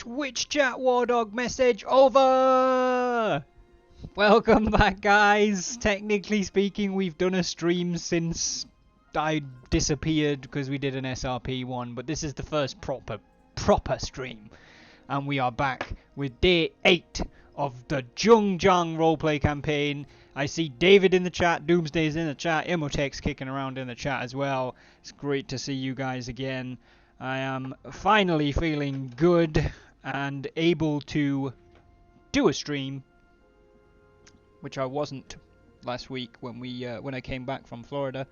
Twitch chat war dog message over! Welcome back, guys. Technically speaking, we've done a stream since I disappeared because we did an SRP one, but this is the first proper stream. And we are back with day 8 of the Zhongjang roleplay campaign. I see David in the chat, Doomsday's in the chat, Imhotech's kicking around in the chat as well. It's great to see you guys again. I am finally feeling good and able to do a stream, which I wasn't last week when I came back from Florida.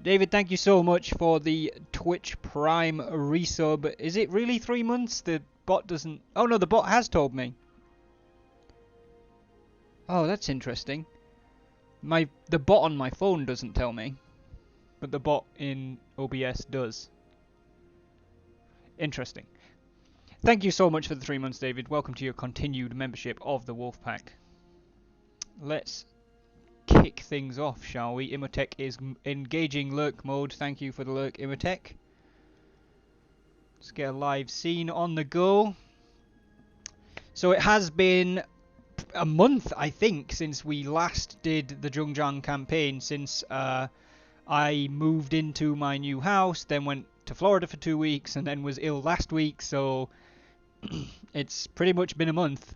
David, thank you so much for the Twitch Prime resub. Is it really 3 months? The bot doesn't... Oh no, the bot has told me. Oh, that's interesting. The bot on my phone doesn't tell me, but the bot in OBS does. Interesting. Thank you so much for the 3 months, David. Welcome to your continued membership of the Wolfpack. Let's kick things off, shall we? Imhotech is engaging lurk mode. Thank you for the lurk, Imhotech. Let's get a live scene on the go. So it has been a month, I think, since we last did the Zhongjang campaign, since I moved into my new house, then went to Florida for 2 weeks, and then was ill last week, so it's pretty much been a month.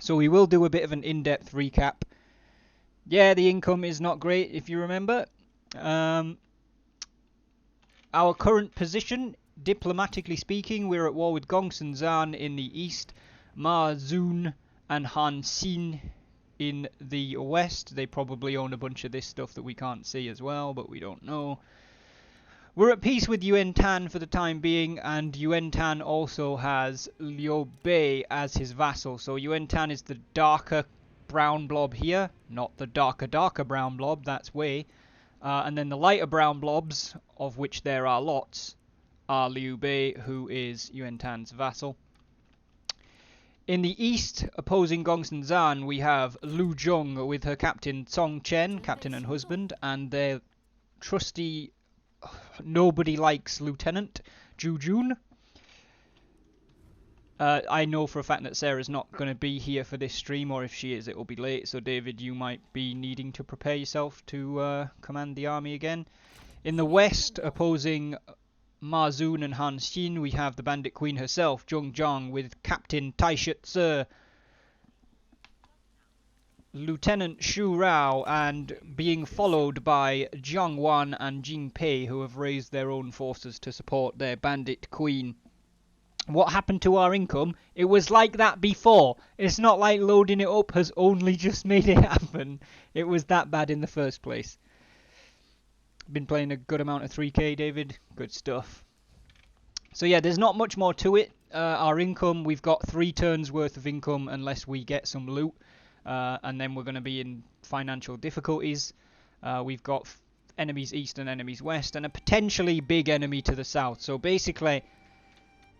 So we will do a bit of an in-depth recap. Yeah, the income is not great, if you remember. Our current position, diplomatically speaking, we're at war with Gongsun Zan in the east, Ma Zun and Han Xin in the west. They probably own a bunch of this stuff that we can't see as well, but we don't know. We're at peace with Yuan Tan for the time being, and Yuan Tan also has Liu Bei as his vassal. So Yuan Tan is the darker brown blob here, not the darker brown blob, that's Wei. And then the lighter brown blobs, of which there are lots, are Liu Bei, who is Yuan Tan's vassal. In the east, opposing Gongsun Zan, we have Lu Zhong with her captain Song Chen, captain and husband, and their trusty, nobody likes lieutenant, Zhu Jun. I know for a fact that Sarah's not going to be here for this stream, or if she is, it will be late. So David, you might be needing to prepare yourself to command the army again. In the west, opposing Ma Zun and Han Xin, we have the Bandit Queen herself, Zhongjang, with Captain Taishe Tse, Lieutenant Shu Rao, and being followed by Jiang Wan and Jing Pei, who have raised their own forces to support their Bandit Queen. What happened to our income? It was like that before. It's not like loading it up has only just made it happen. It was that bad in the first place. Been playing a good amount of 3K, David. Good stuff. So yeah, there's not much more to it. Our income, we've got 3 turns worth of income unless we get some loot. And then we're going to be in financial difficulties. We've got enemies east and enemies west, and a potentially big enemy to the south. So basically,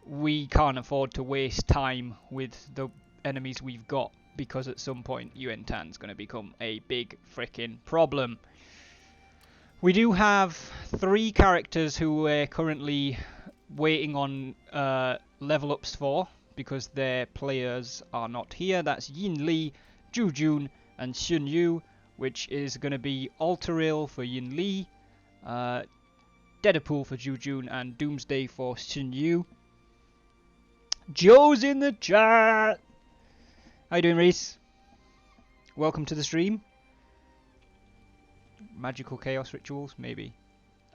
we can't afford to waste time with the enemies we've got, because at some point Yuan Tan's going to become a big frickin' problem. We do have 3 characters who we're currently waiting on level ups for, because their players are not here. That's Yin Li, Zhu Jun, and Xun Yu, which is going to be Alteril for Yin Li, Deadpool for Zhu Jun, and Doomsday for Xun Yu. Joe's in the chat! How you doing, Reese? Welcome to the stream. Magical Chaos Rituals, maybe.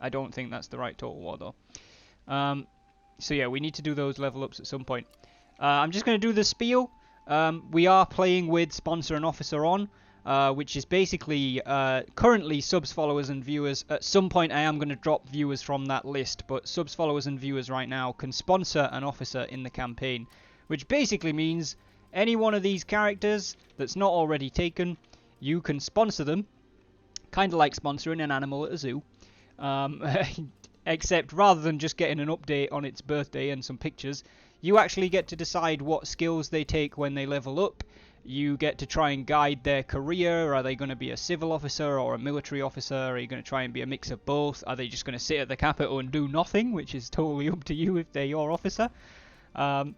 I don't think that's the right Total War, though. So yeah, we need to do those level ups at some point. I'm just going to do the spiel. We are playing with Sponsor and Officer on, which is basically currently subs, followers, and viewers. At some point I am going to drop viewers from that list, but subs, followers, and viewers right now can sponsor an officer in the campaign, which basically means any one of these characters that's not already taken, you can sponsor them, kind of like sponsoring an animal at a zoo, except rather than just getting an update on its birthday and some pictures, you actually get to decide what skills they take when they level up. You get to try and guide their career. Are they going to be a civil officer or a military officer? Are you going to try and be a mix of both? Are they just going to sit at the capital and do nothing, which is totally up to you if they're your officer? And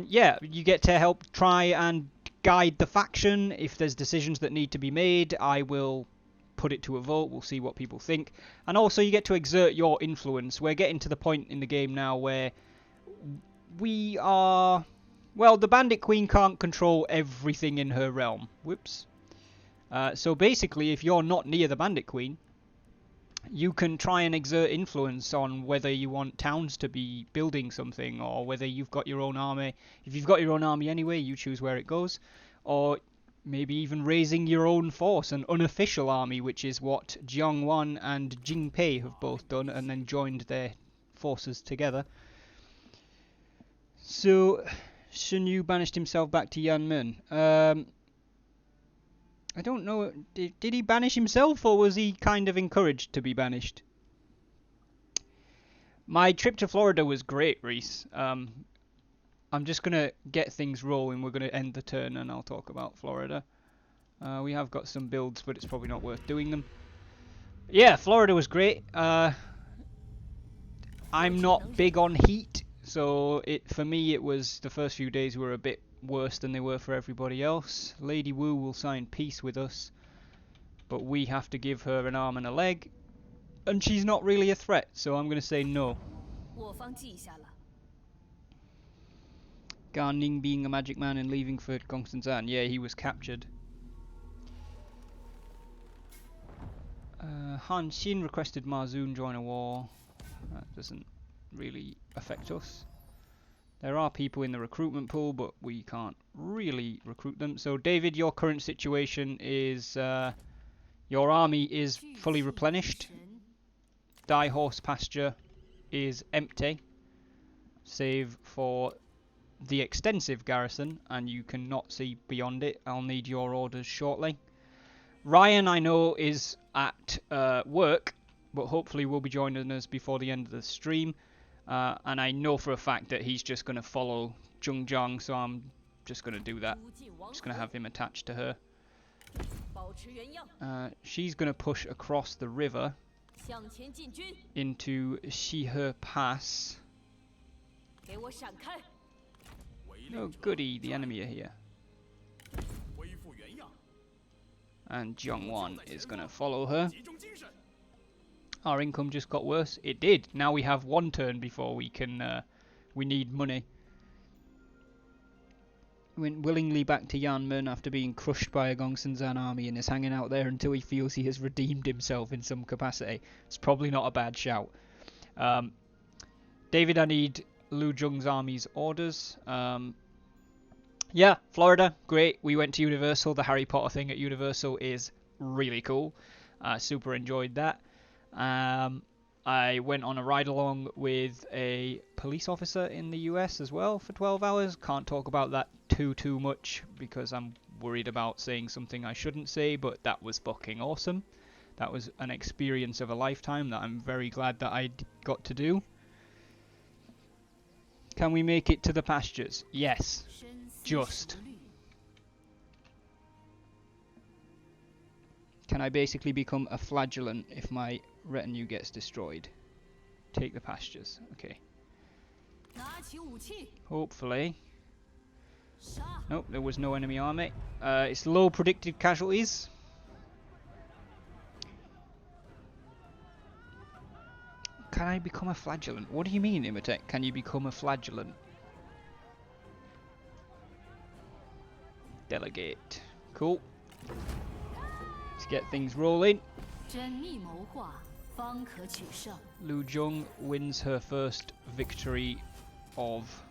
yeah, you get to help try and guide the faction. If there's decisions that need to be made, I will put it to a vote. We'll see what people think. And also you get to exert your influence. We're getting to the point in the game now where we are... Well, the Bandit Queen can't control everything in her realm. Whoops. So basically, if you're not near the Bandit Queen, you can try and exert influence on whether you want towns to be building something, or whether you've got your own army. If you've got your own army anyway, you choose where it goes. Or maybe even raising your own force, an unofficial army, which is what Jiangwan and Jingpei have both done, and then joined their forces together. So, Sun Yu banished himself back to Yanmen. I don't know, did he banish himself, or was he kind of encouraged to be banished? My trip to Florida was great, Reese. I'm just going to get things rolling. We're going to end the turn and I'll talk about Florida. We have got some builds, but it's probably not worth doing them. Yeah, Florida was great. I'm not big on heat, so for me it was, the first few days were a bit worse than they were for everybody else. Lady Wu will sign peace with us, but we have to give her an arm and a leg, and she's not really a threat, so I'm going to say no. Gan Ning being a magic man and leaving for Gongsun-Zan. Yeah, he was captured. Han Xin requested Ma Zun join a war. That doesn't really affect us. There are people in the recruitment pool, but we can't really recruit them. So, David, your current situation is your army is fully replenished. Die Horse Pasture is empty, save for the extensive garrison, and you cannot see beyond it. I'll need your orders shortly. Ryan, I know, is at work, but hopefully will be joining us before the end of the stream. And I know for a fact that he's just going to follow Zhengzhang, so I'm just going to do that. Just going to have him attached to her. She's going to push across the river into Shihe Pass. Oh goody, the enemy are here. And Jiangwan is going to follow her. Our income just got worse. It did. Now we have one turn before we can... we need money. Went willingly back to Yanmen after being crushed by a Gongsun-Zan army and is hanging out there until he feels he has redeemed himself in some capacity. It's probably not a bad shout. David, I need Lu Zheng's army's orders. Yeah, Florida, great. We went to Universal. The Harry Potter thing at Universal is really cool. Super enjoyed that. I went on a ride-along with a police officer in the US as well for 12 hours. Can't talk about that too much because I'm worried about saying something I shouldn't say, but that was fucking awesome. That was an experience of a lifetime that I'm very glad that I got to do. Can we make it to the pastures? Yes. Just. Can I basically become a flagellant if my retinue gets destroyed? Take the pastures. Okay. Hopefully. Nope, there was no enemy army. It's low predicted casualties. Can I become a flagellant? What do you mean, Imitek? Can you become a flagellant? Delegate. Cool. Let's get things rolling. Lu Zheng wins her first victory of,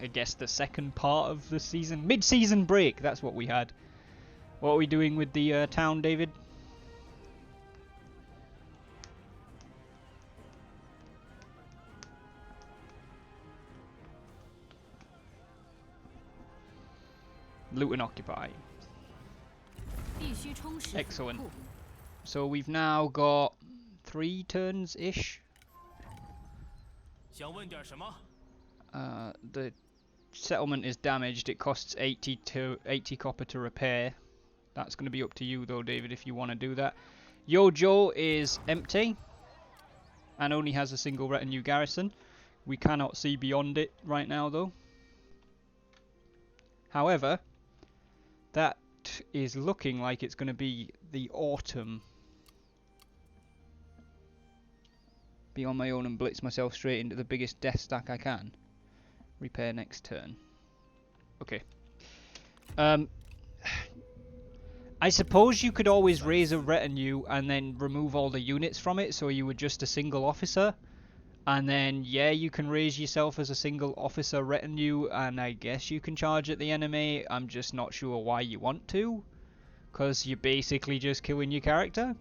I guess, the second part of the season. Mid-season break, that's what we had. What are we doing with the town, David? Loot and occupy. Excellent. So we've now got 3 turns-ish. The settlement is damaged. It costs 80 copper to repair. That's going to be up to you though, David, if you want to do that. Yojo is empty. and only has a single retinue garrison. We cannot see beyond it right now, though. However, that is looking like it's going to be the autumn. Be on my own and blitz myself straight into the biggest death stack I can. Repair next turn. Okay. I suppose you could always raise a retinue and then remove all the units from it, so you were just a single officer. And then, yeah, you can raise yourself as a single officer retinue, and I guess you can charge at the enemy. I'm just not sure why you want to, because you're basically just killing your character.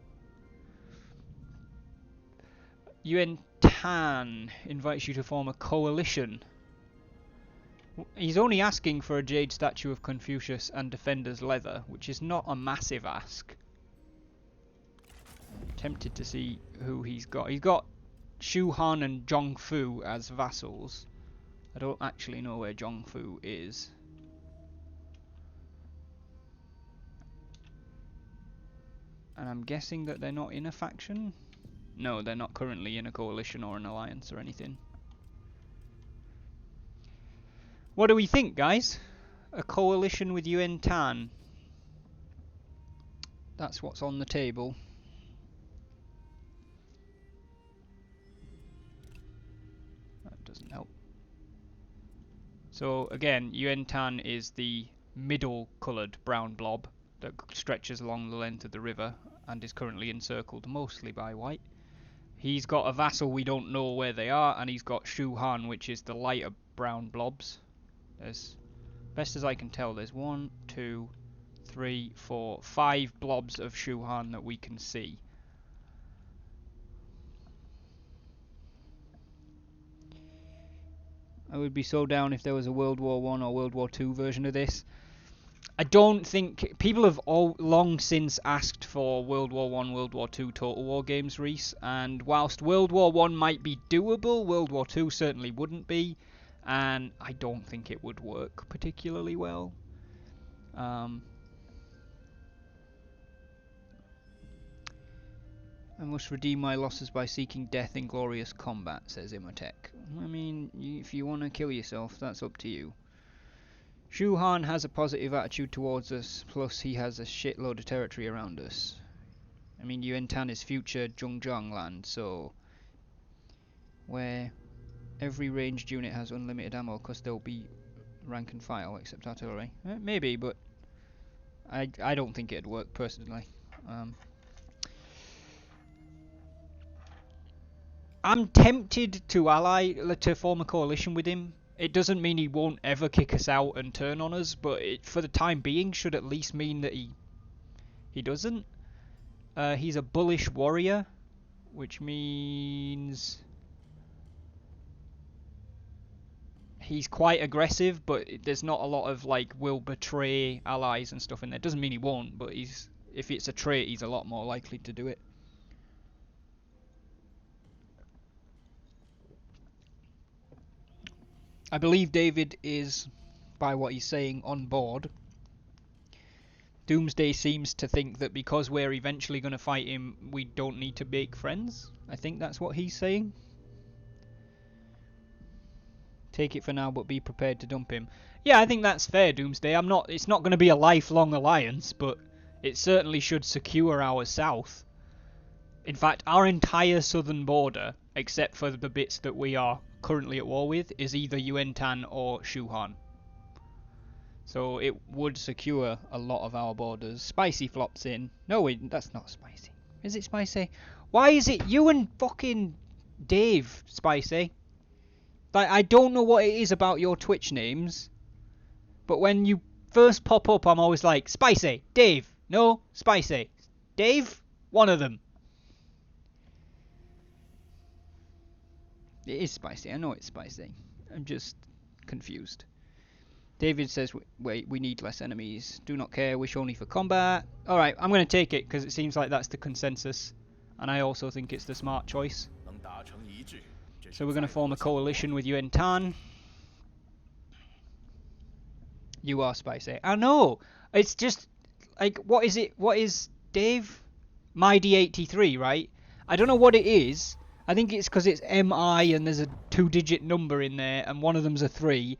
Yuan Tan invites you to form a coalition. He's only asking for a jade statue of Confucius and Defender's leather, which is not a massive ask. Tempted to see who he's got. He's got Shu Han and Zhong Fu as vassals. I don't actually know where Zhong Fu is. And I'm guessing that they're not in a faction? No, they're not currently in a coalition or an alliance or anything. What do we think, guys? A coalition with Yuan Tan. That's what's on the table. That doesn't help. So again, Yuan Tan is the middle coloured brown blob that stretches along the length of the river and is currently encircled mostly by white. He's got a vassal, we don't know where they are, and he's got Shu Han, which is the lighter brown blobs. As best as I can tell, there's 1, 2, 3, 4, 5 blobs of Shu Han that we can see. I would be so down if there was a World War I or World War II version of this. I don't think... People have all long since asked for World War I, World War II Total War games, Reese, and whilst World War I might be doable, World War II certainly wouldn't be. And I don't think it would work particularly well. I must redeem my losses by seeking death in glorious combat, says Imhotep. I mean, if you want to kill yourself, that's up to you. Shu Han has a positive attitude towards us, plus he has a shitload of territory around us. I mean, Yuan Tan is future Zhongzhang land, so... where... every ranged unit has unlimited ammo because they'll be rank and file except artillery. Maybe, but I don't think it'd work personally. I'm tempted to form a coalition with him. It doesn't mean he won't ever kick us out and turn on us, but it, for the time being, should at least mean that he doesn't. He's a bullish warrior, which means he's quite aggressive, but there's not a lot of like will betray allies and stuff in there. Doesn't mean he won't, but if it's a trait, he's a lot more likely to do it. I believe David is, by what he's saying, on board. Doomsday seems to think that because we're eventually going to fight him, we don't need to make friends. I think that's what he's saying. Take it for now, but be prepared to dump him. Yeah, I think that's fair, Doomsday. It's not going to be a lifelong alliance, but it certainly should secure our south. In fact, our entire southern border, except for the bits that we are currently at war with, is either Yuan Tan or Shu Han. So it would secure a lot of our borders. Spicy flops in. No, wait, that's not Spicy. Is it Spicy? Why is it you and fucking Dave, Spicy? Like, I don't know what it is about your Twitch names, but when you first pop up, I'm always like, Spicy, Dave, no, Spicy, Dave, one of them. It is Spicy, I know it's Spicy. I'm just confused. David says, wait, we need less enemies. Do not care, wish only for combat. Alright, I'm going to take it, because it seems like that's the consensus. And I also think it's the smart choice. So we're going to form a coalition with Yuan Tan. You are Spicy. I know! It's just, like, what is it? What is Dave? My D83, right? I don't know what it is. I think it's because it's MI and there's a 2-digit number in there and one of them's a 3.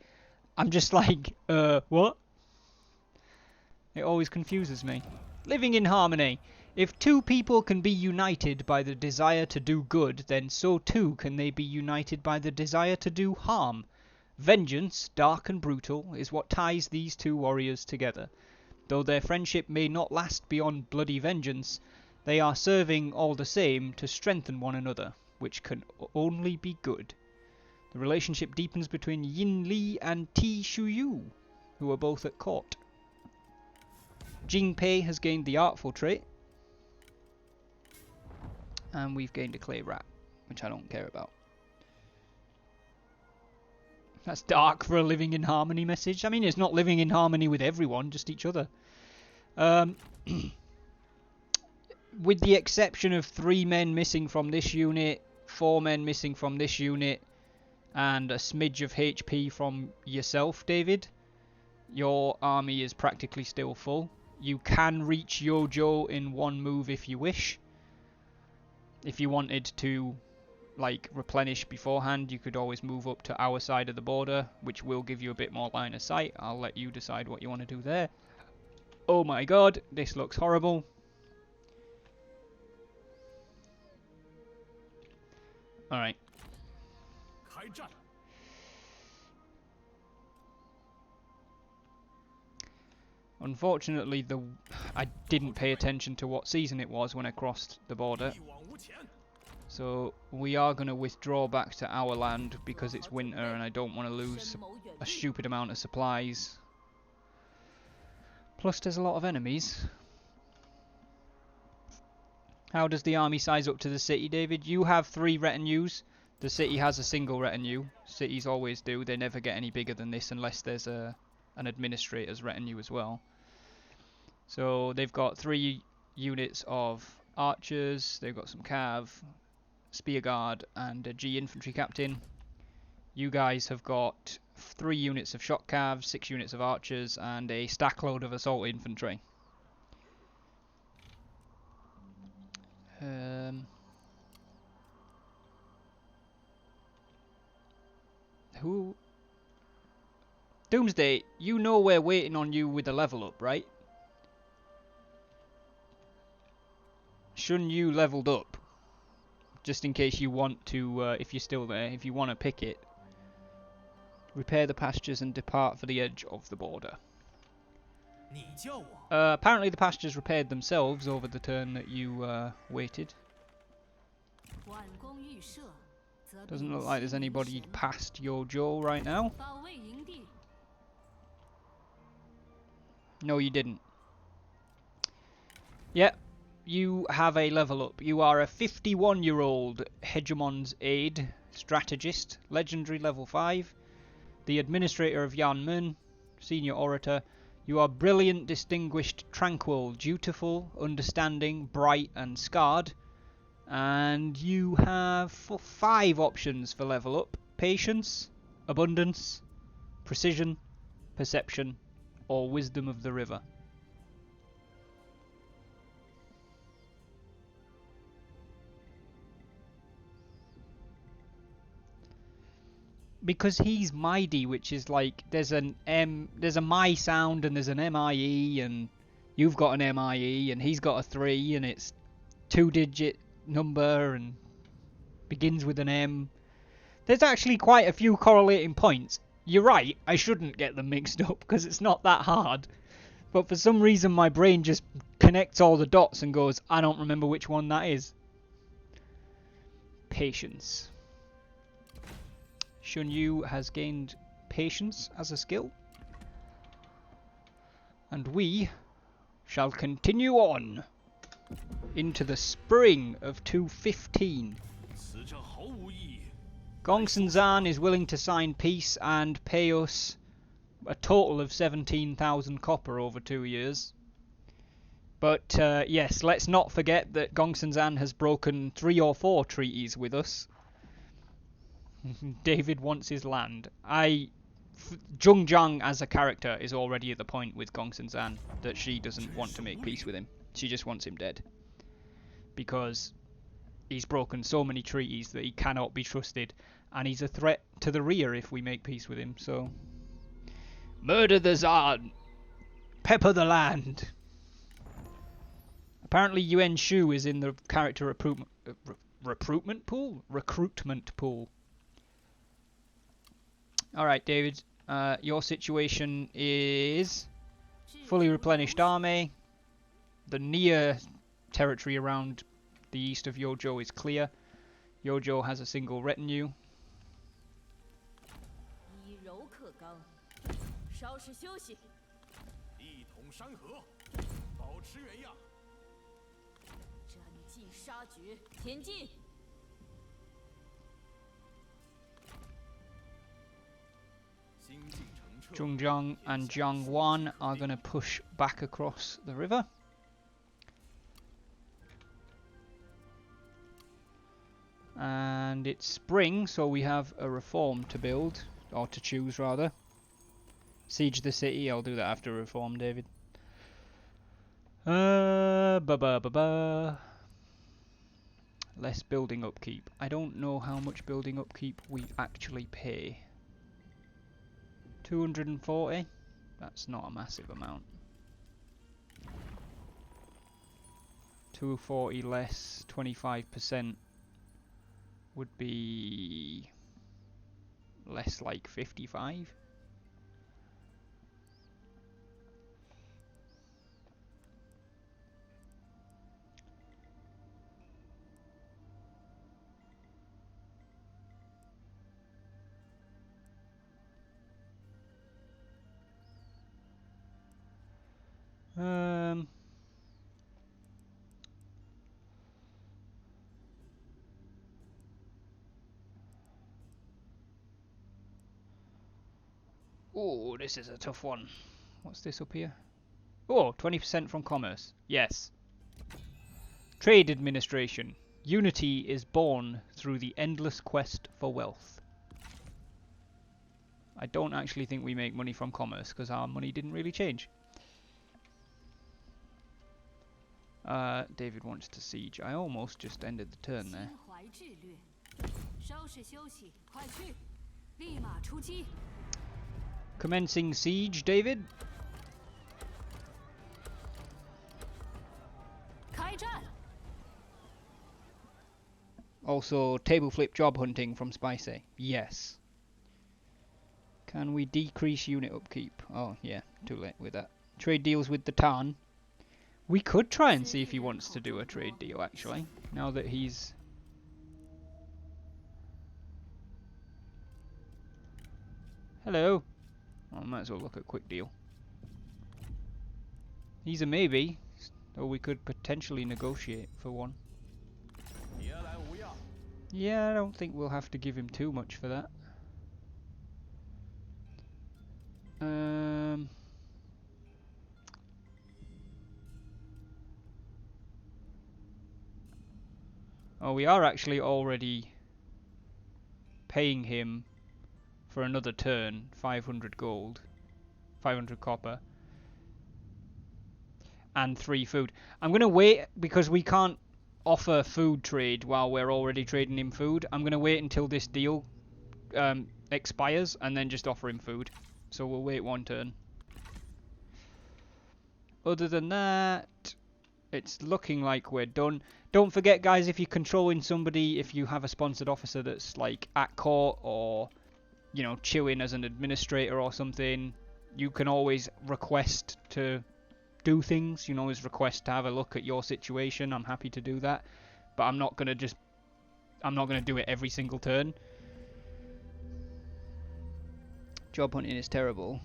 I'm just like, what? It always confuses me. Living in harmony. If two people can be united by the desire to do good, then so too can they be united by the desire to do harm. Vengeance, dark and brutal, is what ties these two warriors together. Though their friendship may not last beyond bloody vengeance, they are serving all the same to strengthen one another, which can only be good. The relationship deepens between Yin Li and Ti Shuyu, who are both at court. Jing Pei has gained the artful trait, and we've gained a clay rat, which I don't care about. That's dark for a living in harmony message. I mean, it's not living in harmony with everyone, just each other. With the exception of 3 men missing from this unit, 4 men missing from this unit, and a smidge of HP from yourself, David, your army is practically still full. You can reach Yojo in one move if you wish. If you wanted to, like, replenish beforehand, you could always move up to our side of the border, which will give you a bit more line of sight. I'll let you decide what you want to do there. Oh my god, this looks horrible. Alright. Unfortunately, I didn't pay attention to what season it was when I crossed the border. So we are going to withdraw back to our land because it's winter and I don't want to lose a stupid amount of supplies. Plus there's a lot of enemies. How does the army size up to the city, David? You have 3 retinues. The city has a single retinue. Cities always do. They never get any bigger than this unless there's an administrator's retinue as well. So they've got 3 units of archers. They've got some cav, spear guard, and a G infantry captain. You guys have got 3 units of shock cavs, 6 units of archers, and a stack load of assault infantry. Who? Doomsday, you know we're waiting on you with a level up, right? Shun Yu leveled up. Just in case you want to, if you're still there, if you want to pick it. Repair the pastures and depart for the edge of the border. Apparently the pastures repaired themselves over the turn that you waited. Doesn't look like there's anybody past Yojo right now. No, you didn't. Yep, you have a level up. You are a 51-year-old Hegemon's Aide, Strategist, Legendary level 5. The Administrator of Yanmen, Senior Orator. You are brilliant, distinguished, tranquil, dutiful, understanding, bright and scarred. And you have 5 options for level up. Patience, Abundance, Precision, Perception, or Wisdom of the River. Because he's mighty, which is like there's a mi sound and there's an MIE, and you've got an MIE and he's got a 3 and it's 2-digit number and begins with an M. There's actually quite a few correlating points. You're right, I shouldn't get them mixed up because it's not that hard. But for some reason my brain just connects all the dots and goes, I don't remember which one that is. Patience. Shun Yu has gained patience as a skill. And we shall continue on into the spring of 215. Gongsun Zan is willing to sign peace and pay us a total of 17,000 copper over 2 years. But yes, let's not forget that Gongsun Zan has broken 3 or 4 treaties with us. David wants his land. Zhong Zhang as a character is already at the point with Gongsun Zan that she doesn't want to make peace with him. She just wants him dead. Because he's broken so many treaties that he cannot be trusted, and he's a threat to the rear if we make peace with him. So, murder the Tsar, pepper the land. Apparently, Yuan Shu is in the character recruitment pool. All right, David. Your situation is fully replenished army. The near territory around the east of Yojo is clear. Yojo has a single retinue. Zhongzhang and Jiangwan are going to push back across the river. And it's spring, so we have a reform to build, or to choose rather. Siege the city, I'll do that after reform, David. Less building upkeep. I don't know how much building upkeep we actually pay. 240? That's not a massive amount. 240 less 25% would be less like 55. Oh, this is a tough one. What's this up here? Oh, 20% from commerce. Yes. Trade administration. Unity is born through the endless quest for wealth. I don't actually think we make money from commerce because our money didn't really change. David wants to siege. I almost just ended the turn there. Commencing siege, David. Also, table flip job hunting from Spicy. Yes. Can we decrease unit upkeep? Oh, yeah, too late with that. Trade deals with the Tan. We could try and see if he wants to do a trade deal, actually, now that he's... Hello. I might as well look at quick deal. He's a maybe, or we could potentially negotiate for one. Yeah, I don't think we'll have to give him too much for that. Oh, we are actually already paying him for another turn, 500 gold, 500 copper, and 3 food. I'm going to wait because we can't offer food trade while we're already trading him food. I'm going to wait until this deal expires and then just offer him food. So we'll wait one turn. Other than that, it's looking like we're done. Don't forget, guys, if you're controlling somebody, if you have a sponsored officer that's like at court or, you know, chilling as an administrator or something, you can always request to do things. You can always request to have a look at your situation. I'm happy to do that, but I'm not gonna do it every single turn. Job hunting is terrible.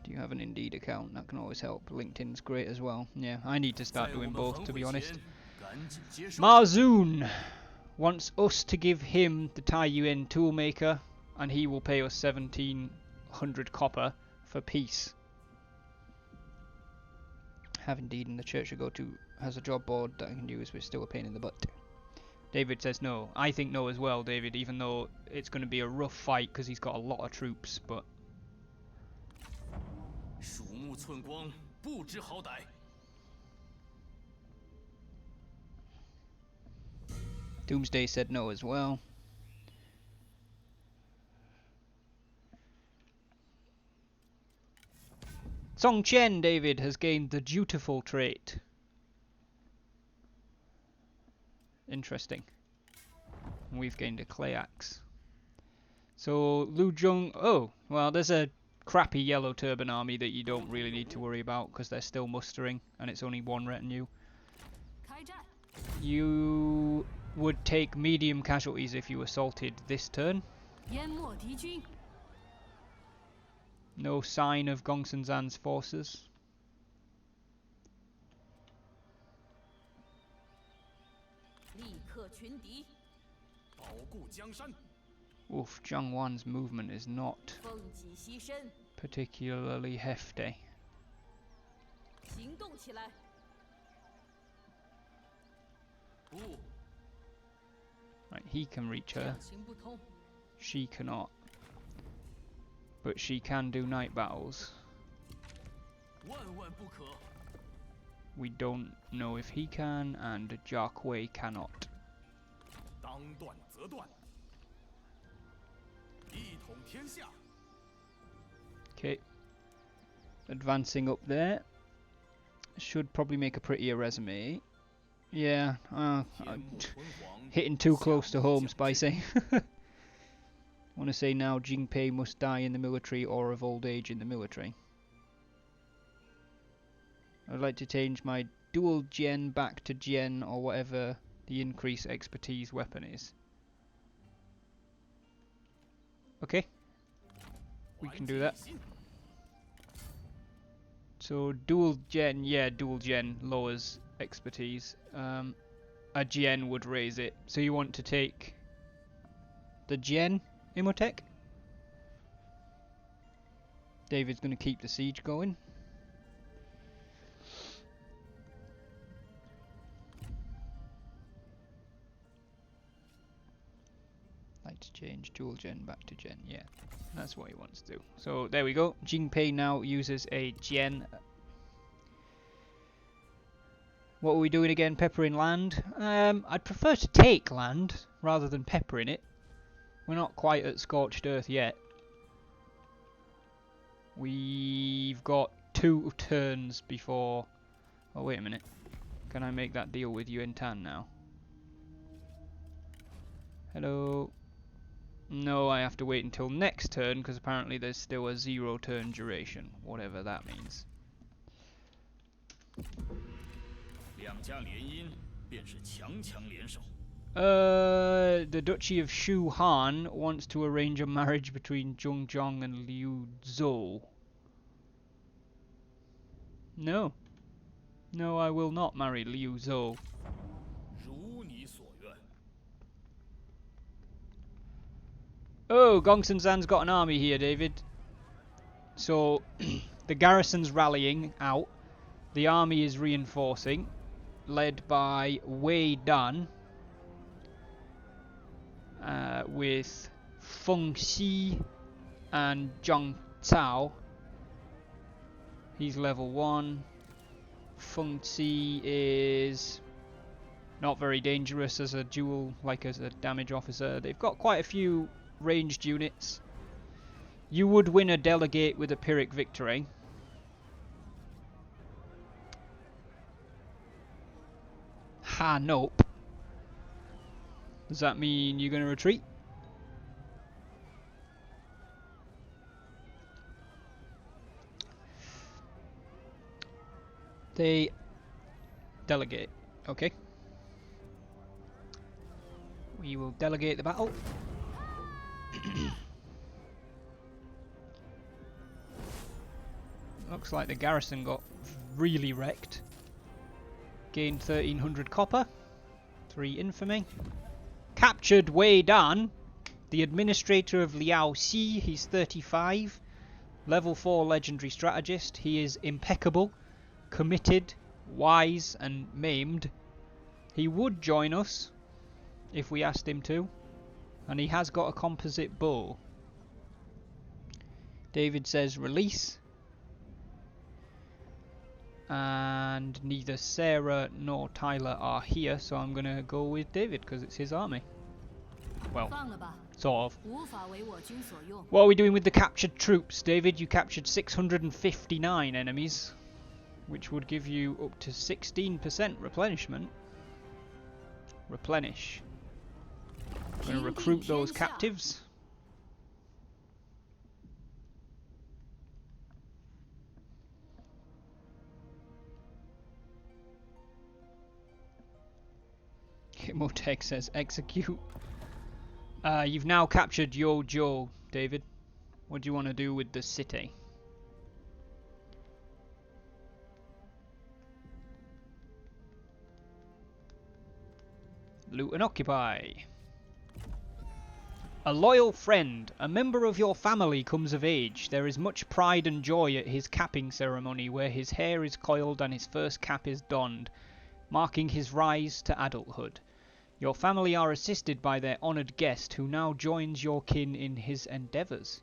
Do you have an Indeed account? That can always help. LinkedIn's great as well. Yeah, I need to start doing both, to be honest. Marzoon wants us to give him the Tai Yuan toolmaker, and he will pay us 1700 copper for peace. Have Indeed, and the church I go to has a job board that I can use, but it's still a pain in the butt. David says no. I think no as well, David, even though it's going to be a rough fight because he's got a lot of troops, but... Doomsday said no as well. Song Chen, David, has gained the dutiful trait. Interesting. We've gained a clay axe. So Lu Zhong, oh, well, there's a crappy yellow turban army that you don't really need to worry about because they're still mustering and it's only one retinue. You would take medium casualties if you assaulted this turn. No sign of Gongsun Zan's forces. Oof, Zhang Wan's movement is not particularly hefty. Right, he can reach her. She cannot. But she can do night battles. We don't know if he can, and Jia Kui cannot. Okay. Advancing up there. Should probably make a prettier resume. Yeah, hitting too close to home, Spicy. I want to say now Jingpei must die in the military or of old age in the military. I'd like to change my dual gen back to gen or whatever the increase expertise weapon is. Okay, we can do that. So dual gen, yeah, dual gen lowers expertise. A gen would raise it. So you want to take the gen Imhotep? David's going to keep the siege going. Like to change dual gen back to gen, yeah. That's what he wants to do. So there we go. Jingpei now uses a gen. What are we doing again? Peppering land? I'd prefer to take land rather than peppering it. We're not quite at scorched earth yet. We've got 2 turns before... Oh, wait a minute. Can I make that deal with Yuan Tan now? Hello? No, I have to wait until next turn because apparently there's still a 0 turn duration. Whatever that means. The Duchy of Shu Han wants to arrange a marriage between Zhong Zhong and Liu Zhou. No. No, I will not marry Liu Zhou. Oh, Gongsun Zan's got an army here, David. So, the garrison's rallying out. The army is reinforcing, led by Wei Dan. With Feng Xi and Zhang Cao. He's level 1. Feng Xi is not very dangerous as a dual, like as a damage officer. They've got quite a few ranged units. You would win a delegate with a Pyrrhic victory. Ha, nope. Does that mean you're going to retreat? They delegate. Okay. We will delegate the battle. Looks like the garrison got really wrecked. Gained 1300 copper. 3 infamy. Captured Wei Dan, the administrator of Liao Xi. He's 35. Level 4 legendary strategist. He is impeccable, committed, wise and maimed. He would join us if we asked him to. And he has got a composite bow. David says release. And neither Sarah nor Tyler are here, so I'm gonna go with David because it's his army. Well, sort of. What are we doing with the captured troops, David? You captured 659 enemies, which would give you up to 16% replenishment. Replenish. I'm gonna recruit those captives. Hitmotech says execute. You've now captured Yojo, David. What do you want to do with the city? Loot and occupy. A loyal friend, a member of your family comes of age. There is much pride and joy at his capping ceremony, where his hair is coiled and his first cap is donned, marking his rise to adulthood. Your family are assisted by their honoured guest, who now joins your kin in his endeavours.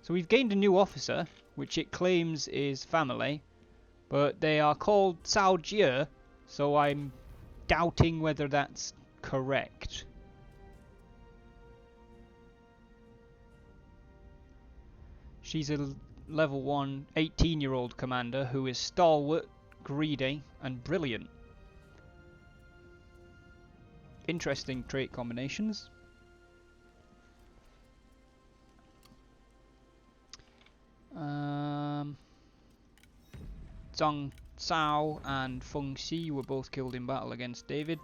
So we've gained a new officer, which it claims is family, but they are called Cao Jie, so I'm doubting whether that's correct. She's a level 1 18-year-old commander who is stalwart, greedy, and brilliant. Interesting trait combinations. Zhang Cao and Feng Xi were both killed in battle against David.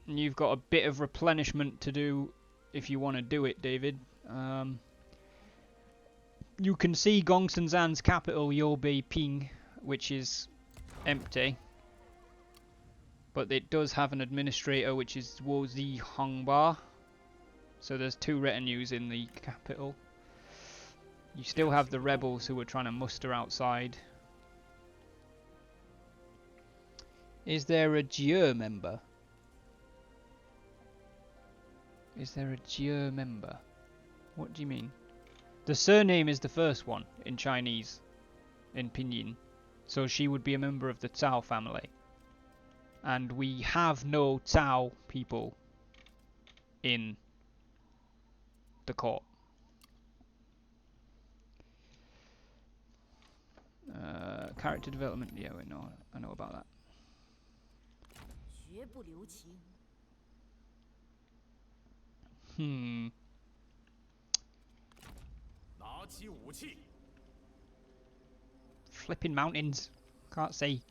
And you've got a bit of replenishment to do if you want to do it, David. You can see Gongsun-Zan's capital, Yobei Ping, which is empty. But it does have an administrator, which is Wozi Hongba. So there's 2 retinues in the capital. You still have the rebels who are trying to muster outside. Is there a Jie member? Is there a Jie member? What do you mean? The surname is the first one in Chinese, in Pinyin. So she would be a member of the Cao family. And we have no Cao people in the court. Character development, yeah, I know about that. Flipping mountains. Can't see.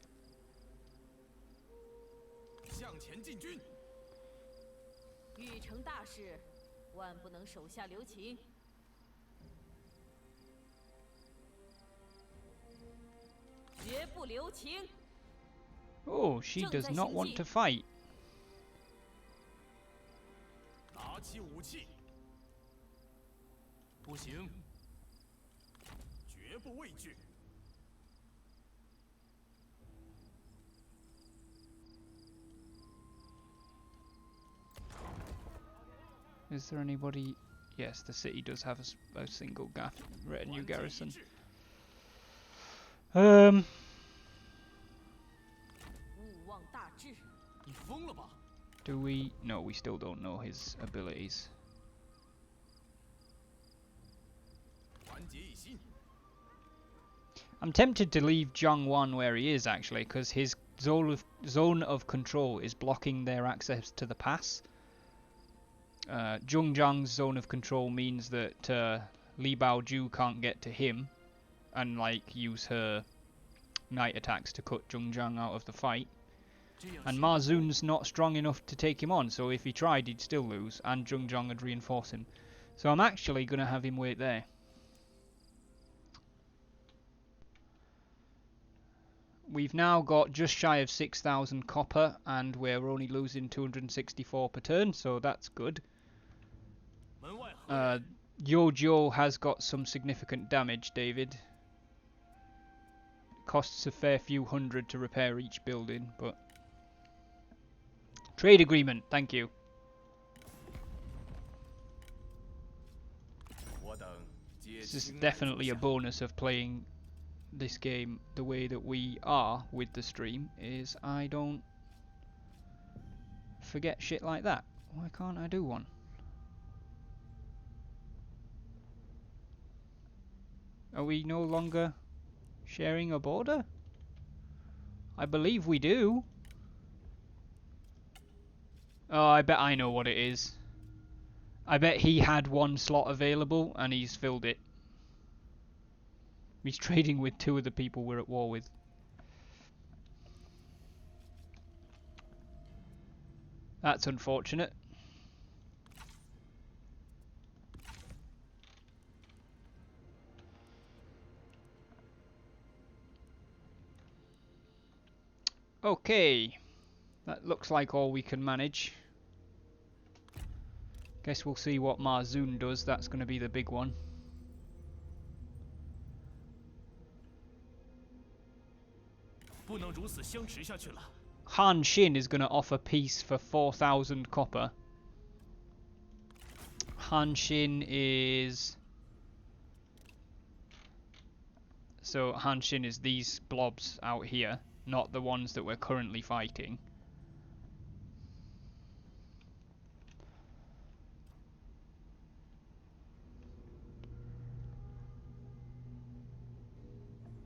Oh, she does not want to fight. Is there anybody? Yes, the city does have a single retinue garrison. Do we? No, we still don't know his abilities. I'm tempted to leave Zhang where he is, actually, because his zone of control is blocking their access to the pass. Zhang's zone of control means that Li Baoju can't get to him and like use her night attacks to cut Zhang out of the fight. And Ma Zun's not strong enough to take him on, so if he tried he'd still lose, and Zhang would reinforce him. So I'm actually going to have him wait there. We've now got just shy of 6,000 copper, and we're only losing 264 per turn, so that's good. Yojo has got some significant damage, David. Costs a fair few hundred to repair each building, but... Trade agreement, thank you. This is definitely a bonus of playing this game the way that we are with the stream, is I don't forget shit like that. Why can't I do one? Are we no longer sharing a border? I believe we do. Oh, I bet I know what it is. I bet he had one slot available and he's filled it. He's trading with two of the people we're at war with. That's unfortunate. Okay, that looks like all we can manage. Guess we'll see what Marzoon does. That's going to be the big one. Han Xin is going to offer peace for 4,000 copper. Han Xin is... So Han Xin is these blobs out here, not the ones that we're currently fighting.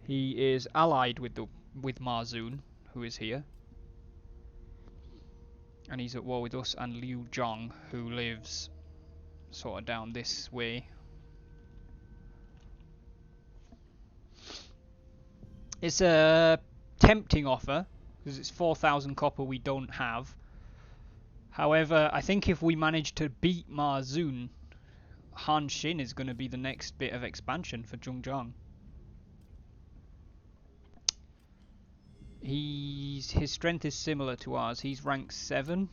He is allied with Marzoon, who is here. And he's at war with us and Liu Zhong, who lives sort of down this way. It's a tempting offer, because it's 4,000 copper we don't have. However, I think if we manage to beat Marzoon, Han Xin is going to be the next bit of expansion for Zhongzhang. His strength is similar to ours. He's rank 7.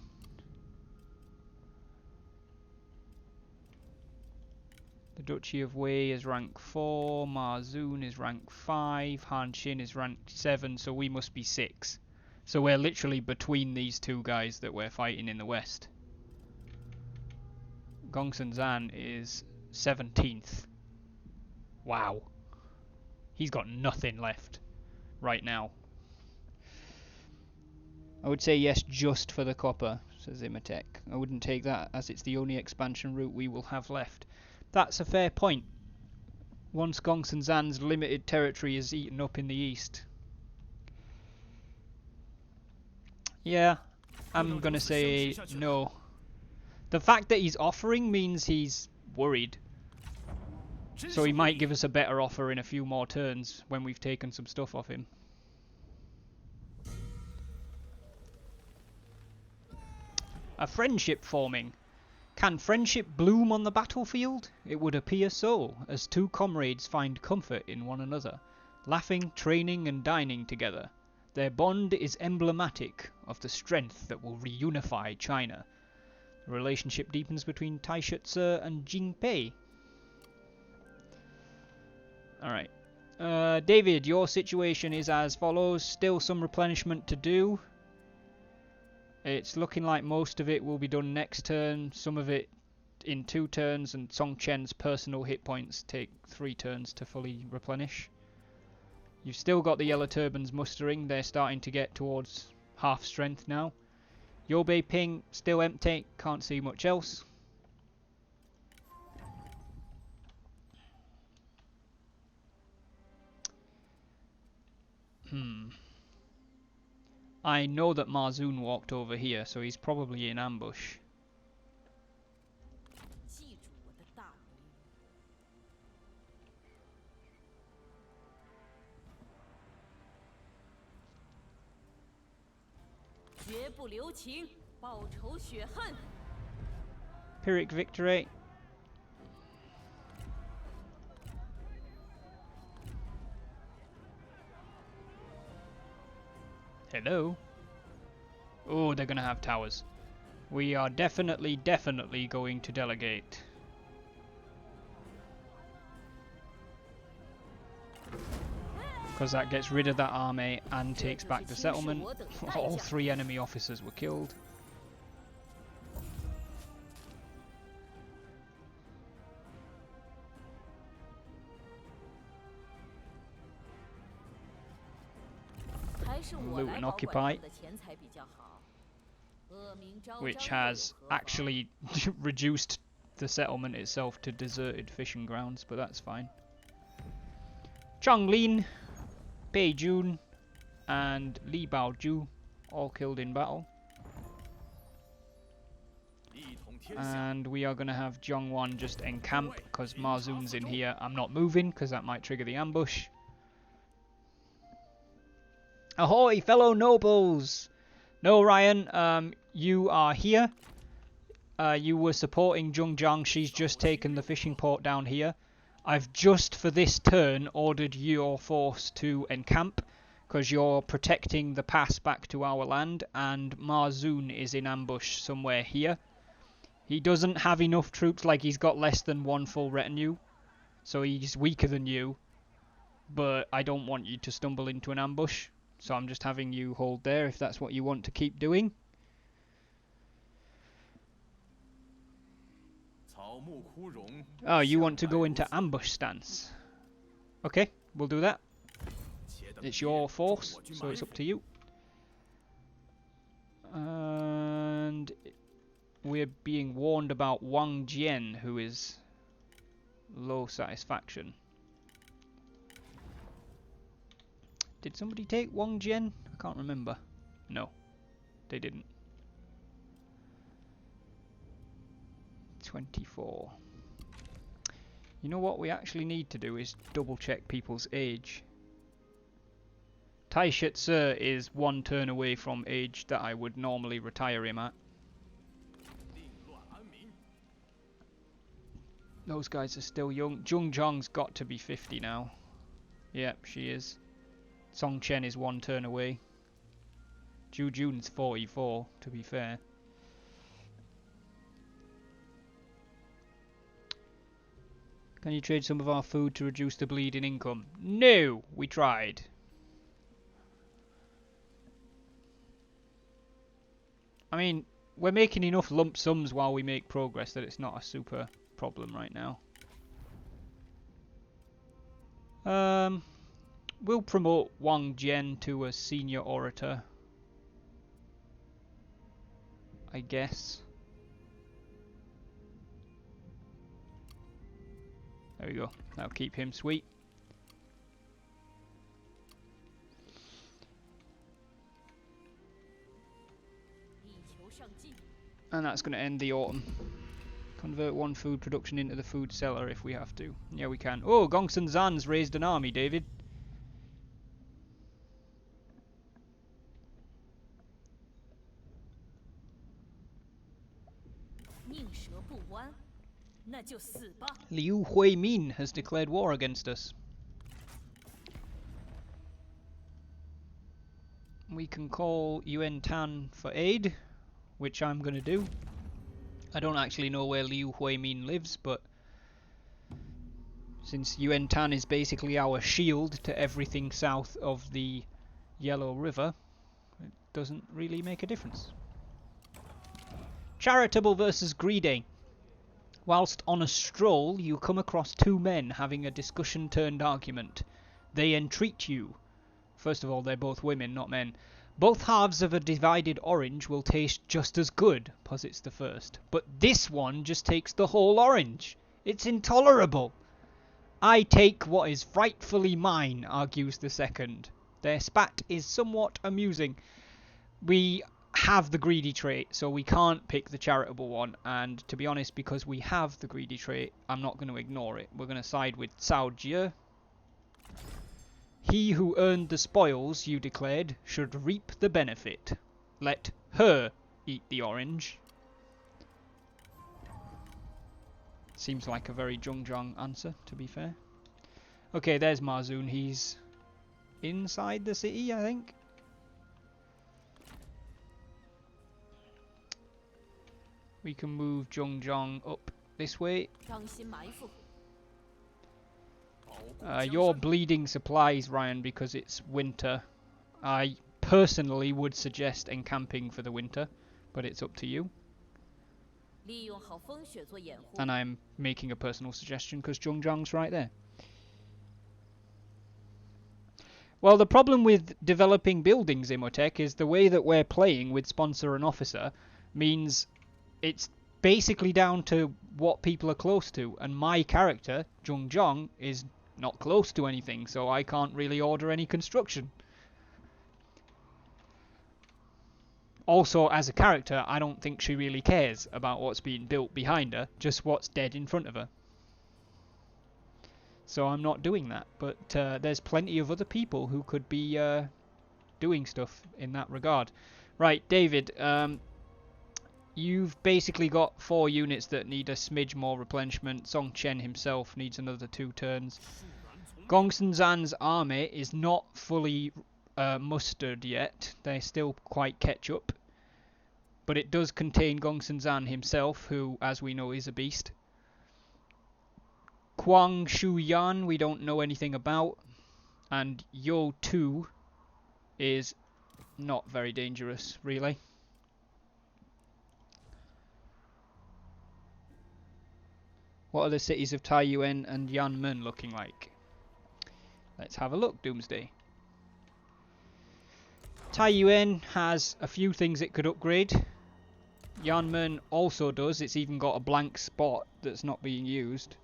The Duchy of Wei is rank 4, Marzoon is rank 5, Han Xin is rank 7, so we must be 6. So we're literally between these two guys that we're fighting in the west. Gongsun Zan is 17th. Wow. He's got nothing left right now. I would say yes just for the copper, says Imatech. I wouldn't take that as it's the only expansion route we will have left. That's a fair point. Once Gongsun Zan's limited territory is eaten up in the east. Yeah, I'm gonna say no. The fact that he's offering means he's worried. So he might give us a better offer in a few more turns when we've taken some stuff off him. A friendship forming. Can friendship bloom on the battlefield? It would appear so, as two comrades find comfort in one another, laughing, training and dining together. Their bond is emblematic of the strength that will reunify China. The relationship deepens between Taishutse and Jingpei. Alright. David, your situation is as follows. Still some replenishment to do. It's looking like most of it will be done next turn, some of it in 2 turns, and Song Chen's personal hit points take 3 turns to fully replenish. You've still got the Yellow Turbans mustering, they're starting to get towards half strength now. Yobei Ping still empty, can't see much else. I know that Marzoon walked over here, so he's probably in ambush. Pyrrhic victory. Hello? Oh, they're going to have towers. We are definitely going to delegate. Because that gets rid of that army and takes back the settlement. All 3 enemy officers were killed. loot and occupy, which has actually reduced the settlement itself to deserted fishing grounds, but that's fine. Changlin, Pei Jun, and Li Baoju all killed in battle. And we are going to have Zhongwan just encamp because Ma Zun's in here. I'm not moving because that might trigger the ambush. Ahoy, fellow nobles! No, Ryan, you are here. You were supporting Zhongjiang. She's just taken the fishing port down here. I've just for this turn ordered your force to encamp because you're protecting the pass back to our land, and Ma Zun is in ambush somewhere here. He doesn't have enough troops, like he's got less than one full retinue, so he's weaker than you, but I don't want you to stumble into an ambush, so I'm just having you hold there if that's what you want to keep doing. Oh, you want to go into ambush stance. Okay, we'll do that. It's your force, so it's up to you. And we're being warned about Wang Jian, who is low satisfaction. Did somebody take Wang Jian? I can't remember. No, they didn't. 24. You know what we actually need to do is double check people's age. Tai Shitse is one turn away from age that I would normally retire him at. Those guys are still young. Zhongjiang's got to be 50 now. Yep, she is. Song Chen is one turn away. Zhu Jun's 44, to be fair. Can you trade some of our food to reduce the bleed in income? No! We tried. I mean, we're making enough lump sums while we make progress that it's not a super problem right now. We'll promote Wang Jian to a senior orator, I guess. There we go. That'll keep him sweet. And that's going to end the autumn. Convert one food production into the food cellar if we have to. Yeah, we can. Oh, Gongsun Zan's raised an army, David. Liu Huimin has declared war against us. We can call Yuan Tan for aid, which I'm going to do. I don't actually know where Liu Huimin lives, but since Yuan Tan is basically our shield to everything south of the Yellow River, it doesn't really make a difference. Charitable versus greedy. Whilst on a stroll, you come across two men having a discussion-turned-argument. They entreat you. First of all, they're both women, not men. Both halves of a divided orange will taste just as good, posits the first. But this one just takes the whole orange. It's intolerable. I take what is rightfully mine, argues the second. Their spat is somewhat amusing. We have the greedy trait, so we can't pick the charitable one, and to be honest, because we have the greedy trait, I'm not going to ignore it. We're going to side with Cao Jie. He who earned the spoils, you declared, should reap the benefit. Let her eat the orange. Seems like a very Zhongjiang answer, to be fair. Okay, there's Ma Zun. He's inside the city, I think. We can move Zhongjiang up this way. You're bleeding supplies, Ryan, because it's winter. I personally would suggest encamping for the winter, but it's up to you. And I'm making a personal suggestion because Zhongjiang's right there. Well, the problem with developing buildings, Imotech, is the way that we're playing with sponsor and officer means it's basically down to what people are close to, and my character, Jung Jong, is not close to anything, so I can't really order any construction. Also, as a character, I don't think she really cares about what's being built behind her, just what's dead in front of her. So I'm not doing that, but there's plenty of other people who could be doing stuff in that regard. Right, David, you've basically got 4 units that need a smidge more replenishment. Song Chen himself needs another 2 turns. Gongsun Zan's army is not fully mustered yet. They're still quite ketchup. But it does contain Gongsun Zan himself, who, as we know, is a beast. Kwang Shu Yan we don't know anything about. And Yo 2 is not very dangerous, really. What are the cities of Taiyuan and Yanmen looking like? Let's have a look, Doomsday. Taiyuan has a few things it could upgrade. Yanmen also does. It's even got a blank spot that's not being used.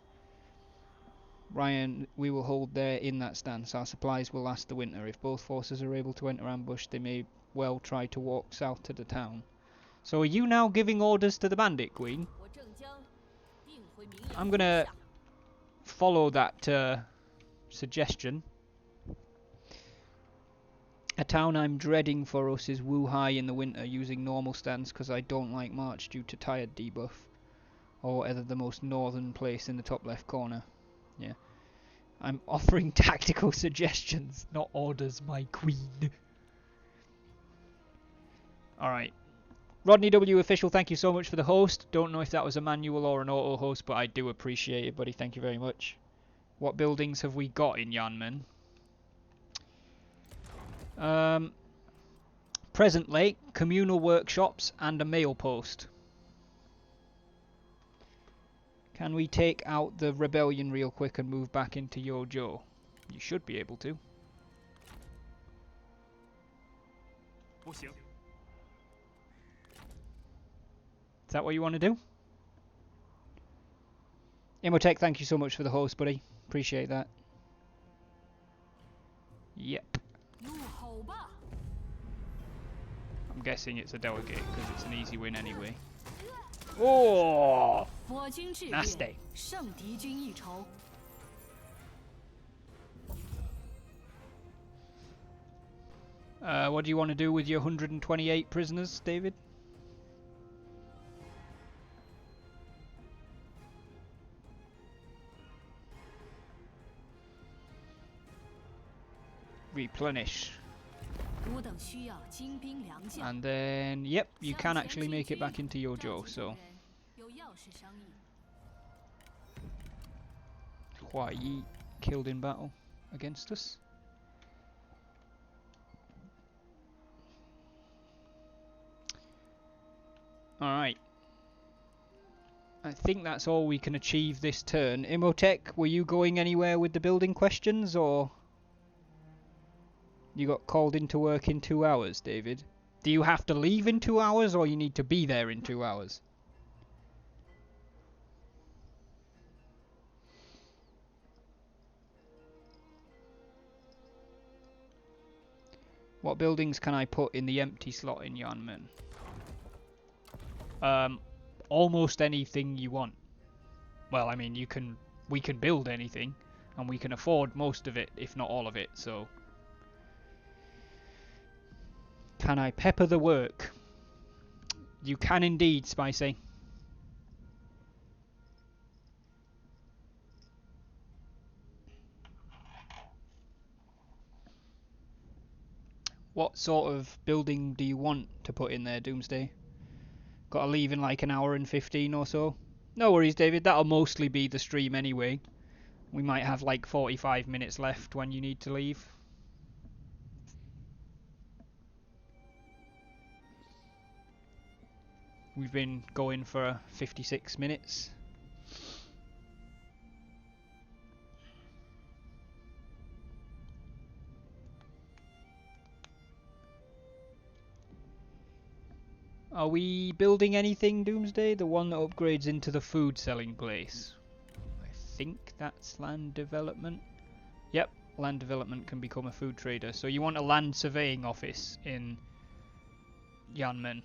Ryan, we will hold there in that stance. Our supplies will last the winter. If both forces are able to enter ambush, they may well try to walk south to the town. So are you now giving orders to the Bandit Queen? I'm gonna follow that suggestion. A town I'm dreading for us is Wuhai in the winter, using normal stance because I don't like March due to tired debuff. Or either the most northern place in the top left corner. Yeah. I'm offering tactical suggestions, not orders, my queen. Alright. Rodney W. Official, thank you so much for the host. Don't know if that was a manual or an auto host, but I do appreciate it, buddy. Thank you very much. What buildings have we got in Yanmen? Presently, communal workshops and a mail post. Can we take out the rebellion real quick and move back into Yojo? You should be able to. Is that what you want to do? Imotech, thank you so much for the host, buddy. Appreciate that. Yep. I'm guessing it's a delegate because it's an easy win anyway. Oh! Nasty. What do you want to do with your 128 prisoners, David? Replenish. And then, yep, you can actually make it back into Yojo, so. Hua Yi killed in battle against us. Alright. I think that's all we can achieve this turn. Imotech, were you going anywhere with the building questions, or you got called into work in 2 hours, David? Do you have to leave in 2 hours, or you need to be there in 2 hours? What buildings can I put in the empty slot in Yanmen? Almost anything you want. Well, I mean, we can build anything, and we can afford most of it, if not all of it, so. Can I pepper the work? You can indeed, Spicy. What sort of building do you want to put in there, Doomsday? Got to leave in like an hour and 15 or so. No worries, David. That'll mostly be the stream anyway. We might have like 45 minutes left when you need to leave. We've been going for 56 minutes. Are we building anything, Doomsday? The one that upgrades into the food selling place. I think that's land development. Yep, land development can become a food trader. So you want a land surveying office in Yanmen.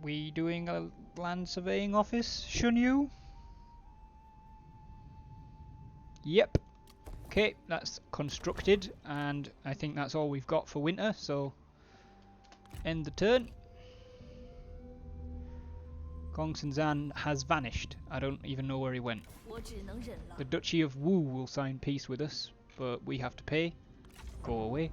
We doing a land surveying office, shouldn't you? Yep. Okay, that's constructed, and I think that's all we've got for winter, so end the turn. Gongsun-zan has vanished. I don't even know where he went. The Duchy of Wu will sign peace with us, but we have to pay. Go away.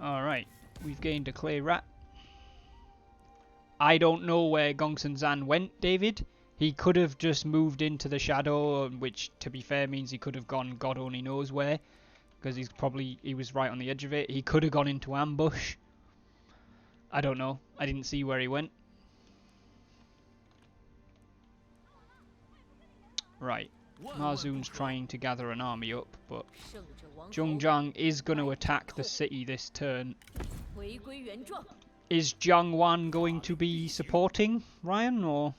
Alright, we've gained a clay rat. I don't know where Gongsun-zan went, David. He could have just moved into the shadow, which, to be fair, means he could have gone God only knows where. Because he was right on the edge of it. He could have gone into ambush. I don't know. I didn't see where he went. Right. Marzoon's trying to gather an army up, but Zhongzhang is going to attack the city this turn. Is Jiangwan going to be supporting Ryan, or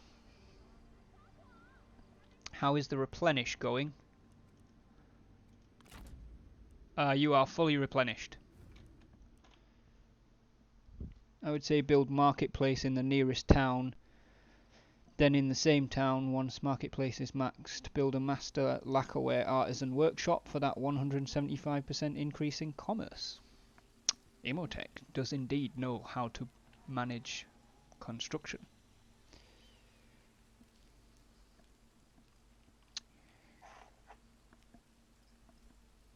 how is the replenish going? You are fully replenished. I would say build marketplace in the nearest town. Then in the same town, once marketplace is maxed, build a master lacquerware artisan workshop for that 175% increase in commerce. Imhotep does indeed know how to manage construction.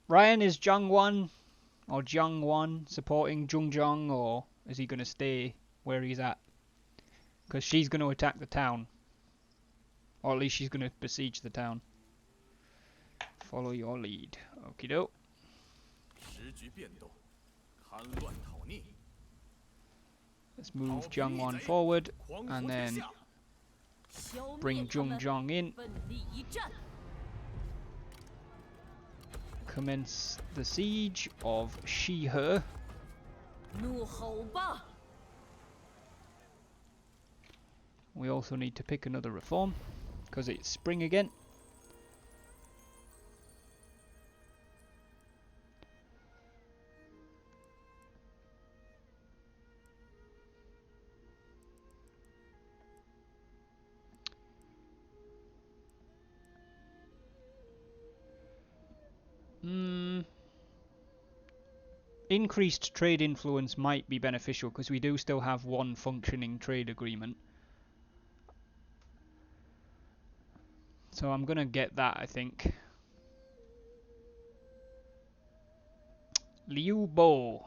Ryan, is Jiangwan or Jiangwan supporting Zhongzhang, or is he going to stay where he's at? Because she's going to attack the town. Or at least she's going to besiege the town. Follow your lead. Okie doke. Let's move Jiangwan forward and then bring Zhongzhang in. Commence the siege of Shihe. We also need to pick another reform because it's spring again. Increased trade influence might be beneficial because we do still have one functioning trade agreement. So I'm going to get that, I think. Liu Bo.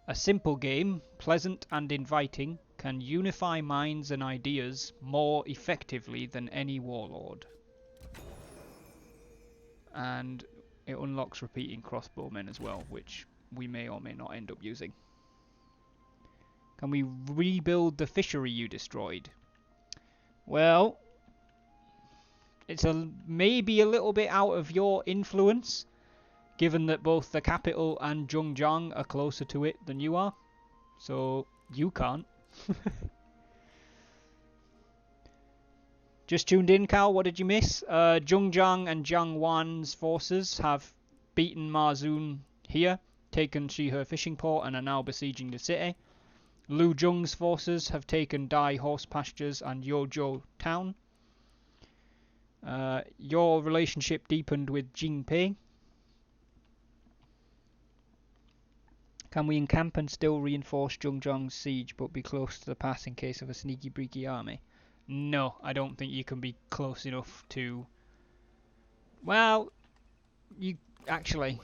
A simple game, pleasant and inviting, can unify minds and ideas more effectively than any warlord. And it unlocks repeating crossbowmen as well, which we may or may not end up using. Can we rebuild the fishery you destroyed? Well, it's maybe a little bit out of your influence, given that both the capital and Zhongzhang are closer to it than you are. So you can't. Just tuned in, Cal. What did you miss? Zhongzhang and Jiangwan's forces have beaten Marzoon here, taken Shihe fishing port, and are now besieging the city. Lu Zheng's forces have taken Dai horse pastures and Youzhou town. Your relationship deepened with Jing Pei. Can we encamp and still reinforce Zhongzhang's siege but be close to the pass in case of a sneaky breaky army? No, I don't think you can be close enough to... Well, you actually...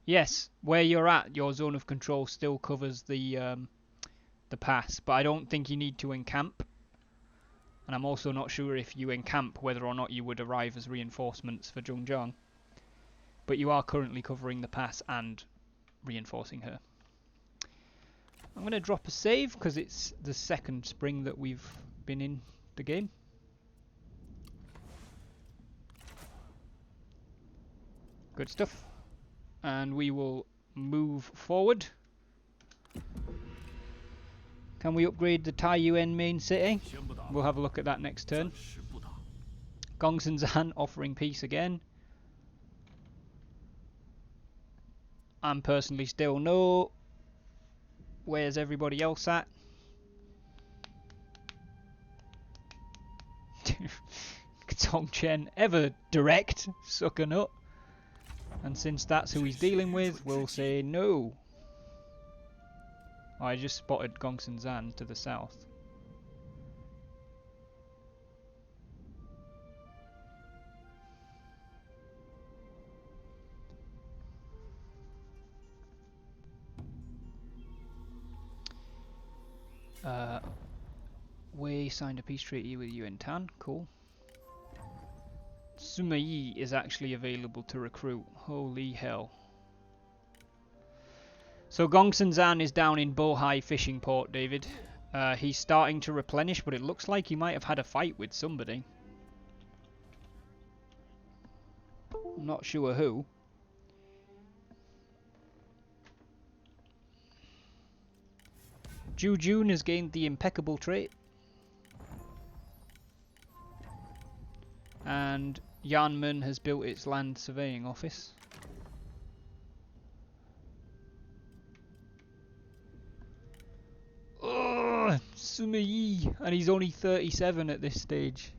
Yes, where you're at, your zone of control still covers the pass, but I don't think you need to encamp. And I'm also not sure if you encamp whether or not you would arrive as reinforcements for Zhongjiang. But you are currently covering the pass and reinforcing her. I'm going to drop a save because it's the second spring that we've been in the game. Good stuff. And we will move forward. Can we upgrade the Taiyuan main city? We'll have a look at that next turn. Gongsun offering peace again. I'm personally still no. Where's everybody else at? Tongchen, ever direct, suck a nut. And since that's who he's dealing with, we'll say no. Oh, I just spotted Gongsun Zan to the south. We signed a peace treaty with Yuan Tan, cool. Sima Yi is actually available to recruit, holy hell. So Gongsun Zan is down in Bohai fishing port, David. He's starting to replenish, but it looks like he might have had a fight with somebody. I'm not sure who. Ju Jun has gained the impeccable trait. And Yanmen has built its land surveying office. Ugh, Sima Yi, and he's only 37 at this stage.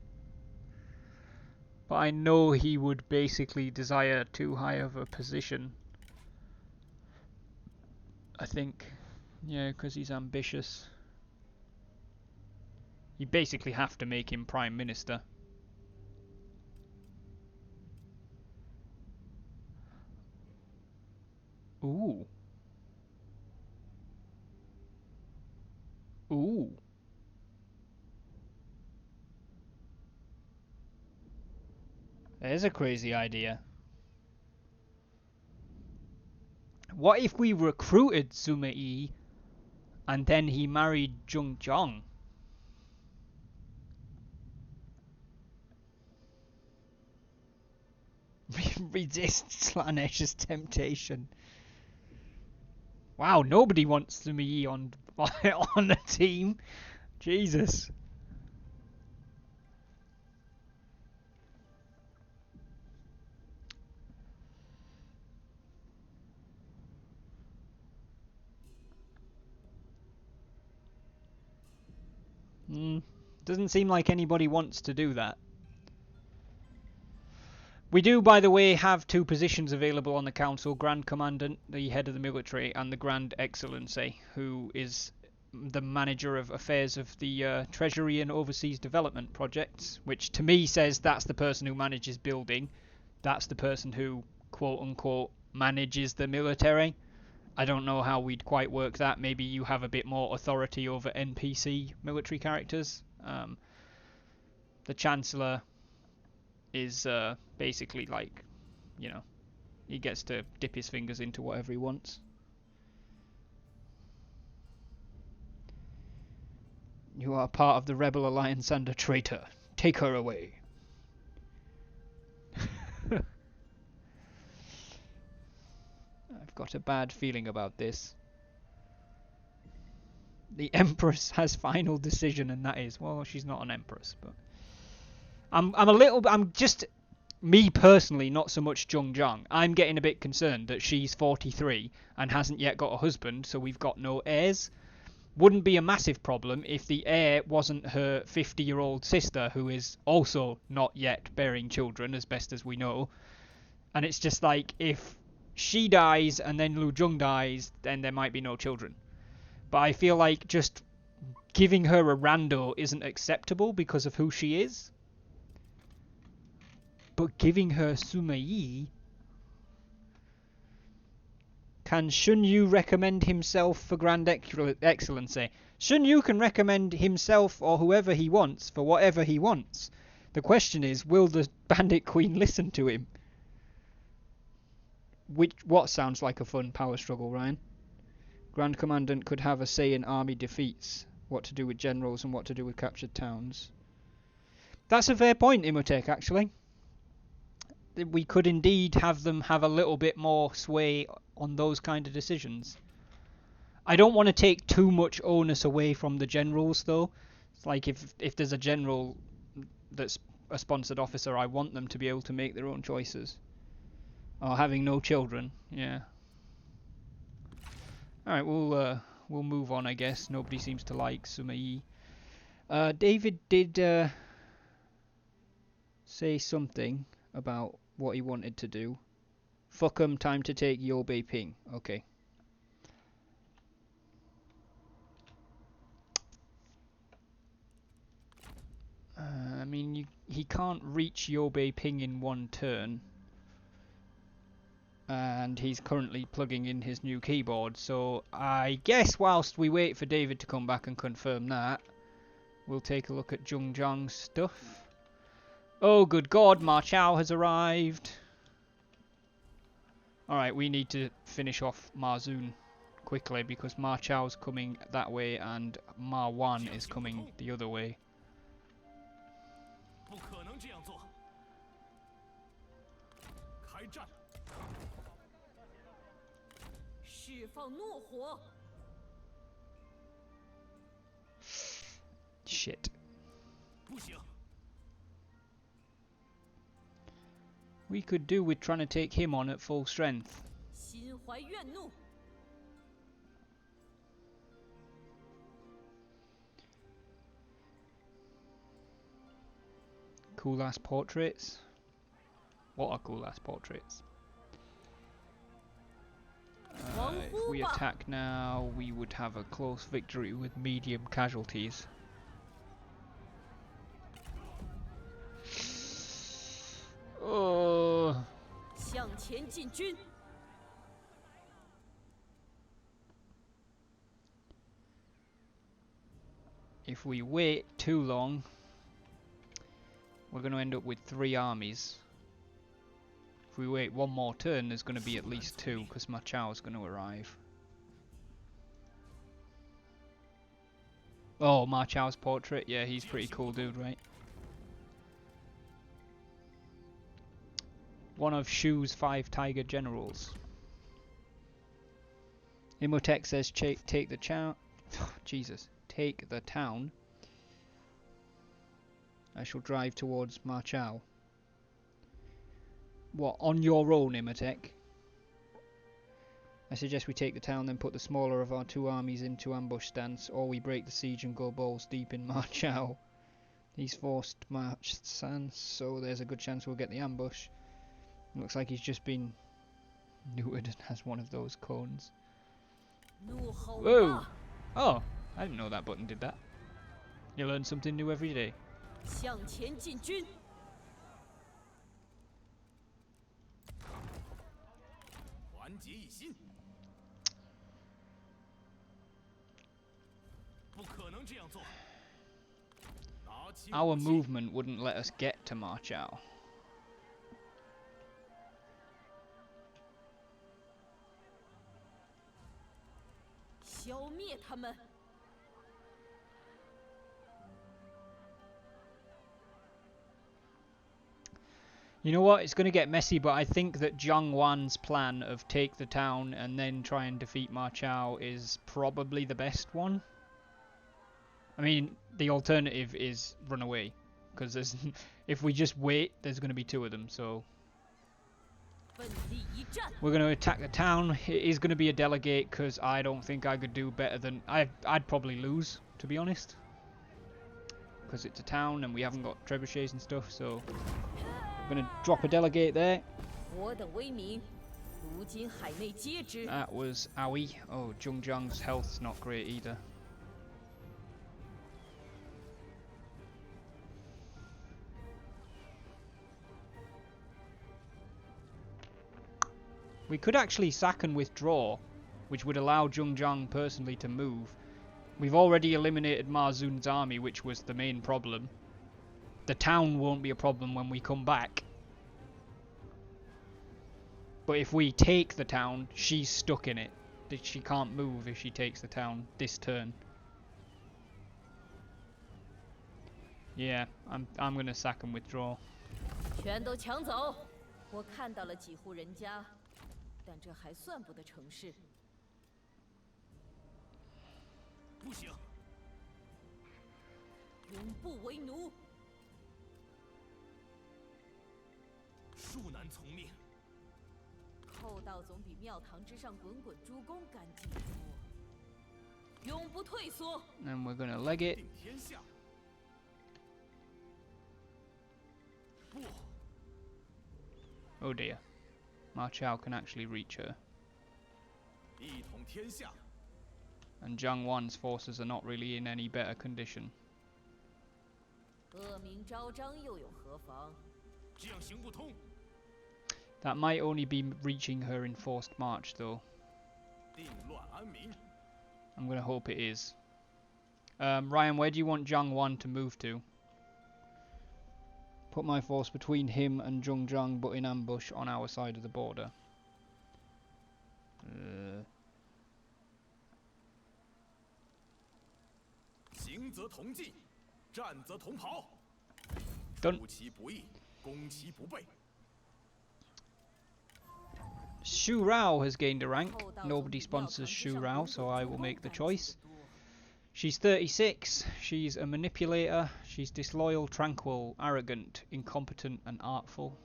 But I know he would basically desire too high of a position. I think. Yeah, because he's ambitious. You basically have to make him Prime Minister. Ooh. Ooh. There's a crazy idea. What if we recruited Sima Yi and then he married Zhongjiang? Resist Slanesh's temptation. Wow, nobody wants Sima Yi on on the team. Jesus. Doesn't seem like anybody wants to do that. We do, by the way, have two positions available on the council: Grand Commandant, the head of the military, and the Grand Excellency, who is the manager of affairs of the Treasury and Overseas Development Projects, which to me says that's the person who manages building. That's the person who, quote-unquote, manages the military. I don't know how we'd quite work that. Maybe you have a bit more authority over NPC military characters. The Chancellor is basically like, you know, he gets to dip his fingers into whatever he wants. You are part of the Rebel Alliance and a traitor. Take her away. I've got a bad feeling about this. The Empress has final decision, and that is, well, she's not an Empress, but I'm just, me personally, not so much Zhongjiang. I'm getting a bit concerned that she's 43 and hasn't yet got a husband, so we've got no heirs. Wouldn't be a massive problem if the heir wasn't her 50-year-old sister, who is also not yet bearing children, as best as we know. And it's just like, if she dies and then Lu Zhong dies, then there might be no children. But I feel like just giving her a rando isn't acceptable because of who she is. But giving her Sima Yi, Can Shun Yu recommend himself for Grand Excellency? Shun Yu can recommend himself or whoever he wants for whatever he wants. The question is, will the Bandit Queen listen to him? What sounds like a fun power struggle, Ryan? Grand Commandant could have a say in army defeats, what to do with generals and what to do with captured towns. That's a fair point, Imhotep, actually. We could indeed have them have a little bit more sway on those kind of decisions. I don't want to take too much onus away from the generals, though. It's like if there's a general that's a sponsored officer, I want them to be able to make their own choices. Or having no children, yeah. Alright, we'll move on, I guess. Nobody seems to like Sumai. David did say something about what he wanted to do. Fuck 'em, time to take Yobei Ping. Okay. I mean, he can't reach Yobei Ping in one turn. And he's currently plugging in his new keyboard, so I guess whilst we wait for David to come back and confirm that, we'll take a look at Zhong Zhang's stuff. Oh, good God, Ma Chao has arrived. Alright, we need to finish off Ma Zun quickly because Ma Chao's coming that way and Ma Wan is coming the other way. Shit. We could do with trying to take him on at full strength. Cool ass portraits. What are cool ass portraits? If we attack now, we would have a close victory with medium casualties. Oh. If we wait too long, we're going to end up with 3 armies. If we wait one more turn, there's going to be at least 2, because Ma Chao is going to arrive. Oh, Ma Chao's portrait? Yeah, he's pretty cool dude, right? One of Shu's 5 tiger generals. Imhotep says take the town. Jesus. Take the town. I shall drive towards Ma Chao. What, on your own, Imhotep? I suggest we take the town, then put the smaller of our 2 armies into ambush stance, or we break the siege and go balls deep in Ma Chao. He's forced march stance, so there's a good chance we'll get the ambush. Looks like he's just been neutered and has one of those cones. Whoa! Oh, I didn't know that button did that. You learn something new every day. Our movement wouldn't let us get to Ma Chao. You know what, it's going to get messy, but I think that Jiang Wan's plan of take the town and then try and defeat Ma Chao is probably the best one. I mean, the alternative is run away, because if we just wait, there's going to be 2 of them, so... We're going to attack the town. It is going to be a delegate, because I don't think I could do better than... I'd probably lose, to be honest. Because it's a town and we haven't got trebuchets and stuff, so... I'm going to drop a delegate there. That was owie. Oh, Zhong Zhang's health's not great either. We could actually sack and withdraw, which would allow Zhengzhang personally to move. We've already eliminated Ma Zun's army, which was the main problem. The town won't be a problem when we come back. But if we take the town, she's stuck in it. She can't move if she takes the town this turn. Yeah, I'm gonna sack and withdraw. 全都抢走！我看到了几户人家，但这还算不得城市。不行，永不为奴。恕难从命。厚道总比庙堂之上滚滚诸公干净得多。永不退缩。And we're gonna leg it. Oh dear. Ma Chao can actually reach her. And Zhang Wan's forces are not really in any better condition. That might only be reaching her in forced march though. I'm gonna hope it is. Ryan, where do you want Zhang Wan to move to? Put my force between him and Zhengzhang, but in ambush on our side of the border. Done. Shu Rao has gained a rank. Nobody sponsors Shu Rao, so I will make the choice. She's 36, she's a manipulator, she's disloyal, tranquil, arrogant, incompetent and artful.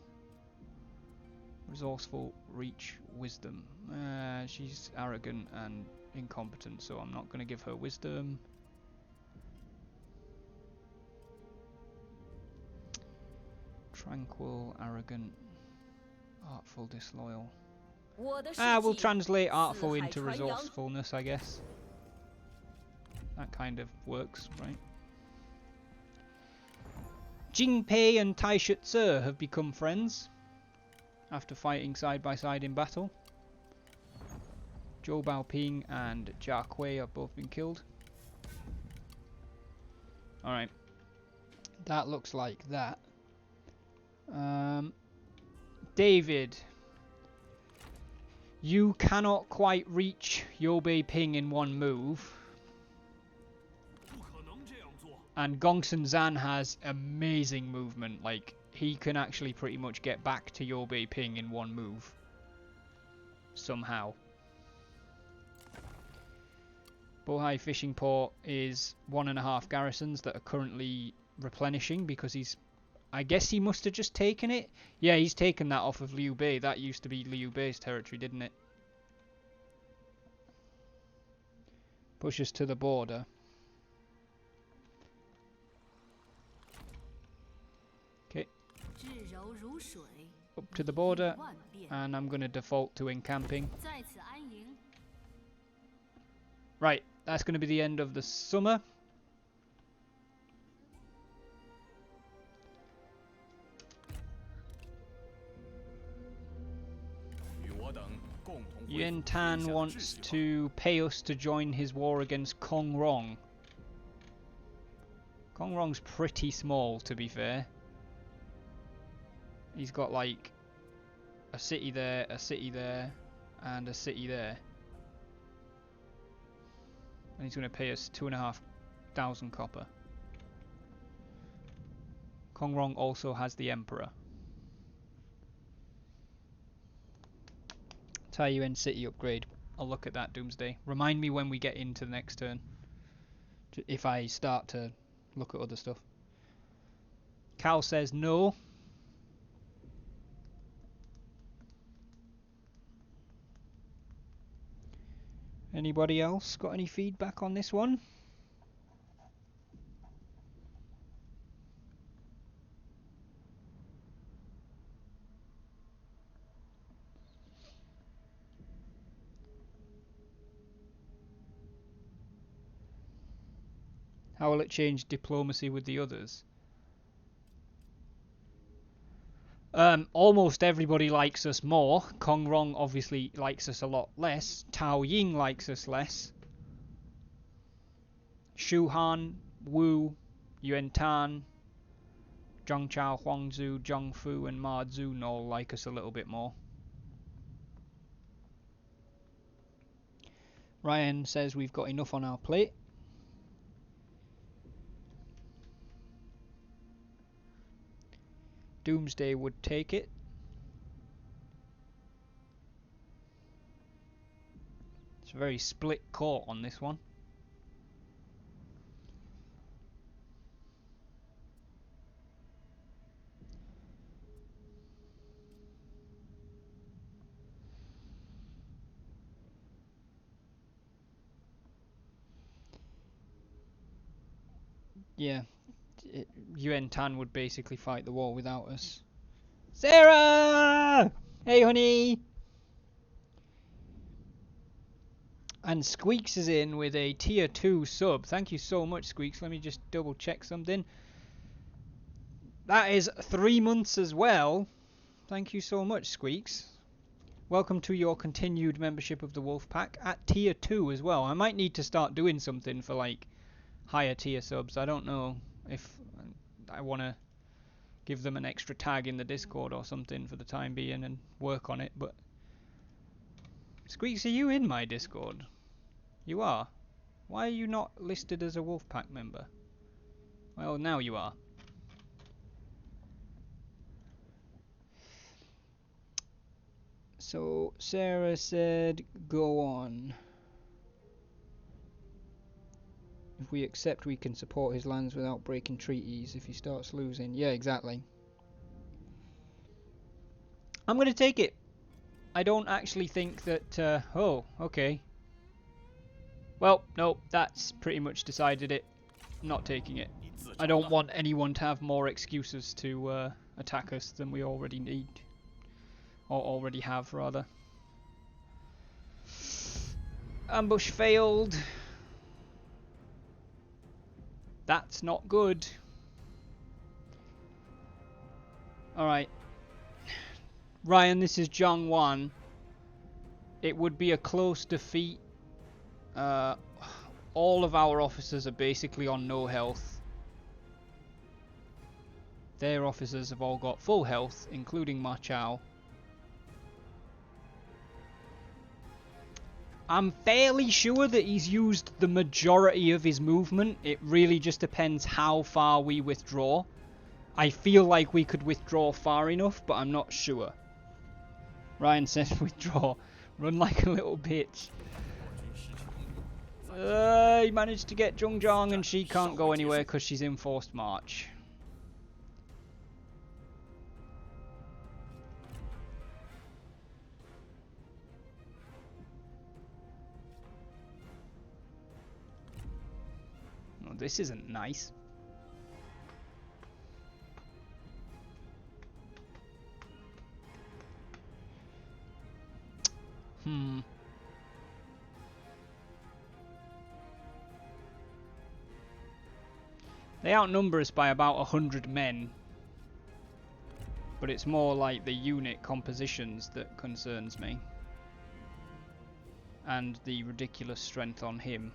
Resourceful, reach, wisdom. She's arrogant and incompetent, so I'm not going to give her wisdom. Tranquil, arrogant, artful, disloyal. We'll translate artful into resourcefulness, I guess. That kind of works, right? Jing Pei and Tai Shutze have become friends after fighting side by side in battle. Zhou Baoping and Jia Kui have both been killed. Alright. That looks like that. David. You cannot quite reach Yobei Ping in one move. And Gongsun Zan has amazing movement. Like, he can actually pretty much get back to Yobei Ping in one move. Somehow. Bohai Fishing Port is 1.5 garrisons that are currently replenishing because he's... I guess he must have just taken it. Yeah, he's taken that off of Liu Bei. That used to be Liu Bei's territory, didn't it? Pushes to the border. Okay. Up to the border. And I'm going to default to encamping. Right, that's going to be the end of the summer. Yuan Tan wants to pay us to join his war against Kong Rong. Kong Rong's pretty small, to be fair. He's got like a city there, and a city there. And he's going to pay us 2,500 copper. Kong Rong also has the Emperor. Taiyuan city upgrade. I'll look at that, Doomsday. Remind me when we get into the next turn. If I start to look at other stuff. Cal says no. Anybody else got any feedback on this one? How will it change diplomacy with the others? Almost everybody likes us more. Kong Rong obviously likes us a lot less. Tao Ying likes us less. Shu Han, Wu, Yuan Tan, Zhang Chao, Huang Zhu, Zhang Fu, and Ma Zun all like us a little bit more. Ryan says we've got enough on our plate. Doomsday would take it. It's a very split court on this one. Yeah, Yuan Tan would basically fight the war without us. Sarah! Hey, honey! And Squeaks is in with a tier 2 sub. Thank you so much, Squeaks. Let me just double check something. That is 3 months as well. Thank you so much, Squeaks. Welcome to your continued membership of the Wolfpack at tier 2 as well. I might need to start doing something for like higher tier subs. I don't know if I want to give them an extra tag in the Discord or something for the time being and work on it, but Squeaks, are you in my Discord? You are? Why are you not listed as a Wolfpack member? Well, now you are. So, Sarah said, go on. If we accept, we can support his lands without breaking treaties if he starts losing. Yeah, exactly. I'm going to take it. I don't actually think that... oh, okay. Well, no, that's pretty much decided it. I'm not taking it. I don't want anyone to have more excuses to attack us than we already need. Or already have, rather. Ambush failed. That's not good. Alright. Ryan, this is Zhang Wan. It would be a close defeat. All of our officers are basically on no health. Their officers have all got full health, including Ma Chao. I'm fairly sure that he's used the majority of his movement. It really just depends how far we withdraw. I feel like we could withdraw far enough, but I'm not sure. Ryan says withdraw. Run like a little bitch. He managed to get Zhongzhang and she can't go anywhere because she's in forced march. Oh, this isn't nice. They outnumber us by about 100 men. But it's more like the unit compositions that concerns me. And the ridiculous strength on him.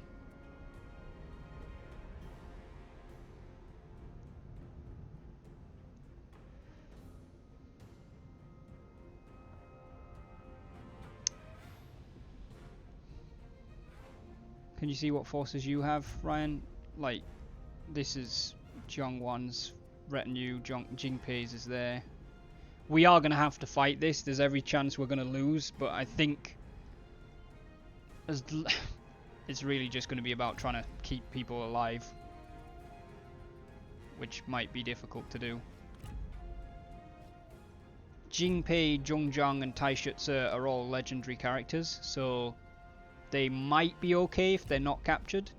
Can you see what forces you have, Ryan? Like, this is Zhongwan's retinue, Jingpei's is there. We are going to have to fight this. There's every chance we're going to lose, but I think it's really just going to be about trying to keep people alive, which might be difficult to do. Jingpei, Zhongzhang, and Taishutse are all legendary characters, so they might be okay if they're not captured.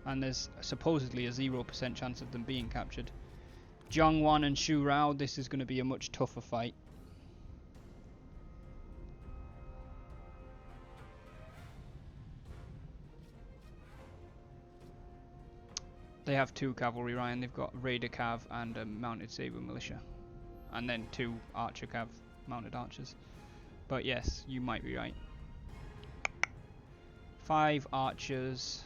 And there's supposedly a 0% chance of them being captured. Jiangwan and Xu Rao, this is going to be a much tougher fight. They have 2 cavalry, Ryan. They've got Raider Cav and a Mounted Saber Militia. and then 2 archer cav mounted archers. But yes, you might be right. 5 archers,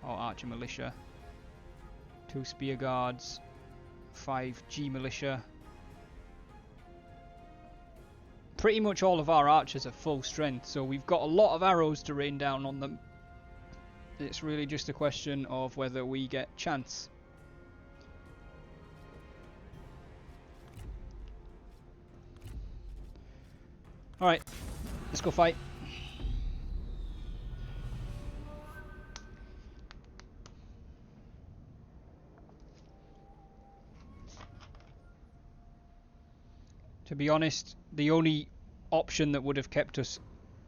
or archer militia, 2 spear guards, 5 G militia. Pretty much all of our archers are full strength, so we've got a lot of arrows to rain down on them. It's really just a question of whether we get chance. Alright, let's go fight. To be honest, the only option that would have kept us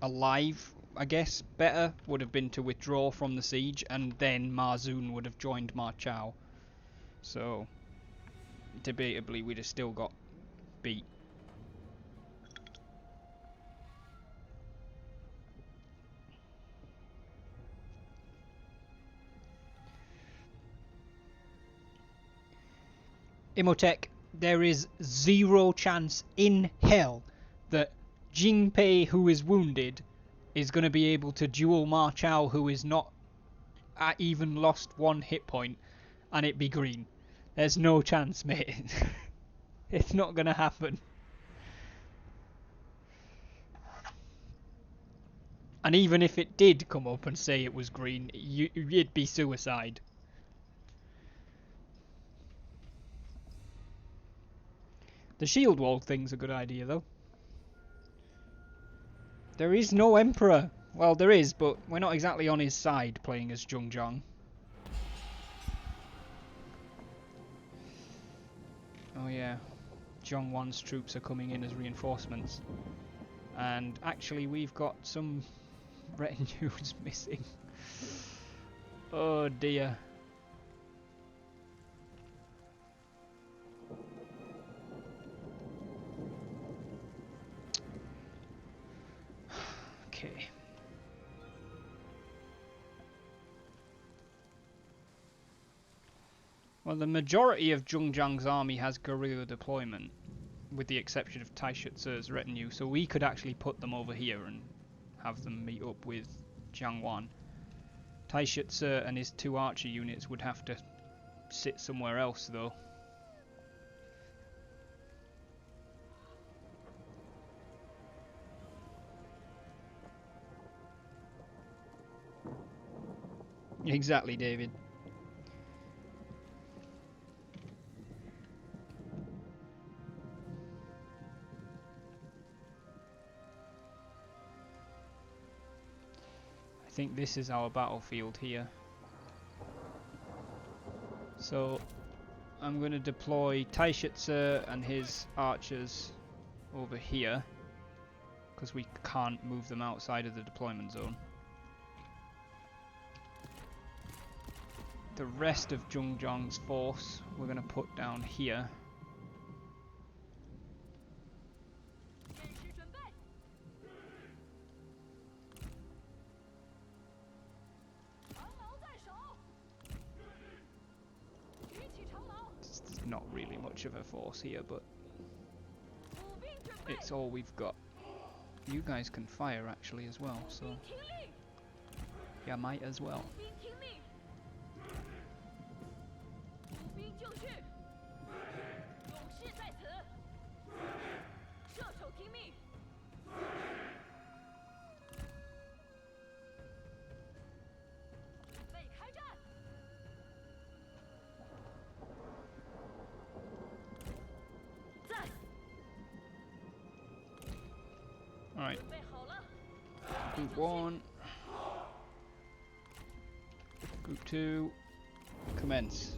alive, I guess, better, would have been to withdraw from the siege, and then Marzoon would have joined Ma Chao. So, debatably, we'd have still got beat. Imhotep, there is 0 chance in hell that Jingpei, who is wounded, is going to be able to duel Ma Chao, who is not even lost 1 hit point, and it be green. There's no chance, mate. It's not going to happen. And even if it did come up and say it was green, it'd be suicide. The shield wall thing's a good idea, though. There is no Emperor. Well, there is, but we're not exactly on his side playing as Zhongzhang. Oh yeah, Zhongwan's troops are coming in as reinforcements. And actually we've got some retinues missing. Oh dear. Okay. Well, the majority of Zhongzhang's army has guerrilla deployment, with the exception of Taishutse's retinue, so we could actually put them over here and have them meet up with Jiangwan. Taishutse and his 2 archer units would have to sit somewhere else, though. Exactly, David. I think this is our battlefield here. So I'm going to deploy Taishutse and his archers over here, because we can't move them outside of the deployment zone. The rest of Zhongzhang's force we're going to put down here. There's not really much of a force here, but it's all we've got. You guys can fire actually as well, so yeah, might as well. Alright. Group 1. Group 2. Commence.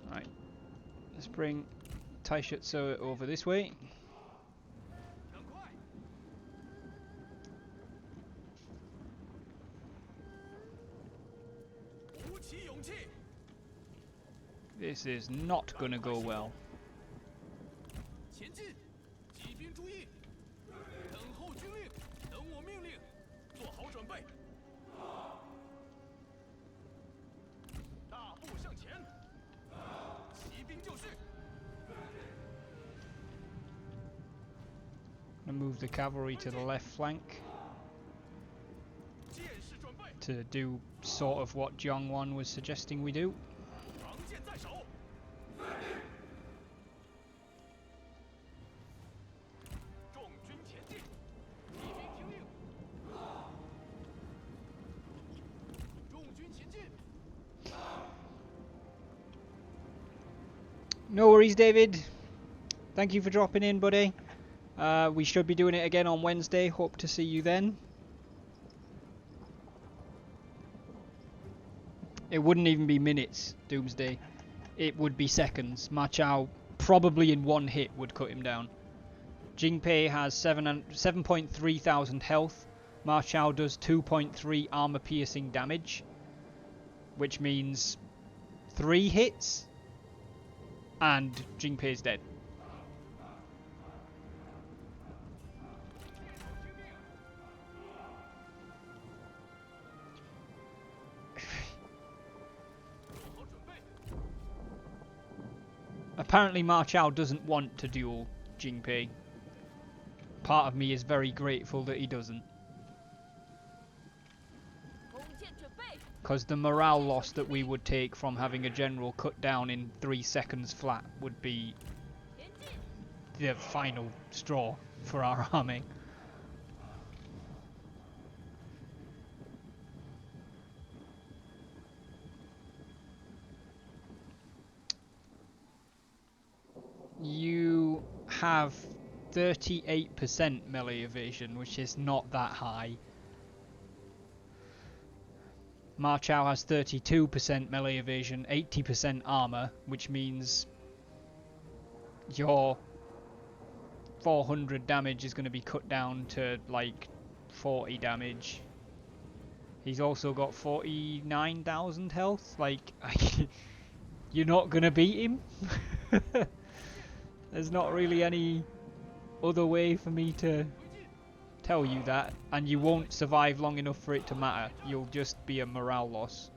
Alright. Let's bring Taishutse over this way. This is not gonna go well. I'm gonna move the cavalry to the left flank to do sort of what Jiang was suggesting we do. No worries, David. Thank you for dropping in, buddy. We should be doing it again on Wednesday. Hope to see you then. It wouldn't even be minutes, Doomsday. It would be seconds. Ma Chao probably in one hit would cut him down. Jingpei has 7.3 thousand health. Ma Chao does 2.3 armor piercing damage, which means 3 hits and Jingpei is dead. Apparently Ma Chao doesn't want to duel Jingpei. Part of me is very grateful that he doesn't. Because the morale loss that we would take from having a general cut down in 3 seconds flat would be the final straw for our army. You have 38% melee evasion, which is not that high. Ma Chao has 32% melee evasion, 80% armor, which means your 400 damage is going to be cut down to like 40 damage. He's also got 49,000 health. Like, you're not going to beat him. There's not really any other way for me to tell you that, and you won't survive long enough for it to matter. You'll just be a morale loss.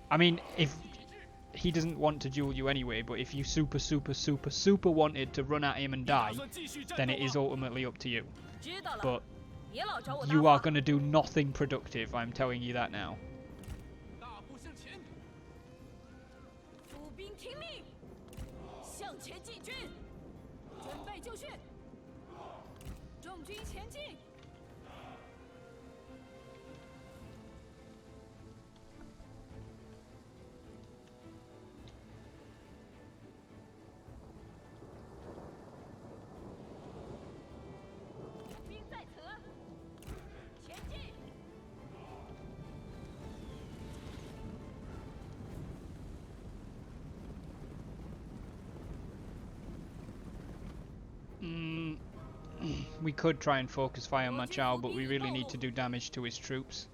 I mean, if he doesn't want to duel you anyway, but if you super wanted to run at him and die, then it is ultimately up to you. But you are going to do nothing productive, I'm telling you that now. We could try and focus fire on Ma Chao, but we really need to do damage to his troops.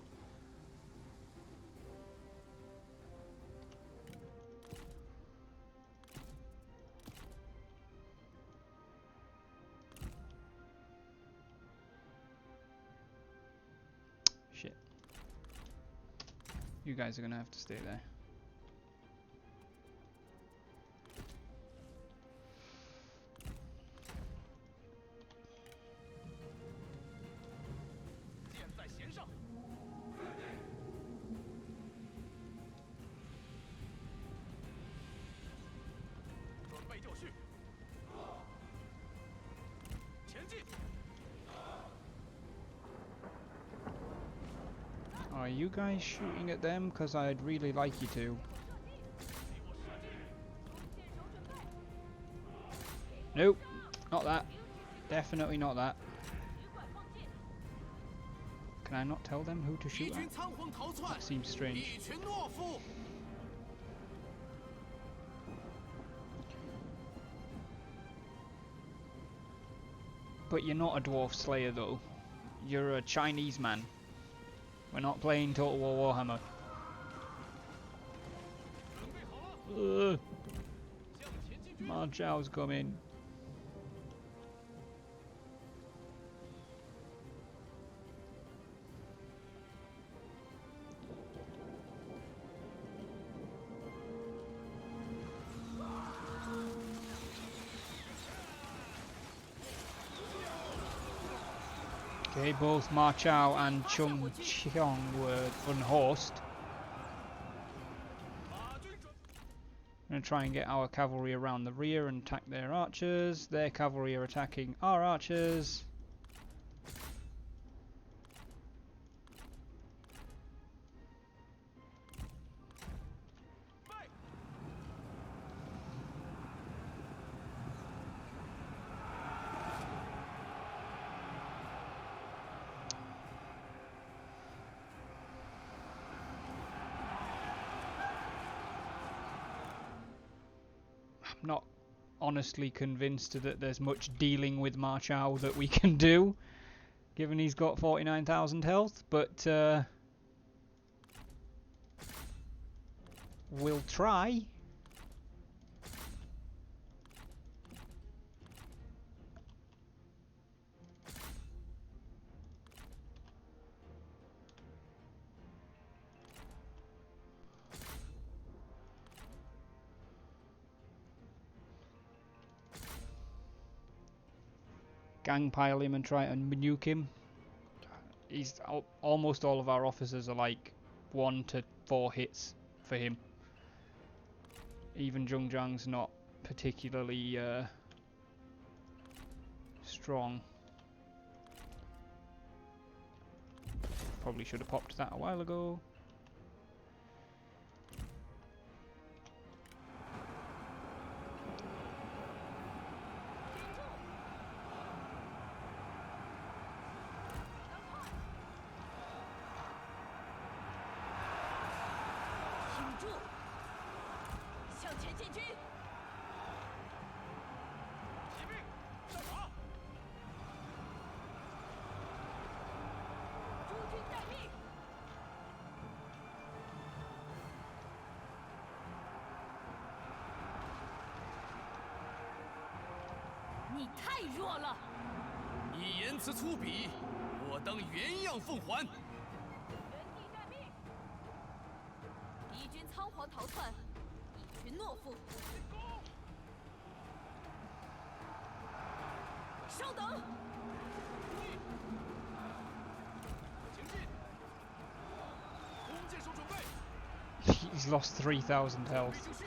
Shit. You guys are gonna have to stay there. Are you guys shooting at them? Because I'd really like you to. Nope, not that. Definitely not that. Can I not tell them who to shoot at? That seems strange. But you're not a dwarf slayer though. You're a Chinese man. We're not playing Total War Warhammer. Ma Chao's coming. Okay, both Ma Chao and Chung Cheong were unhorsed. I'm going to try and get our cavalry around the rear and attack their archers. Their cavalry are attacking our archers. I'm not honestly convinced that there's much dealing with Ma Chao that we can do, given he's got 49,000 health, but we'll try. Gangpile him and try and nuke him. He's almost all of our officers are like 1 to 4 hits for him. Even Zhongjiang's not particularly strong. Probably should have popped that a while ago.你太弱了！你言辞粗鄙，我当原样奉还。原地待命！敌军仓皇逃窜，一群懦夫！稍等！前进！弓箭手准备！ He's lost 3,000 health. 就绪！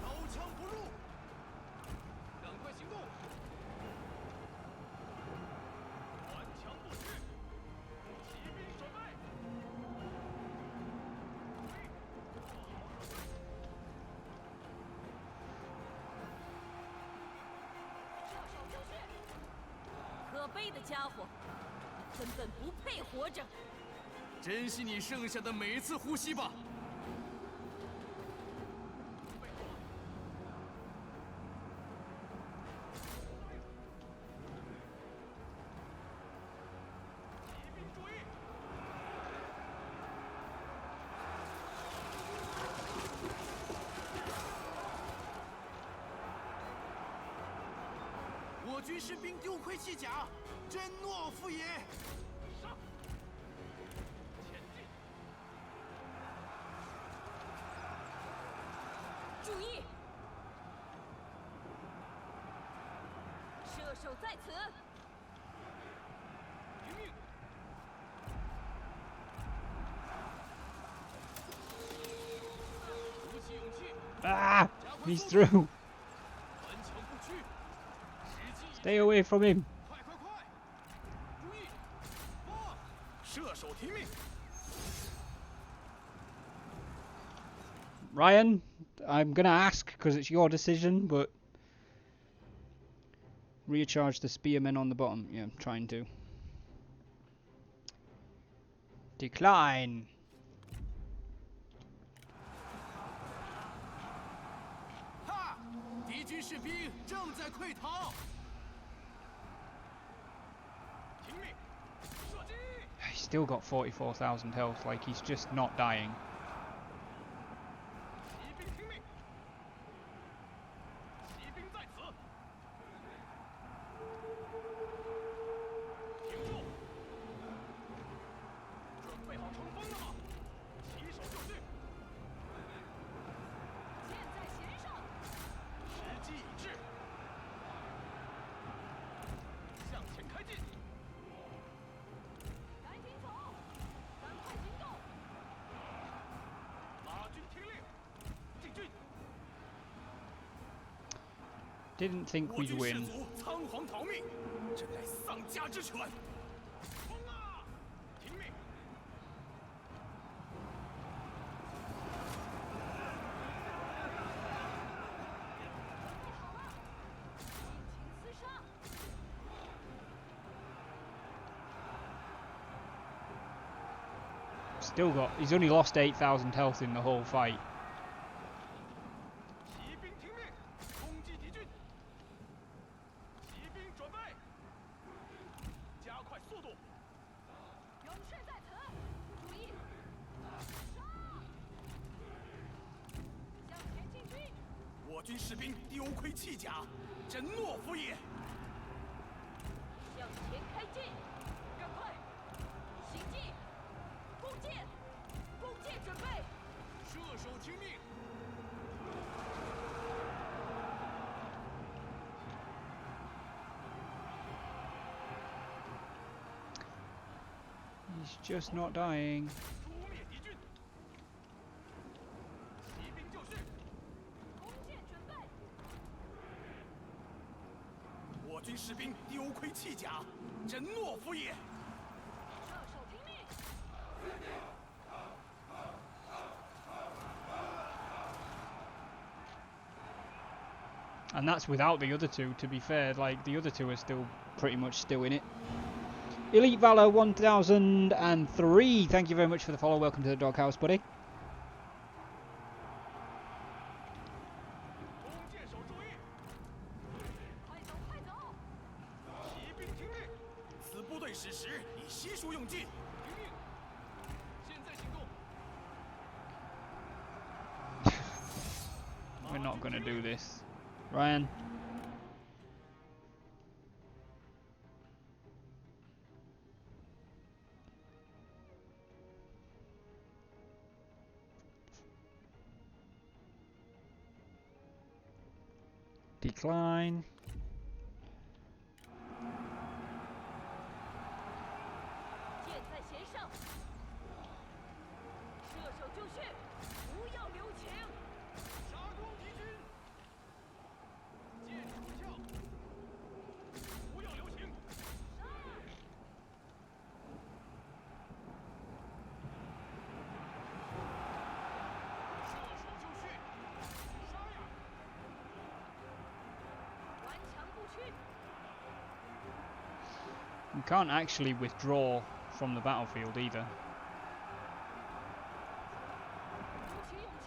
刀枪不入！赶快行动！顽强不屈！骑兵准备！射手就绪！可悲的家伙，根本不配活着！珍惜你剩下的每一次呼吸吧。骑兵注意！我军士兵丢盔弃甲，真懦夫也！上！前进！注意！射手在此！听命！鼓起勇气， Ah! 加快 He's 速度， through! 顽强不屈，时机已 Stay away from him! 快快快！注意，放！射手听命！ Ryan, I'm gonna ask because it's your decision, but recharge the spearmen on the bottom. Yeah, I'm trying to. Decline. 哈！敌军士兵正在溃逃！听命！射击！ He's still got 44,000 health, like he's just not dying. 骑兵听命！骑兵在此！停住！准备好冲锋了吗？起手就绪！箭在弦上！时机已至，向前开进！ Didn't think 我 we'd 军士 win. 卒仓皇逃命，真乃丧家之犬！冲啊！听命！尽情厮杀！ Still got. He's only lost 8,000 health in the whole fight. 骑兵听命，攻击敌军！骑兵准备，加快速度！ 勇士在此，注意！杀！向前进军！我军士兵丢盔弃甲，真懦夫也！ 向前开进！赶快！行进！弓箭！弓箭准备！射手听命！ He's just not dying. 诛灭敌军！骑兵就绪！ 弓箭准备！ 我军士兵丢盔弃甲，真懦夫也！ 射手听命！ And that's without the other two, to be fair. Like, the other two are still pretty much still in it. Elite Valor 1003. Thank you very much for the follow. Welcome to the doghouse, buddy. 弓箭手注意！ 快走快走！ 骑兵听命！此部队史实已悉数用尽。听命！现在行动！ We're not going to do this. Ryan. Decline. 箭在弦上，射手就绪，不要留情。 杀光敌军！箭出鞘！不要留情！射手就绪！杀呀！ 顽强不屈， You can't actually withdraw from the battlefield either. 鼓起勇气。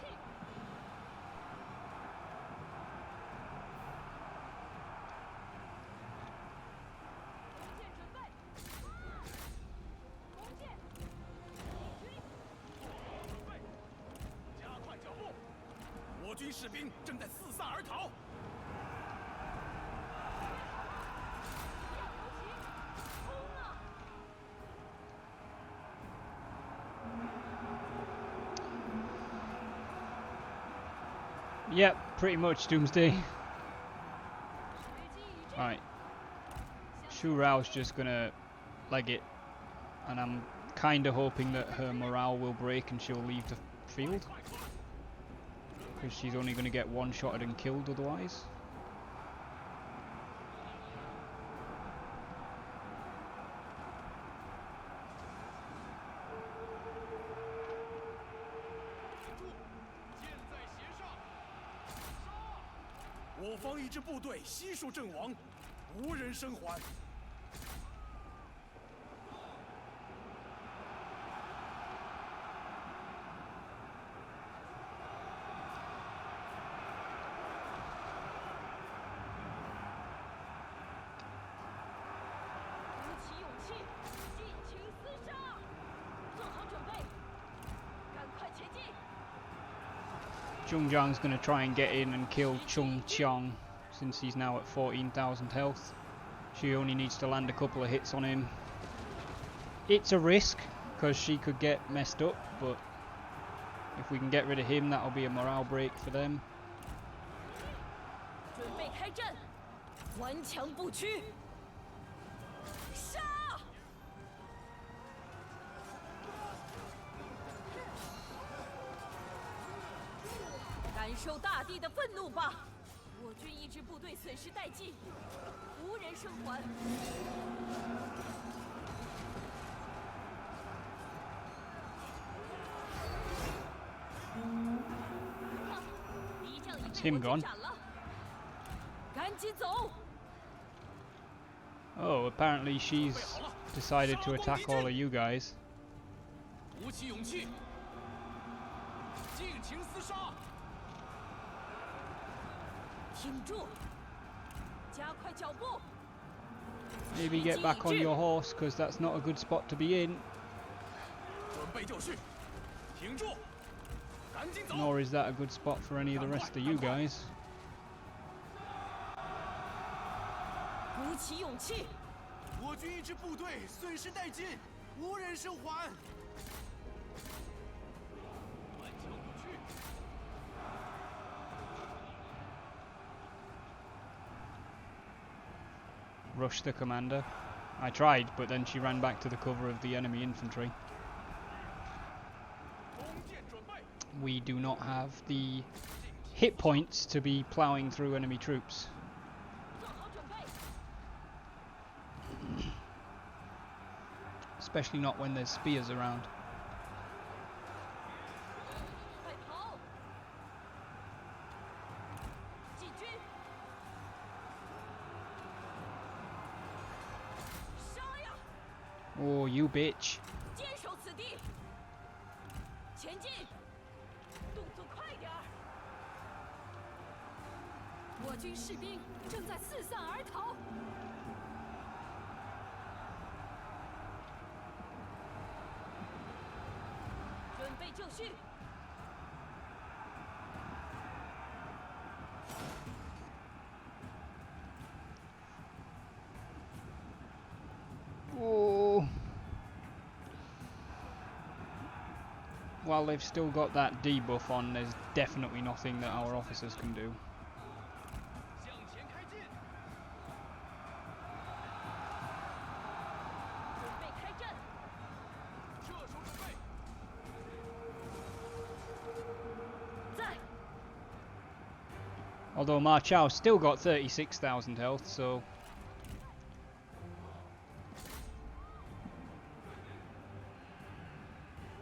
弓箭准备！弓箭！敌军！准备！加快脚步！我军士兵正在四散而逃。 不要留情，冲啊！ Yep, pretty much Doomsday. 时机已至， Right, 向 Shu Rao's just gonna leg it, and I'm kinda hoping that her morale will break and she'll leave the field, 快快！ because she's only gonna get one-shotted and killed otherwise. 住！箭在弦上！杀！我方一支部队悉数阵亡，无人生还。鼓起勇气，尽情厮杀，做好准备，赶快前进！ Zhongjiang's gonna try and get in and kill Chung Chiang, since he's now at 14,000 health. She only needs to land a couple of hits on him. It's a risk, because she could get messed up, but if we can get rid of him, that'll be a morale break for them. 准备开战，顽强不屈，杀！感受大地的愤怒吧！我军一支部队损失殆尽，无人生还。敌将已被我击斩了，赶紧走！ Oh, apparently she's decided to attack all of you guys. 鼓起勇气，尽情厮杀！挺住，加快脚步。 Maybe get back on your horse, because that's not a good spot to be in. 准备就绪，挺住，赶紧走！ Nor is that a good spot for any of the rest of you guys. 鼓起勇气！我军一支部队损失殆尽，无人生还。慢脚不去。 Rush the commander. I tried, but then she ran back to the cover of the enemy infantry. 弓箭准备。 We do not have the hit points to be ploughing through enemy troops. 做好准备。 Especially not when there's spears around. 快跑！进军！杀呀！ Oh, you bitch. 坚守此地！前进！动作快点儿！我军士兵正在四散而逃。 准备就绪。 Oh. While they've still got that debuff on, there's definitely nothing that our officers can do. 向前开进。准备开战。射手准备。 在。 Although Ma Chao still got 36,000 health, so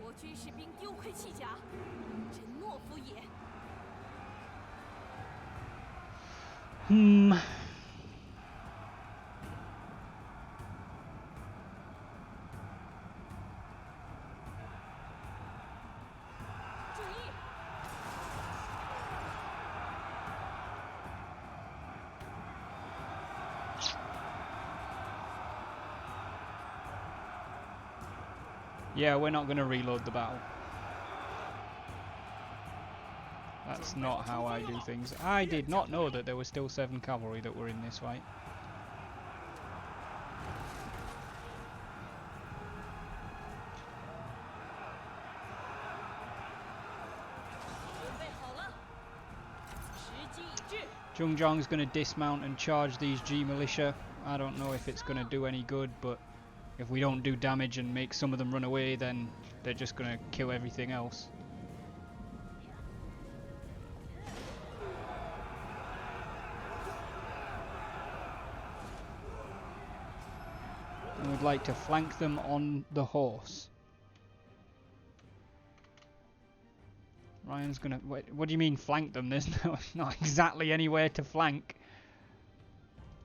我军士兵丢盔弃甲，真懦夫也。 注意！ yeah, we're not going to reload the battle. That's not how I do things. I did not know that there were still 7 cavalry that were in this fight. 准备好了，时机已至。 Zhongzhong's going to dismount and charge these G militia. I don't know if it's going to do any good, but if we don't do damage and make some of them run away, then they're just going to kill everything else. And we'd like to flank them on the horse. Ryan's gonna... Wait, what do you mean flank them? There's not exactly anywhere to flank.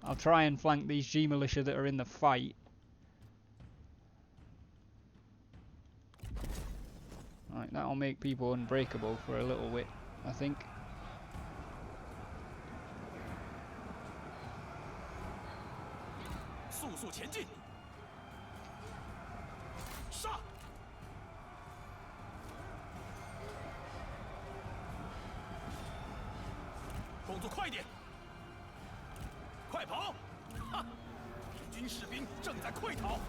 I'll try and flank these G militia that are in the fight. Right, that'll make people unbreakable for a little bit, I think. 速速前进！杀！动作快一点！快跑！哈！敌军士兵正在溃逃。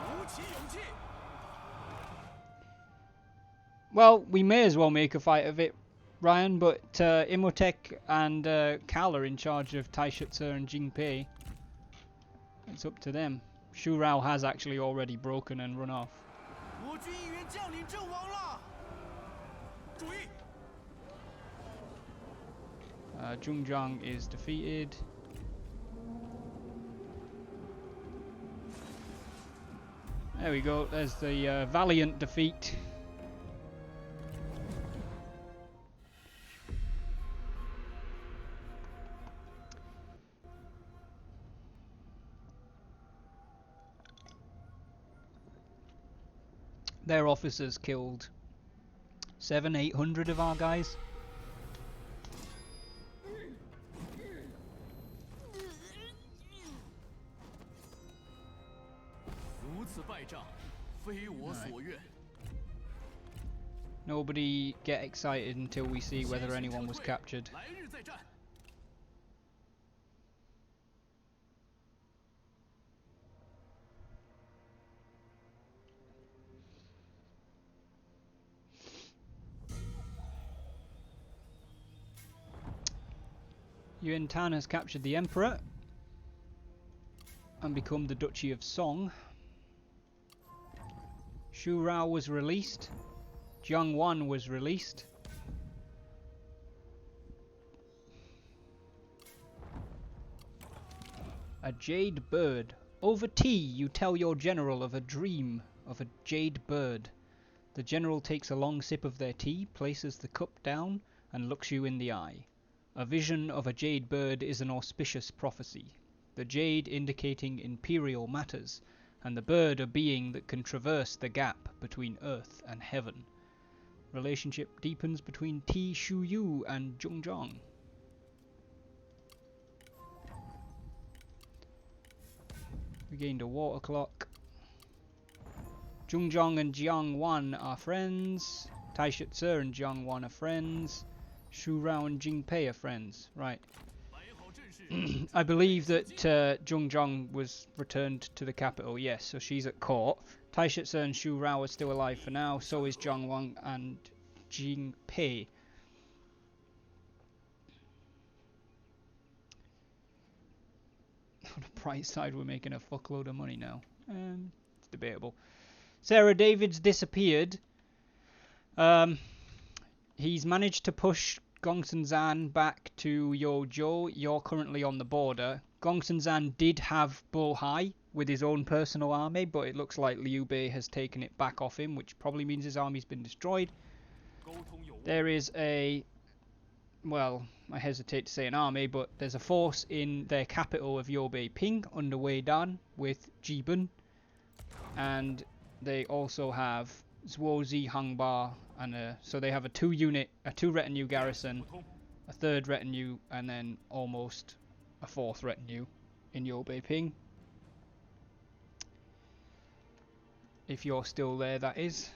鼓起勇气！ Well, we may as well make a fight of it, Ryan, but Imhotep and Cal are in charge of Taishutsu and Jingpei. It's up to them. Shu Rao has actually already broken and run off. 我军一员将领阵亡了。注意， Zhongzhang is defeated. There we go. There's the valiant defeat. Their officers killed 700-800 of our guys. 如此败仗，非我所愿。 Nobody get excited until we see whether anyone was captured. 来日再战。 Yuan Tan has captured the Emperor and become the Duchy of Song. Shu Rao was released. Jiang Wan was released. A jade bird. Over tea, you tell your general of a dream of a jade bird. The general takes a long sip of their tea, places the cup down, and looks you in the eye. A vision of a jade bird is an auspicious prophecy, the jade indicating imperial matters, and the bird a being that can traverse the gap between earth and heaven. Relationship deepens between Ti Shuyu and Zhongzhang. We gained a water clock. Zhongzhang and Jiang Wan are friends. Tai Shitze and Jiang Wan are friends. Shu Rao and Jing Pei are friends. Right. I believe that Zhongzhang was returned to the capital. Yes, so she's at court. Tai Shitze and Shu Rao are still alive for now. So is Jiang Wan and Jing Pei. On the bright side, we're making a fuckload of money now. It's debatable. Sarah David's disappeared. He's managed to push Gongsun Zan back to Youzhou. You're currently on the border. Gongsun Zan did have Bohai with his own personal army, but it looks like Liu Bei has taken it back off him, which probably means his army's been destroyed. There is a... well, I hesitate to say an army, but there's a force in their capital of Yobei Ping under Wei Dan with Jibun, and they also have Zhuozi Hangba, and so they have a two retinue garrison, a third retinue, and then almost a fourth retinue in Yobei Ping. If you're still there, that is.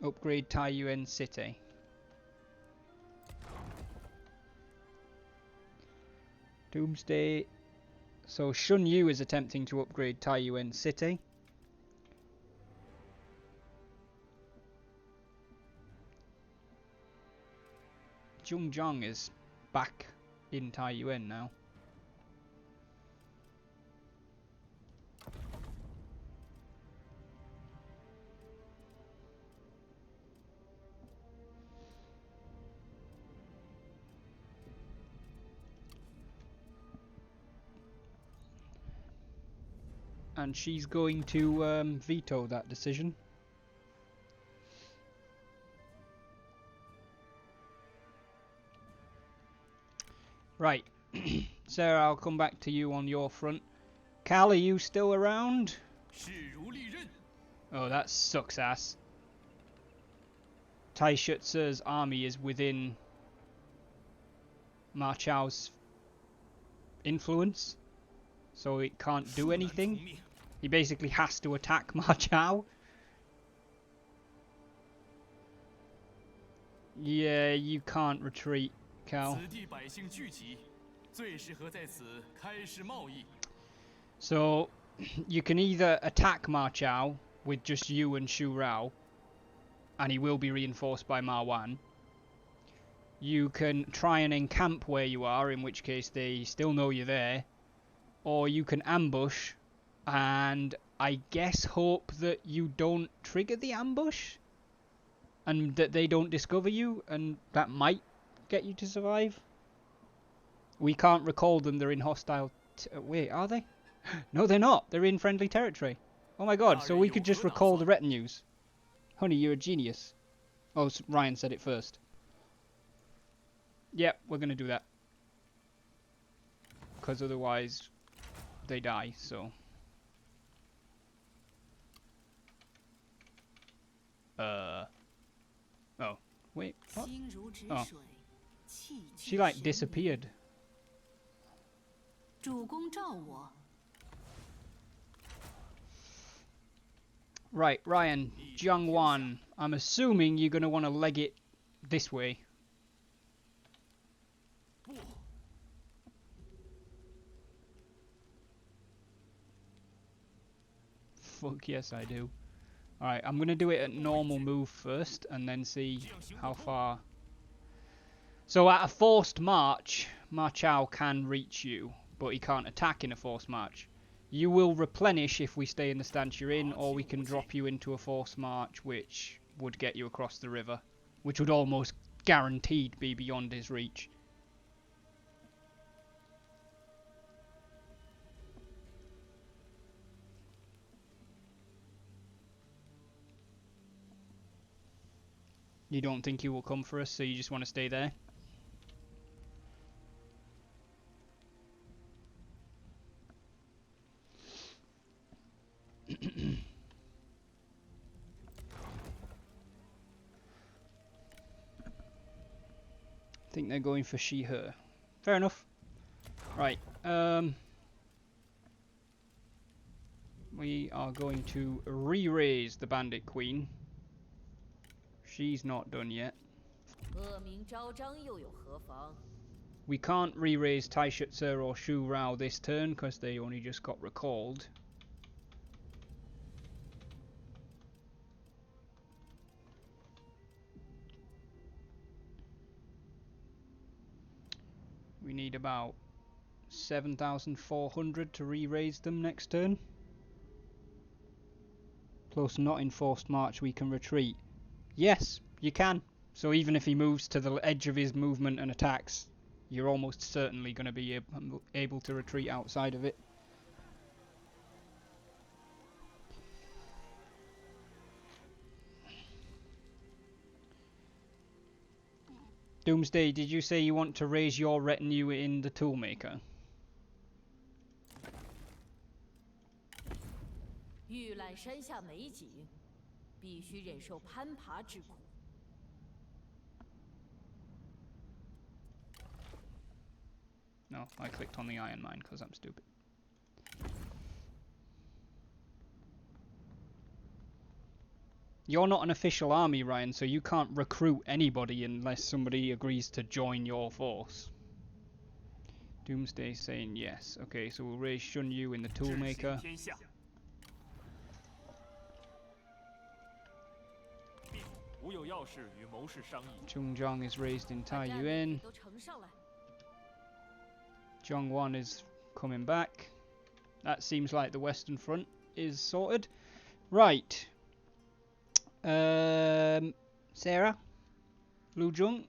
Upgrade Taiyuan City. Doomsday. So Shun Yu is attempting to upgrade Taiyuan City. Zhongzhang is back in Taiyuan now. And she's going to veto that decision. Right. Sarah, I'll come back to you on your front. Cal, are you still around? Oh, that sucks ass. Tai Shitze's army is within Ma Chao's influence, so it can't do anything. He basically has to attack Ma Chao. Yeah, you can't retreat, Cal. So, you can either attack Ma Chao with just you and Shu Rao, and he will be reinforced by Ma Wan. You can try and encamp where you are, in which case they still know you're there. Or you can ambush and I guess hope that you don't trigger the ambush and that they don't discover you, and that might get you to survive. We can't recall them. They're in hostile... wait, are they? No, they're not. They're in friendly territory. Oh my god, so we could just recall the retinues. Honey, you're a genius. Oh, Ryan said it first. Yep, we're going to do that. Because otherwise they die, so... Oh, wait, what? Oh. She, like, disappeared. Right, Ryan, Jiangwan, I'm assuming you're going to want to leg it this way. Fuck yes, I do. Alright, I'm going to do it at normal move first, and then see how far... So at a forced march, Ma Chao can reach you, but he can't attack in a forced march. You will replenish if we stay in the stance you're in, or we can drop you into a forced march, which would get you across the river, which would almost guaranteed be beyond his reach. You don't think he will come for us, so you just want to stay there? I think they're going for she/her. Fair enough. Right. We are going to re-raise the Bandit Queen. She's not done yet. We can't re-raise Taishutsu or Shu Rao this turn because they only just got recalled. We need about 7,400 to re-raise them next turn. Plus, not in forced march, we can retreat. Yes, you can. So even if he moves to the edge of his movement and attacks, you're almost certainly going to be able to retreat outside of it. Doomsday, did you say you want to raise your retinue in the Toolmaker? No, I clicked on the Iron Mine because I'm stupid. You're not an official army, Ryan, so you can't recruit anybody unless somebody agrees to join your force. Doomsday saying yes. Okay, so we'll raise Shun Yu in the Toolmaker. Chung Zhong is raised in Tai Yuan. Zhongwan is coming back. That seems like the Western Front is sorted. Right. Sarah? Lu Zhong?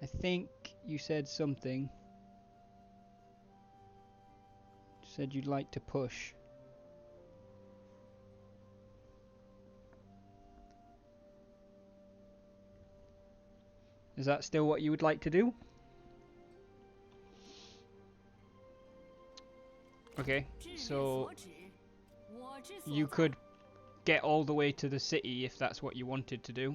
I think you said something. You said you'd like to push. Is that still what you would like to do? Okay, so you could get all the way to the city if that's what you wanted to do.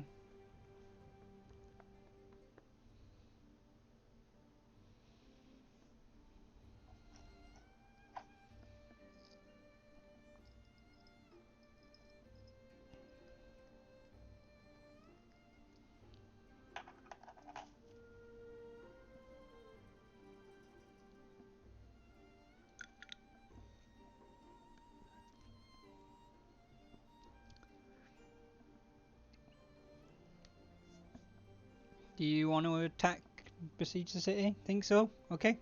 Do you want to attack, besiege the city? Think so? Okay.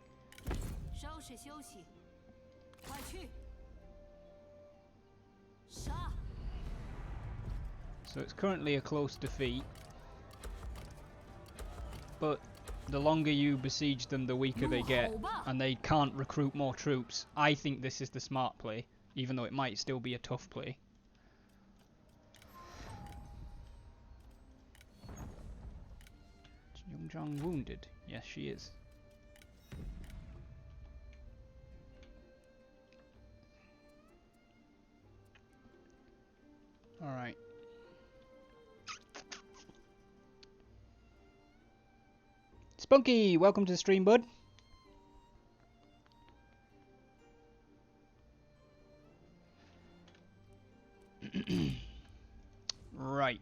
So it's currently a close defeat. But the longer you besiege them, the weaker they get, and they can't recruit more troops. I think this is the smart play, even though it might still be a tough play. Is Yongzhang wounded? Yes, she is. Alright. Spunky, welcome to the stream, bud. Right.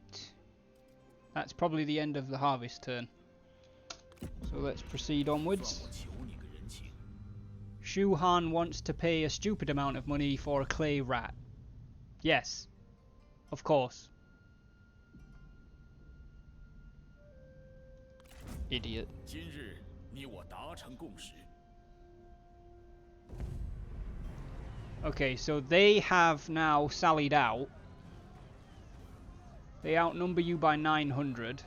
That's probably the end of the harvest turn. So let's proceed onwards. Shu Han wants to pay a stupid amount of money for a clay rat. Yes. Of course. Idiot. Okay, so they have now sallied out. They outnumber you by 900.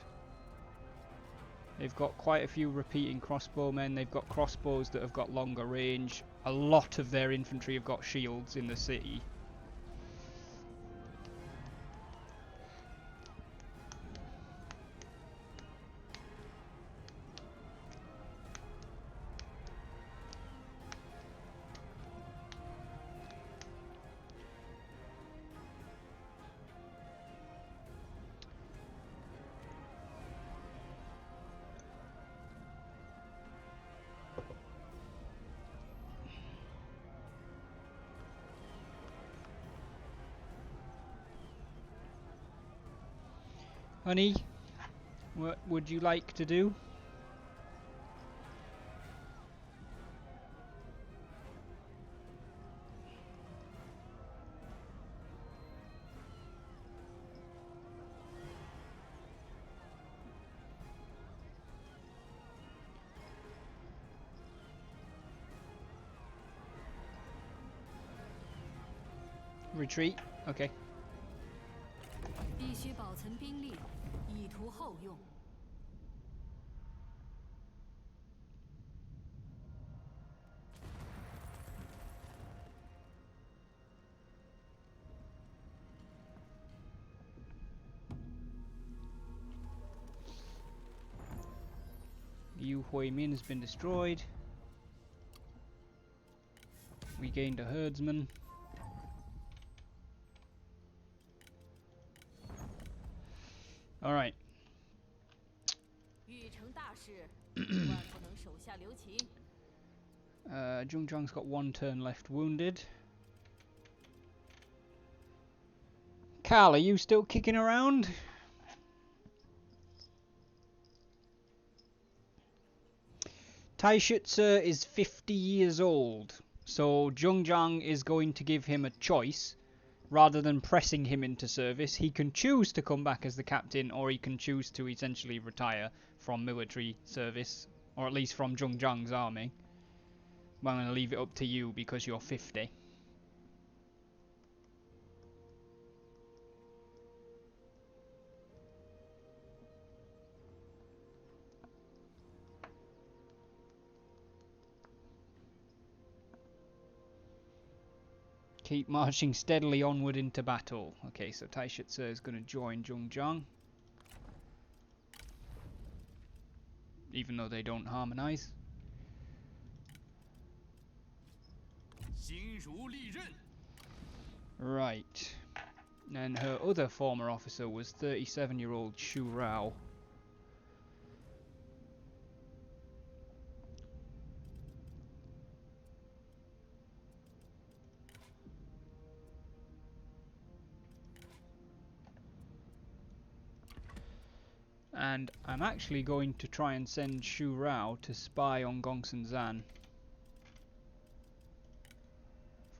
They've got quite a few repeating crossbowmen. They've got crossbows that have got longer range. A lot of their infantry have got shields in the city. Honey, what would you like to do? Retreat? Okay. 必须保存兵力，以图后用。Yu Huimin has been destroyed. We gained a herdsman. Alright. Zhongzhang's got one turn left wounded. Carl, are you still kicking around? Taishutsu is 50 years old, so Zhongzhang is going to give him a choice. Rather than pressing him into service, he can choose to come back as the captain, or he can choose to essentially retire from military service, or at least from Zhongzhang's army. But I'm going to leave it up to you because you're 50. Keep marching steadily onward into battle. Okay, so Taishutsu is going to join Zhongzhang. Even though they don't harmonize. Right. And her other former officer was 37-year-old Shu Rao. And I'm actually going to try and send Shu Rao to spy on Gongsun Zan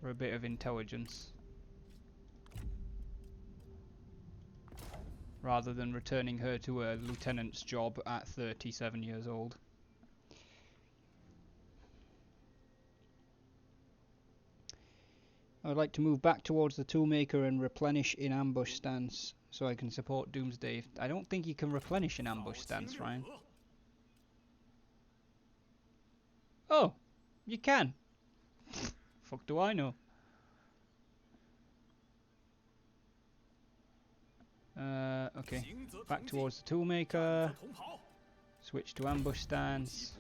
for a bit of intelligence, rather than returning her to a lieutenant's job at 37 years old. I would like to move back towards the toolmaker and replenish in ambush stance so I can support Doomsday. I don't think you can replenish an ambush stance, Ryan. Oh, you can. Fuck do I know? Okay. Back towards the toolmaker. Switch to ambush stance.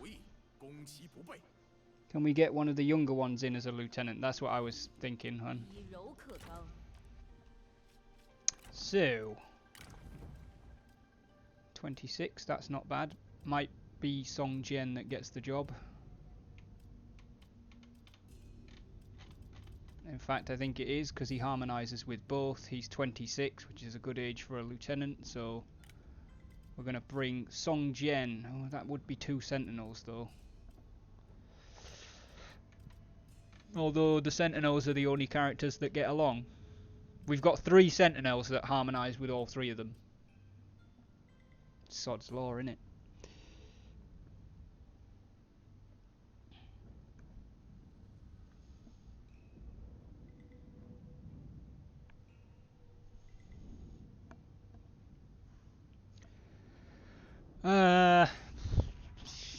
Can we get one of the younger ones in as a lieutenant? That's what I was thinking, hon. So 26, that's not bad. Might be Song Jian that gets the job. In fact, I think it is, because he harmonizes with both. He's 26, which is a good age for a lieutenant, so we're going to bring Song Jian. Oh, that would be 2 sentinels, though. Although the sentinels are the only characters that get along. We've got 3 sentinels that harmonize with all 3 of them. Sod's law, innit?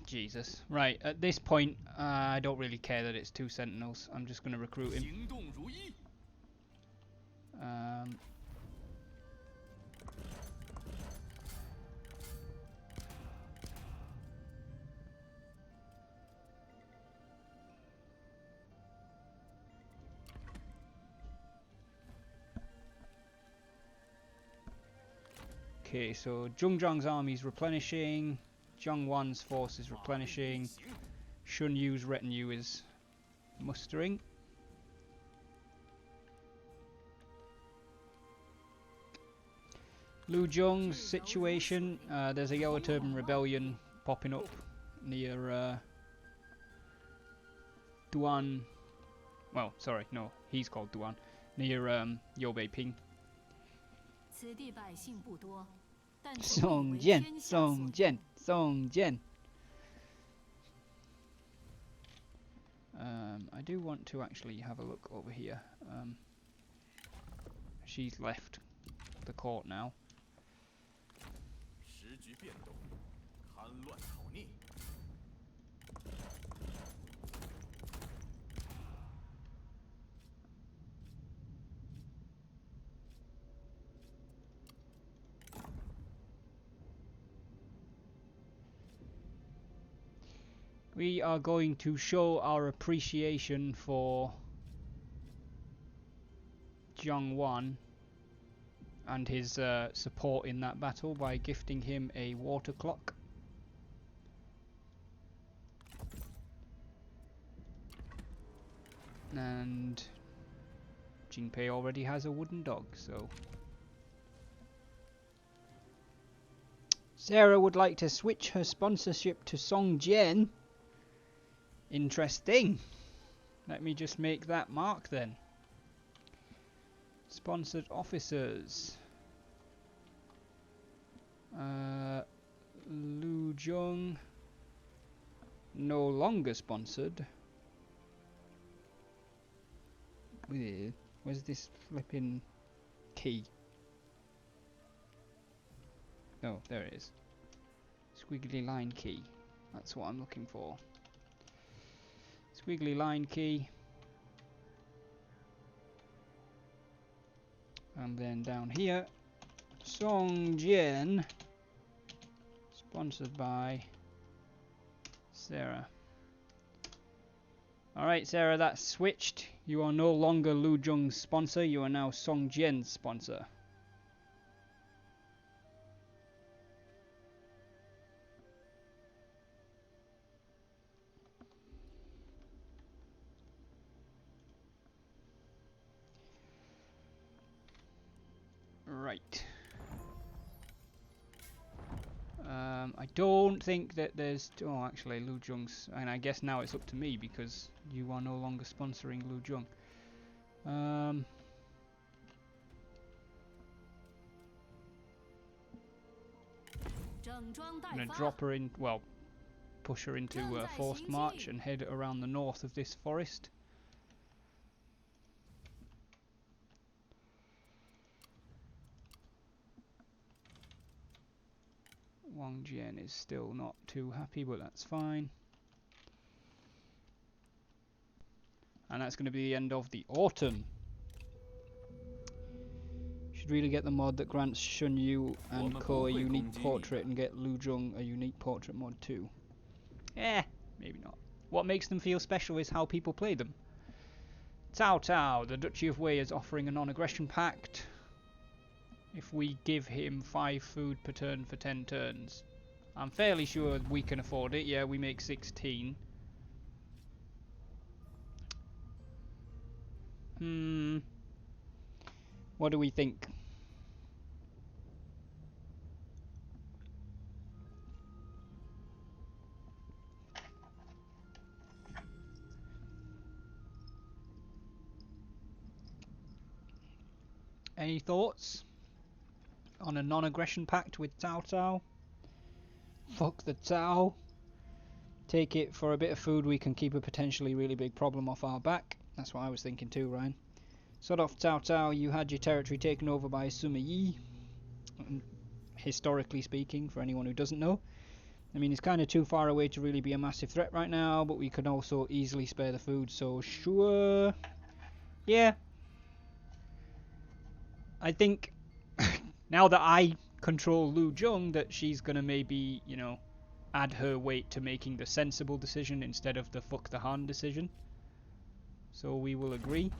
Jesus. Right, at this point, I don't really care that it's 2 sentinels. I'm just going to recruit him. Okay, so Zhong Zhang's army's replenishing. Zhang Wan's force is replenishing. Shun Yu's retinue is mustering. Lu Zhong's situation, there's a Yellow Turban rebellion popping up near Duan. Well, sorry, no, he's called Duan. Near Yobei Ping. Song Jian, Song Jian, Song Jian. I do want to actually have a look over here. She's left the court now. We are going to show our appreciation for Zhang Wan and his support in that battle by gifting him a water clock. And Jinpei already has a wooden dog, so Sarah would like to switch her sponsorship to Song Jian. Interesting. Let me just make that mark then. Sponsored officers. Lu Zhong. No longer sponsored. Where's this flipping key? Oh, there it is. Squiggly line key. That's what I'm looking for. Squiggly line key. And then down here, Song Jian, sponsored by Sarah. Alright, Sarah, that's switched. You are no longer Lu Zhong's sponsor, you are now Song Jian's sponsor. Right. I don't think that there's... Oh, actually, Lu Zhong's... And I guess now it's up to me because you are no longer sponsoring Lu Zhong. I'm going to drop her in... Well, push her into forced march and head around the north of this forest. Wang Jian is still not too happy, but that's fine. And that's going to be the end of the autumn. Should really get the mod that grants Shun Yu and Ko a unique portrait and get Lu Zhong a unique portrait mod too. Maybe not. What makes them feel special is how people play them. Cao Cao, the Duchy of Wei is offering a non-aggression pact. If we give him 5 food per turn for 10 turns. I'm fairly sure we can afford it. Yeah, we make 16. What do we think? Any thoughts on a non-aggression pact with Cao Cao? Fuck the Cao. Take it for a bit of food, we can keep a potentially really big problem off our back. That's what I was thinking too, Ryan. Sod off Cao Cao, you had your territory taken over by Sima Yi. Historically speaking, for anyone who doesn't know. I mean, it's kind of too far away to really be a massive threat right now, but we can also easily spare the food, so sure. Yeah. I think now that I control Lu Zhong, that she's gonna maybe, you know, add her weight to making the sensible decision instead of the fuck the Han decision. So we will agree.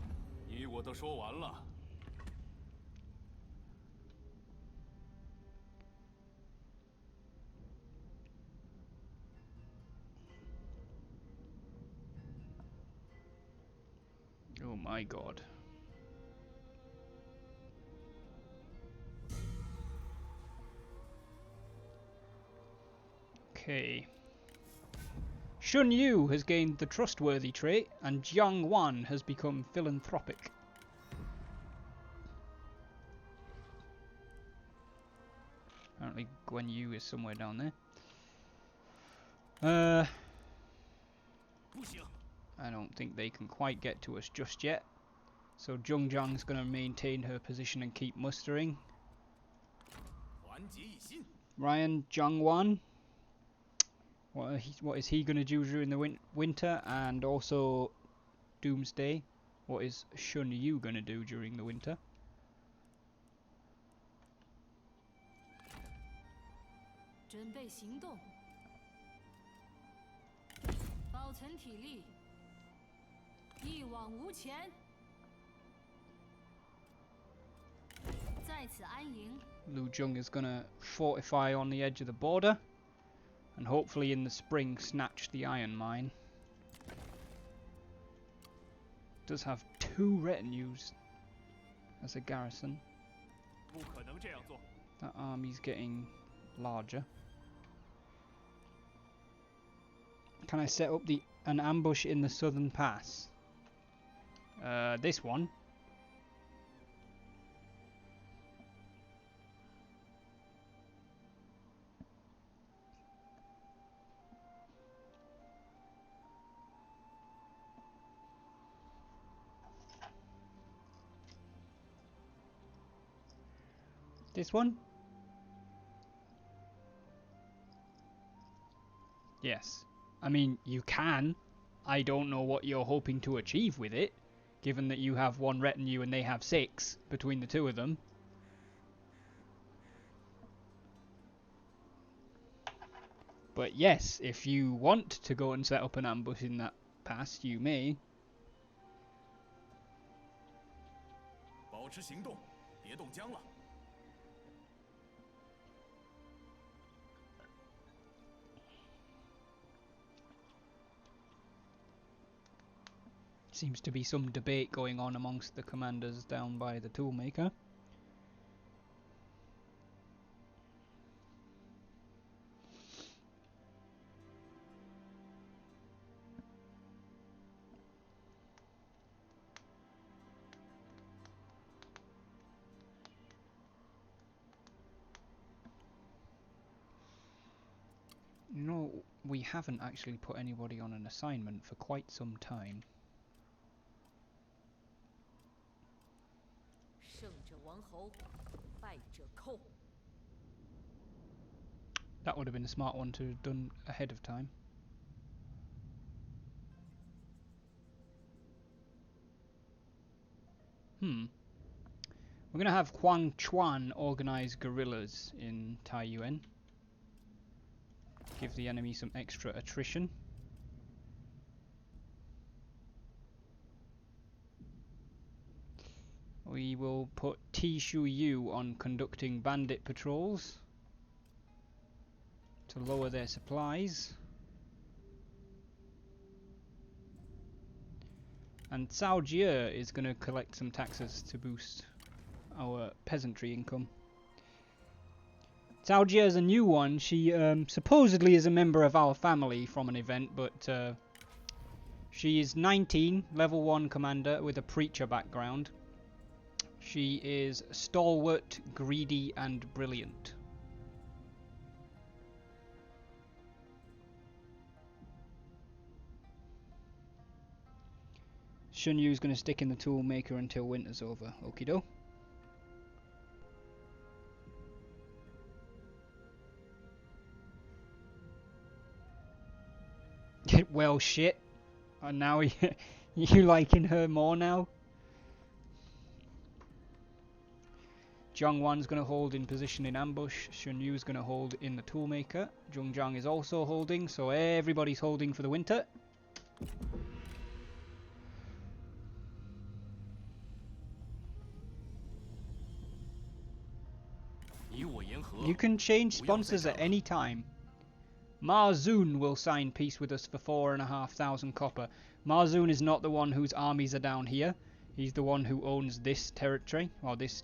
Oh my god. Okay. Shun Yu has gained the trustworthy trait, and Jiang Wan has become philanthropic. Apparently Guan Yu is somewhere down there. I don't think they can quite get to us just yet. So Zhongjiang's going to maintain her position and keep mustering. Ryan, Jiangwan. What is he going to do during the winter? And also Doomsday. What is Shun Yu going to do during the winter? Lu Zhong is going to fortify on the edge of the border and hopefully in the spring snatch the iron mine. Does have 2 retinues as a garrison. That army's getting larger. Can I set up an ambush in the southern pass? This one. This one? Yes. I mean, you can. I don't know what you're hoping to achieve with it, given that you have 1 retinue and they have 6 between the 2 of them. But yes, if you want to go and set up an ambush in that pass, you may. Seems to be some debate going on amongst the commanders down by the toolmaker. No, we haven't actually put anybody on an assignment for quite some time. That would have been a smart one to have done ahead of time. We're going to have Huang Chuan organise guerrillas in Taiyuan. Give the enemy some extra attrition. We will put Ti Shu Yu on conducting bandit patrols to lower their supplies. And Cao Jie is going to collect some taxes to boost our peasantry income. Cao Jie is a new one. She supposedly is a member of our family from an event, but she is 19, level 1 commander with a preacher background. She is stalwart, greedy, and brilliant. Shun Yu's going to stick in the toolmaker until winter's over. Okie doke. Well, shit. And now you liking her more now? Zhang Wan's going to hold in position in ambush. Shun Yu's going to hold in the toolmaker. Zhong Zhang is also holding, so everybody's holding for the winter. You can change sponsors at any time. Ma Zun will sign peace with us for 4,500 copper. Ma Zun is not the one whose armies are down here. He's the one who owns this territory, or this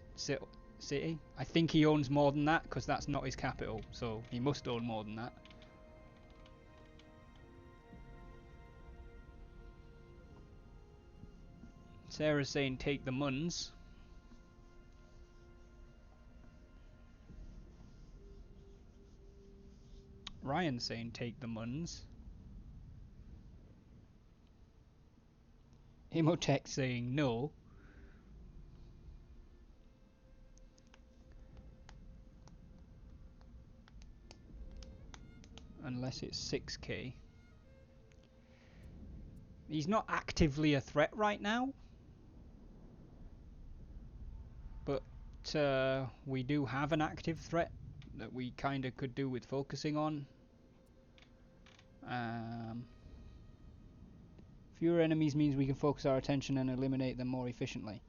city. I think he owns more than that, because that's not his capital, so he must own more than that. Sarah's saying take the Muns. Ryan's saying take the Muns. Imotech saying no. Unless it's 6k. He's not actively a threat right now. But we do have an active threat that we kind of could do with focusing on. Fewer enemies means we can focus our attention and eliminate them more efficiently.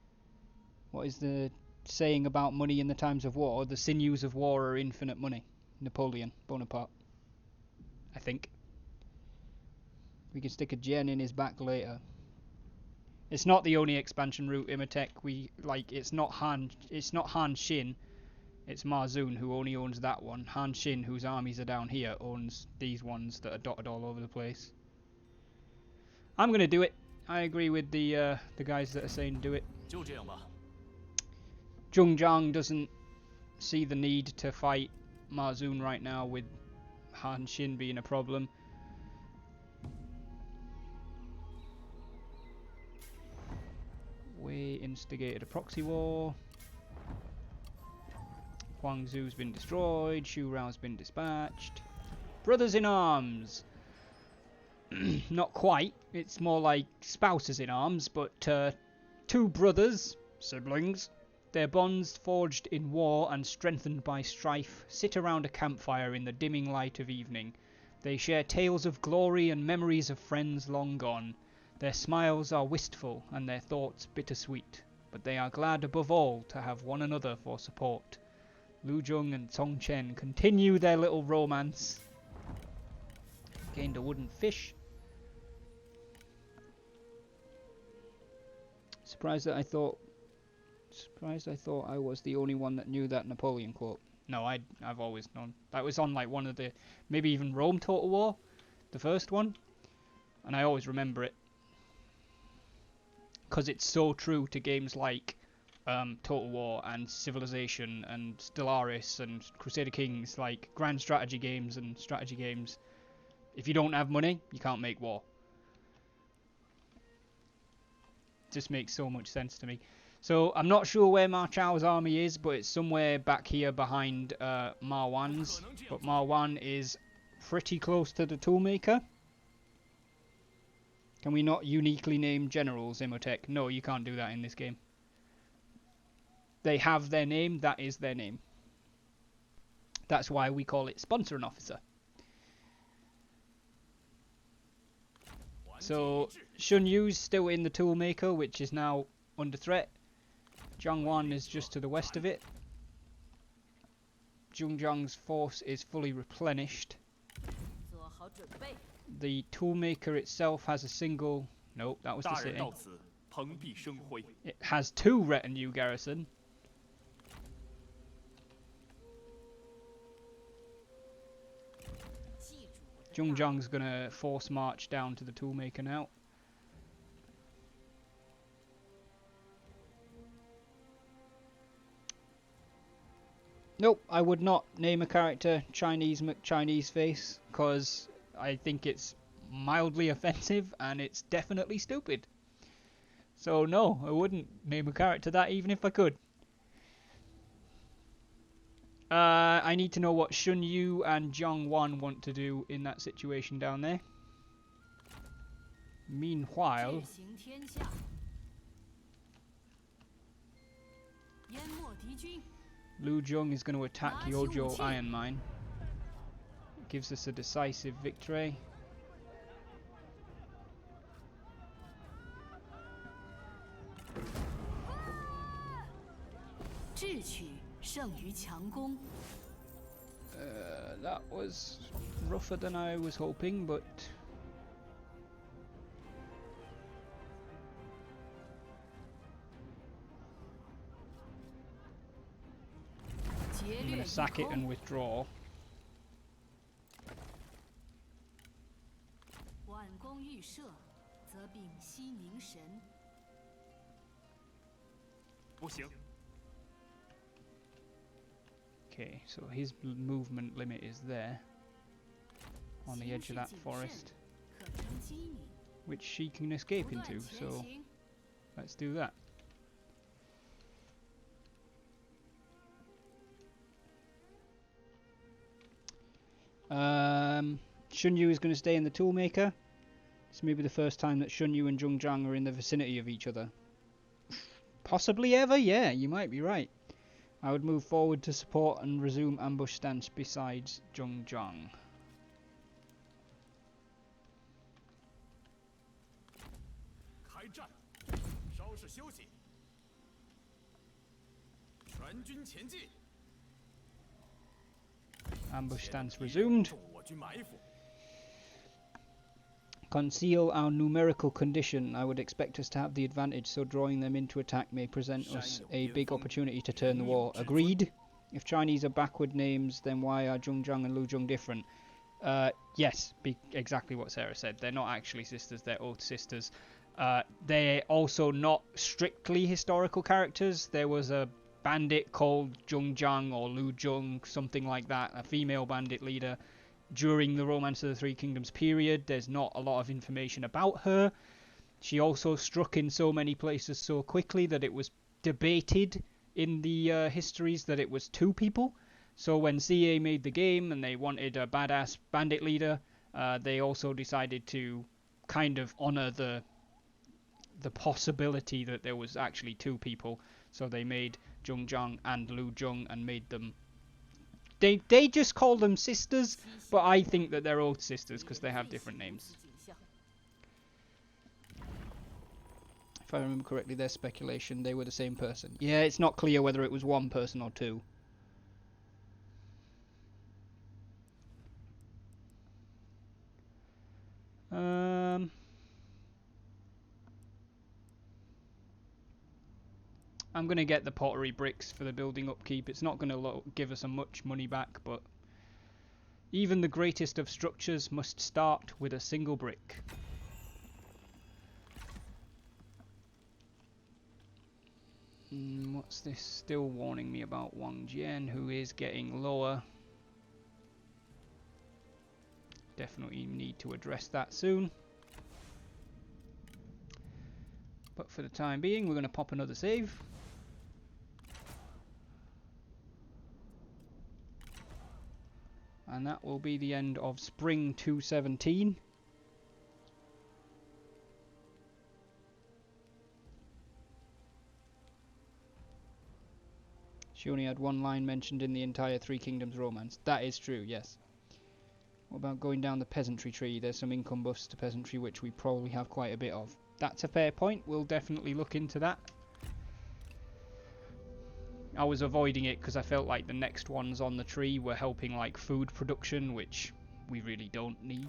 What is the saying about money in the times of war? The sinews of war are infinite money. Napoleon Bonaparte, I think. We can stick a gen in his back later. It's not the only expansion route, Imotech. It's not Han Xin. It's Ma Zun who only owns that one. Han Xin, whose armies are down here, owns these ones that are dotted all over the place. I'm gonna do it. I agree with the guys that are saying do it. Zhong Zhang doesn't see the need to fight Ma Zun right now, with Han Xin being a problem. We instigated a proxy war. Huang Zu's been destroyed. Xu Rao's been dispatched. Brothers in arms! Not quite. It's more like spouses in arms, but two brothers, siblings, their bonds forged in war and strengthened by strife, sit around a campfire in the dimming light of evening. They share tales of glory and memories of friends long gone. Their smiles are wistful and their thoughts bittersweet, but they are glad above all to have one another for support. Lu Zhong and Song Chen continue their little romance. Gained a wooden fish. Surprised I thought I was the only one that knew that Napoleon quote. No, I've always known. That was on like one of the, maybe even Rome Total War, the first one, and I always remember it because it's so true to games like Total War and Civilization and Stellaris and Crusader Kings, like grand strategy games and strategy games. If you don't have money, you can't make war. Just makes so much sense to me. So I'm not sure where Ma Chao's army is, but it's somewhere back here behind Marwan's. But Marwan is pretty close to the Toolmaker. Can we not uniquely name generals, Imhotep? No, you can't do that in this game. They have their name, that is their name. That's why we call it Sponsor an Officer. So Shun Yu's still in the Toolmaker, which is now under threat. Zhangwan is just to the west of it. Zhang's force is fully replenished. The Toolmaker itself has a single... Nope, that was the city. It has 2 retinue garrison. Zhang's gonna force march down to the Toolmaker now. Nope, I would not name a character Chinese McChinese face, because I think it's mildly offensive and it's definitely stupid. So no, I wouldn't name a character that even if I could. I need to know what Shun Yu and Zhangwan want to do in that situation down there. Meanwhile, Lu Zhong is going to attack Yojo Iron Mine. It gives us a decisive victory. That was rougher than I was hoping, but I'm going to sack it and withdraw. Okay, so his movement limit is there, on the edge of that forest, which she can escape into, so let's do that. Shun Yu is going to stay in the Toolmaker. This may be the first time that Shun Yu and Zhang are in the vicinity of each other. Possibly ever? Yeah, you might be right. I would move forward to support and resume ambush stance besides Zhang. Ambush stance resumed. Conceal our numerical condition. I would expect us to have the advantage, so drawing them into attack may present us a big opportunity to turn the war. Agreed? If Chinese are backward names, then why are Zhang and Lu Zhong different? Yes, exactly what Sarah said. They're not actually sisters, they're oath sisters. They're also not strictly historical characters. There was a bandit called Zhang or Lu Zhong, something like that, a female bandit leader. During the Romance of the Three Kingdoms period, there's not a lot of information about her. She also struck in so many places so quickly that it was debated in the histories that it was 2 people. So when CA made the game and they wanted a badass bandit leader, they also decided to kind of honour the possibility that there was actually 2 people. So they made Zhang and Lu Zhong and made them... They just call them sisters, but I think that they're oath sisters because they have different names. If I remember correctly, their speculation, they were the same person. Yeah, it's not clear whether it was 1 person or 2. I'm going to get the pottery bricks for the building upkeep. It's not going to give us much money back, but even the greatest of structures must start with a single brick. What's this still warning me about? Wang Jian, who is getting lower. Definitely need to address that soon. But for the time being, we're going to pop another save. And that will be the end of Spring 217. She only had one line mentioned in the entire Three Kingdoms romance. That is true, yes. What about going down the peasantry tree? There's some income buffs to peasantry which we probably have quite a bit of. That's a fair point. We'll definitely look into that. I was avoiding it because I felt like the next ones on the tree were helping like food production, which we really don't need.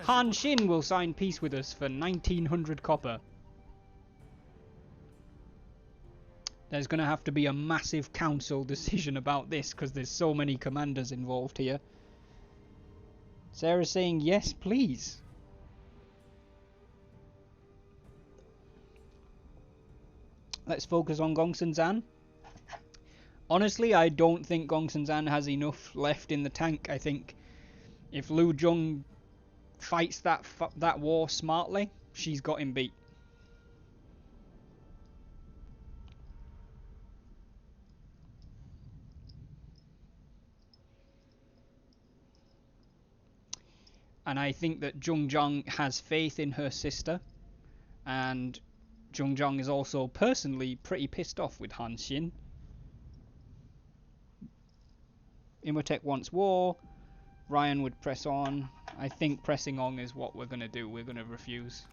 Han Xin will sign peace with us for 1900 copper. There's going to have to be a massive council decision about this because there's so many commanders involved here. Sarah's saying yes, please. Let's focus on Gongsun Zan. Honestly, I don't think Gongsun Zan has enough left in the tank. I think if Lu Jung fights that war smartly, she's got him beat. And I think that Zhongzhang has faith in her sister, and Zhongzhang is also personally pretty pissed off with Han Xin. Imhotep wants war. Ryan would press on. I think pressing on is what we're going to do. We're going to refuse.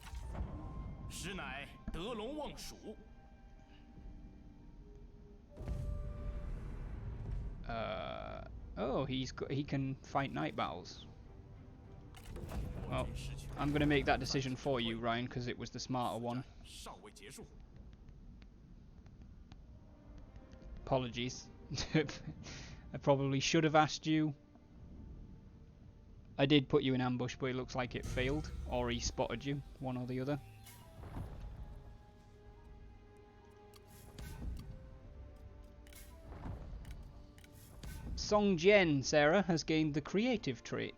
Oh, he can fight night battles. Well, I'm going to make that decision for you, Ryan, because it was the smarter one. Apologies. I probably should have asked you. I did put you in ambush, but it looks like it failed. Or he spotted you, one or the other. Song Jian, Sarah, has gained the creative trait.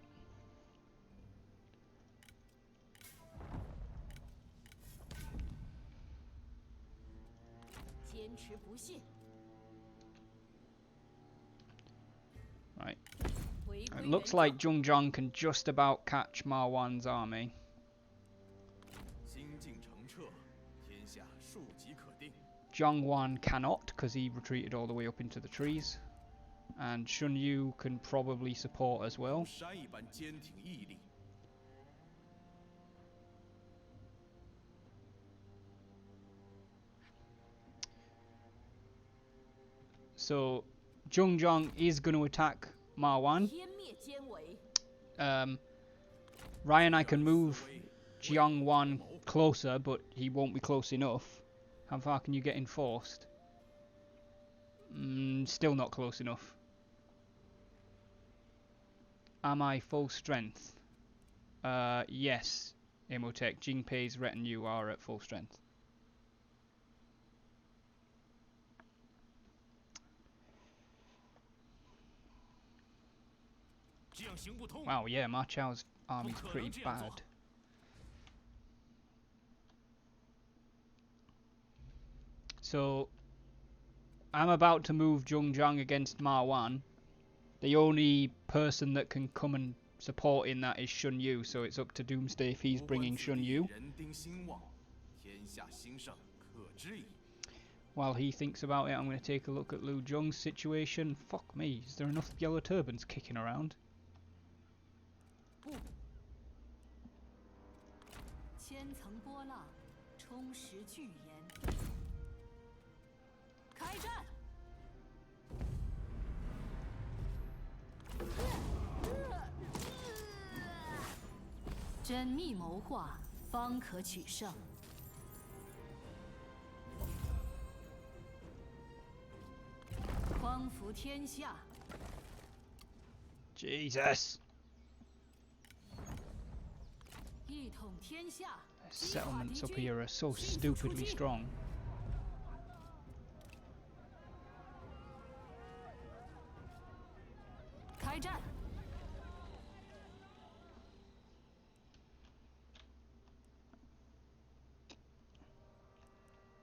Right. It looks like Zhongzhang can just about catch Ma Wan's army. Zhang Wan cannot, because he retreated all the way up into the trees. And Shun Yu can probably support as well. So Zhongzhang is going to attack Ma Wan. Ryan, I can move Jiang Wan closer, but he won't be close enough. How far can you get enforced? Still not close enough. Am I full strength? Yes, Imhotep. Jingpei's retinue are at full strength. Wow, yeah, Ma Chao's army's pretty bad. So, I'm about to move Zhongzhang against Ma Wan. The only person that can come and support in that is Shun Yu, so it's up to Doomsday if he's bringing Shun Yu. While he thinks about it, I'm going to take a look at Lu Zhong's situation. Fuck me, is there enough yellow turbans kicking around? Jesus! The settlements up here are so stupidly strong.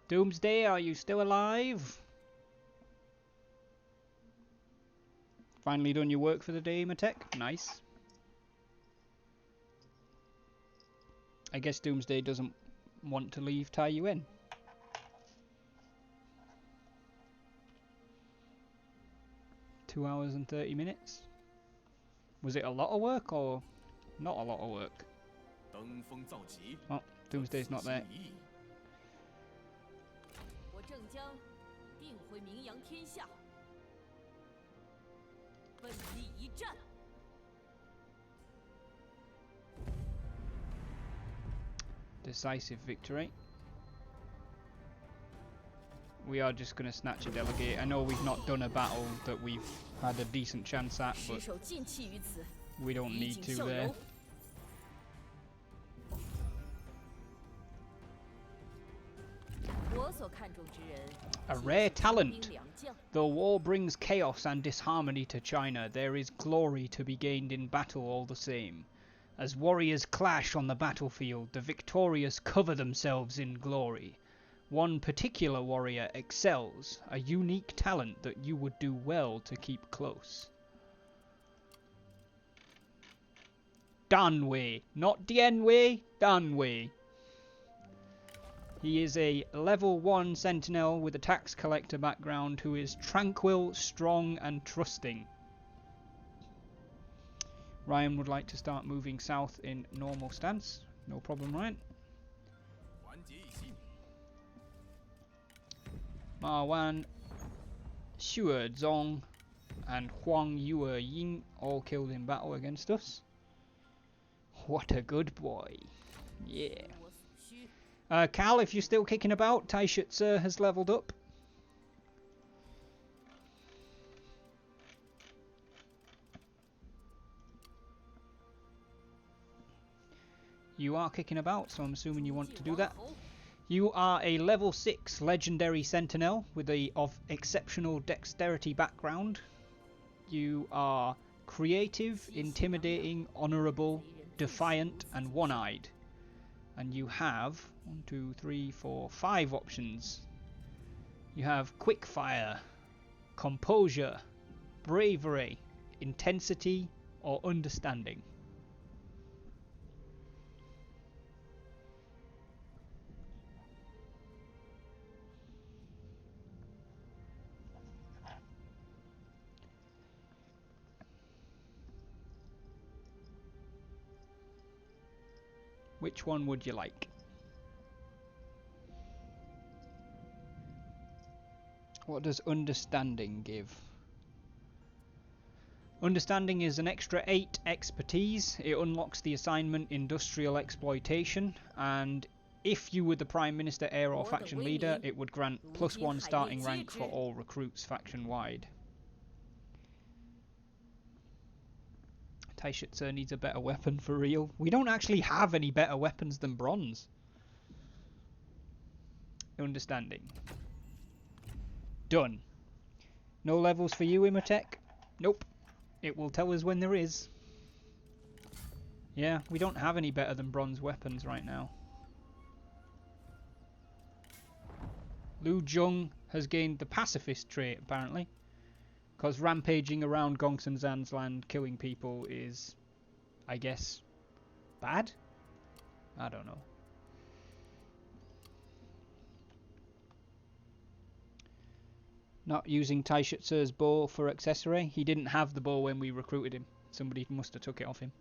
Doomsday, are you still alive? Finally done your work for the day, Matek. Nice. I guess Doomsday doesn't want to leave Tai Yuen. Two hours and 30 minutes. Was it a lot of work or not a lot of work? Oh, Doomsday's not there. Decisive victory. We are just going to snatch a delegate. I know we've not done a battle that we've had a decent chance at, but we don't need to there. A rare talent. Though war brings chaos and disharmony to China, there is glory to be gained in battle all the same. As warriors clash on the battlefield, the victorious cover themselves in glory. One particular warrior excels, a unique talent that you would do well to keep close. Danwei, not Dianwei, Danwei. He is a level 1 sentinel with a tax collector background who is tranquil, strong and trusting. Ryan would like to start moving south in normal stance. No problem, Ryan. Ma Wan, Xue Zong and Huang Yueying all killed in battle against us. What a good boy. Yeah. Cal, if you're still kicking about, Taishutsu has leveled up. You are kicking about, so I'm assuming you want to do that. You are a level 6 legendary sentinel with a of exceptional dexterity background. You are creative, intimidating, honourable, defiant and one-eyed. And you have 1, 2, 3, 4, 5 options. You have quick fire, composure, bravery, intensity or understanding. Which one would you like? What does understanding give? Understanding is an extra 8 expertise. It unlocks the assignment industrial exploitation, and if you were the Prime Minister, heir or faction leader, it would grant +1 starting rank for all recruits faction wide. Taishutsu needs a better weapon for real. We don't actually have any better weapons than bronze. Understanding. Done. No levels for you, Imhotep? Nope. It will tell us when there is. Yeah, we don't have any better than bronze weapons right now. Lu Jung has gained the pacifist trait, apparently. Because rampaging around Gongsun Zan's land killing people is, I guess, bad? I don't know. Not using Taishutsu's bow for accessory. He didn't have the bow when we recruited him. Somebody must have took it off him.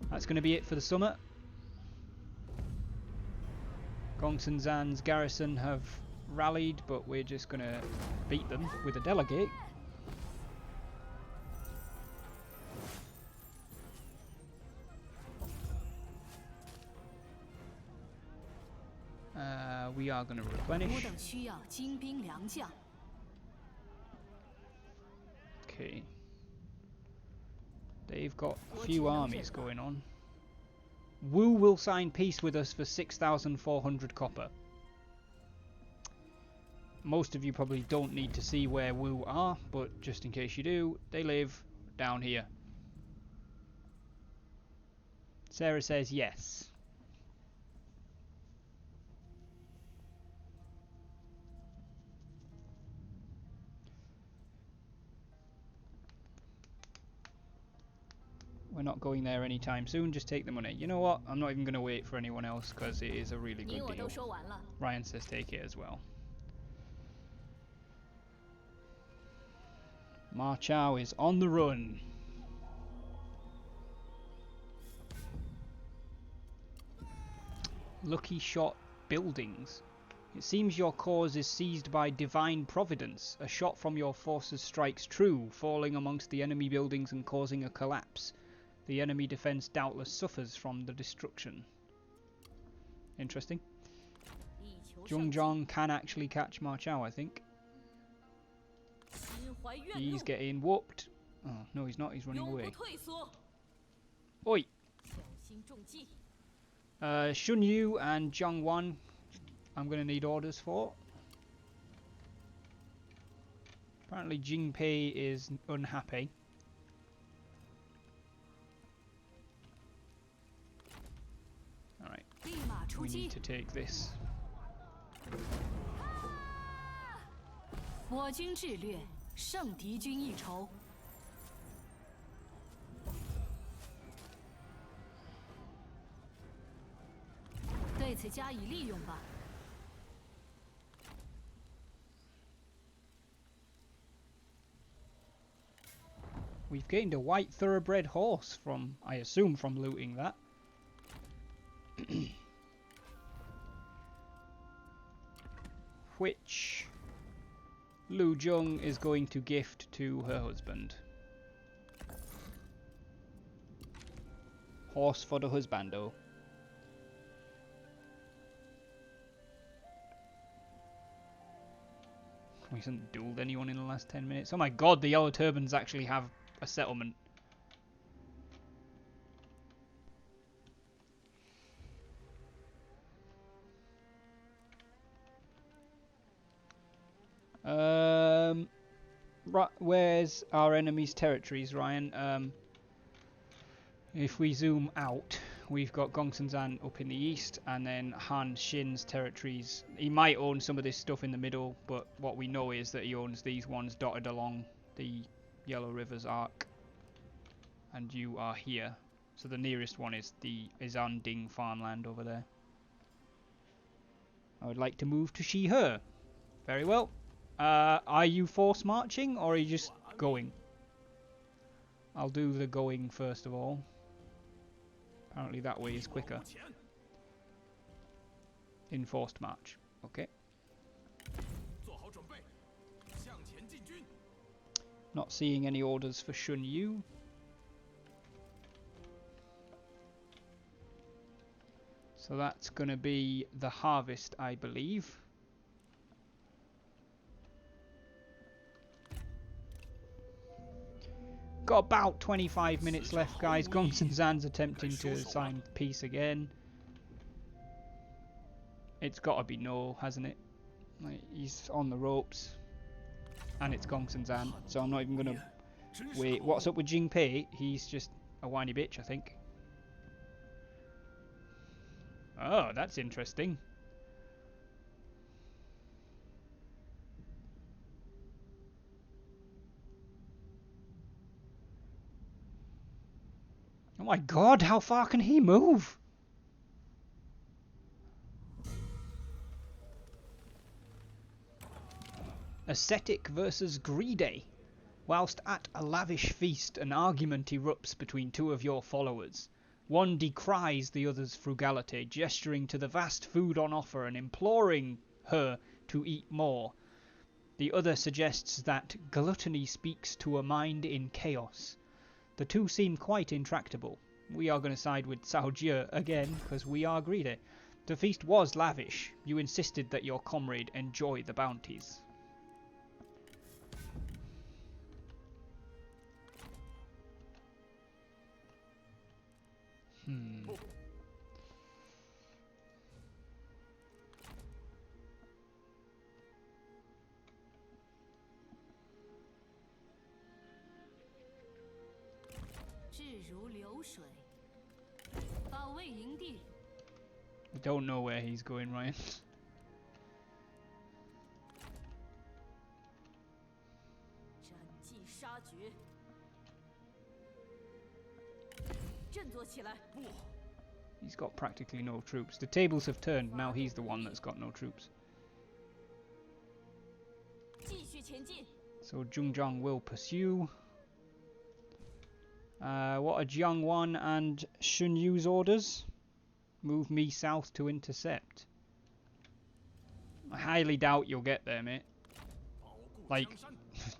That's going to be it for the summer. Gongsun Zan's garrison have rallied, but we're just going to beat them with a delegate. We are going to replenish. Okay. They've got a few armies going on. Wu will sign peace with us for 6,400 copper. Most of you probably don't need to see where Wu are, but just in case you do, they live down here. Sarah says yes. We're not going there anytime soon, just take the money. You know what? I'm not even going to wait for anyone else because it is a really 你 good 我都 deal. 说完了， Ryan says take it as well. Ma Chao is on the run. Lucky shot buildings. It seems your cause is seized by divine providence. A shot from your forces strikes true, falling amongst the enemy buildings and causing a collapse. The enemy defense doubtless suffers from the destruction. Interesting. 力求 Zhong 上进， Zhong can actually catch Ma Chao, I think. 心怀怨 He's 怒， getting whooped. Oh, no, he's not. He's running 永不 away. 退缩， Oi! 小心中计。 Shun Yu and Zhang Wan, I'm going to need orders for. Apparently Jing Pei is unhappy. Alright, 立马出 we 击 need！to take this. 我军智略胜敌军一筹。对此加以利用吧。 We've gained a white thoroughbred horse from, I assume, from looting that. Which Lu Jung is going to gift to her husband. Horse for the husbando. We haven't dueled anyone in the last 10 minutes. Oh my god, the Yellow Turbans actually have a settlement. Where's our enemy's territories, Ryan? If we zoom out, we've got Gongsun-Zan up in the east, and then Han Xin's territories. He might own some of this stuff in the middle, but what we know is that he owns these ones dotted along the Yellow River's arc. And you are here. So the nearest one is the Ding farmland over there. I would like to move to Shi-He. Very well. Are you force marching, or are you just going? I'll do the going first of all. Apparently that way is quicker. Enforced march. Okay. Not seeing any orders for Shun Yu. So that's going to be the harvest, I believe. Got about 25 minutes left, guys. Gongsun-Zan's attempting to sign peace again. It's got to be no, hasn't it? Like, he's on the ropes. And it's Gongsun-Zan, so I'm not even going to wait. What's up with Jing Pei? He's just a whiny bitch, I think. Oh, that's interesting. Oh my god, how far can he move? Ascetic versus greedy. Whilst at a lavish feast, an argument erupts between two of your followers. One decries the other's frugality, gesturing to the vast food on offer and imploring her to eat more. The other suggests that gluttony speaks to a mind in chaos. The two seem quite intractable. We are going to side with Cao Jie again, because we are greedy. The feast was lavish. You insisted that your comrade enjoy the bounties. Hmm. 志如流水，保卫营地。 I don't know where he's going, Ryan. 斩尽杀绝。振作起来！ He's got practically no troops. The tables have turned. Now he's the one that's got no troops. 继续前进。 So Zhongzhang will pursue. What are Jiangwan and Shunyu's orders? Move me south to intercept. I highly doubt you'll get there, mate. Like,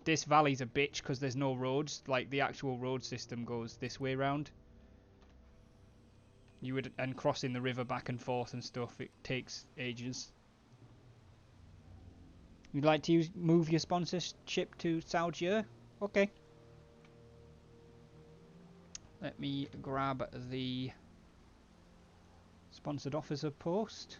this valley's a bitch because there's no roads. Like, the actual road system goes this way round. And crossing the river back and forth and stuff, it takes ages. You'd like to move your sponsorship to Saojie? Okay. Let me grab the sponsored officer post.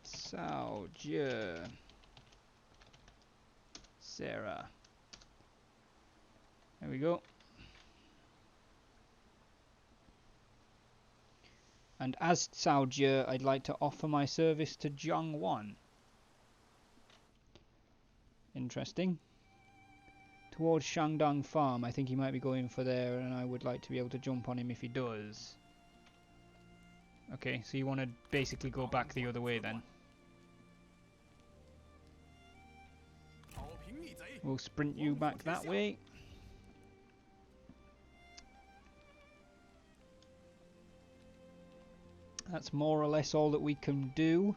Saojie. Sarah. There we go. And as Saojie, I'd like to offer my service to Jiangwan. Interesting. Towards Shangdang Farm. I think he might be going for there, and I would like to be able to jump on him if he does. Okay, so you want to basically go back the other way then. We'll sprint you back that way. That's more or less all that we can do.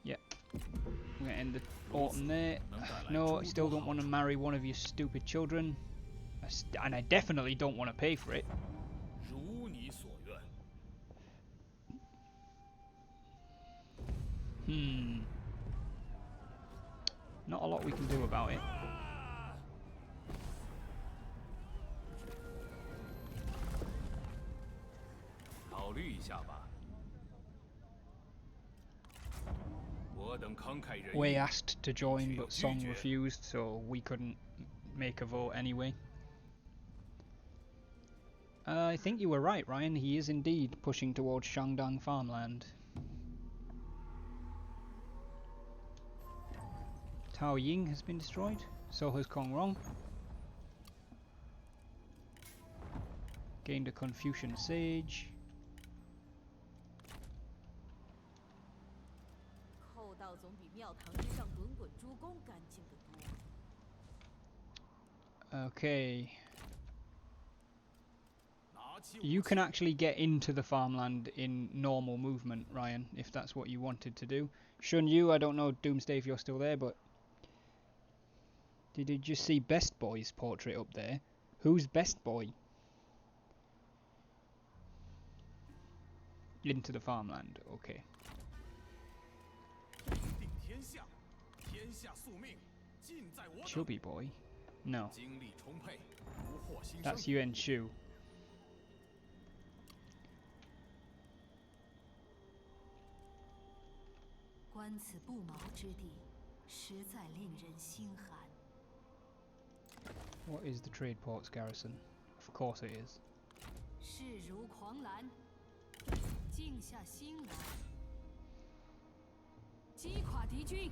Yep. We're going to end the autumn there. No, I still don't want to marry one of your stupid children. And I definitely don't want to pay for it. Not a lot we can do about it. Wei asked to join, but Song refused, so we couldn't make a vote anyway. I think you were right, Ryan. He is indeed pushing towards Shangdang farmland. Tao Ying has been destroyed. So has Kong Rong. Gained a Confucian sage. Okay. You can actually get into the farmland in normal movement, Ryan, if that's what you wanted to do. Shun Yu, I don't know, Doomsday, if you're still there, but... Did you just see Best Boy's portrait up there? Who's Best Boy? Into the farmland, okay. Chubby Boy? No. That's Yuan Shu. 观此不毛之地，实在令人心寒。 What is the trade ports garrison? Of course it is. 势如狂澜，静下心来，击垮敌军。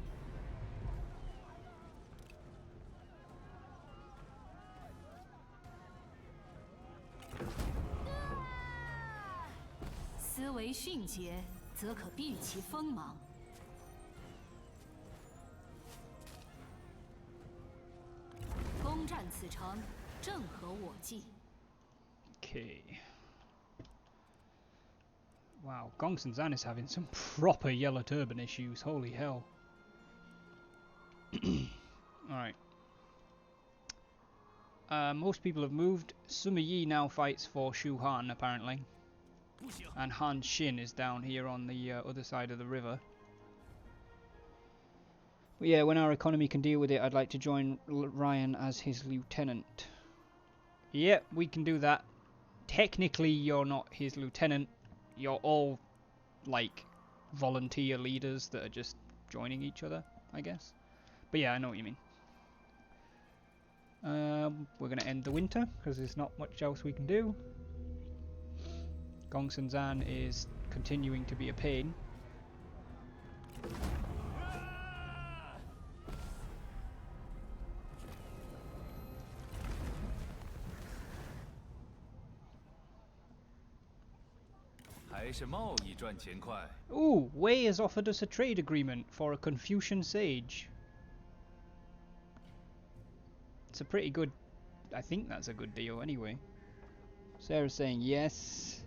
思维迅捷，则可避其锋芒。 攻占此城，正合我计。 Okay. Wow, Gongsun Zan is having some proper yellow turban issues. Holy hell. Alright. Most people have moved. Sima Yi now fights for Shu Han, apparently. And Han Xin is down here on the other side of the river. But yeah, when our economy can deal with it, I'd like to join Ryan as his lieutenant. Yep, we can do that. Technically, you're not his lieutenant. You're all, like, volunteer leaders that are just joining each other, I guess. But yeah, I know what you mean. We're going to end the winter because there's not much else we can do. Gongsun Zan is continuing to be a pain. Ooh, Wei has offered us a trade agreement for a Confucian sage. It's a pretty good... I think that's a good deal anyway. Sarah's saying yes.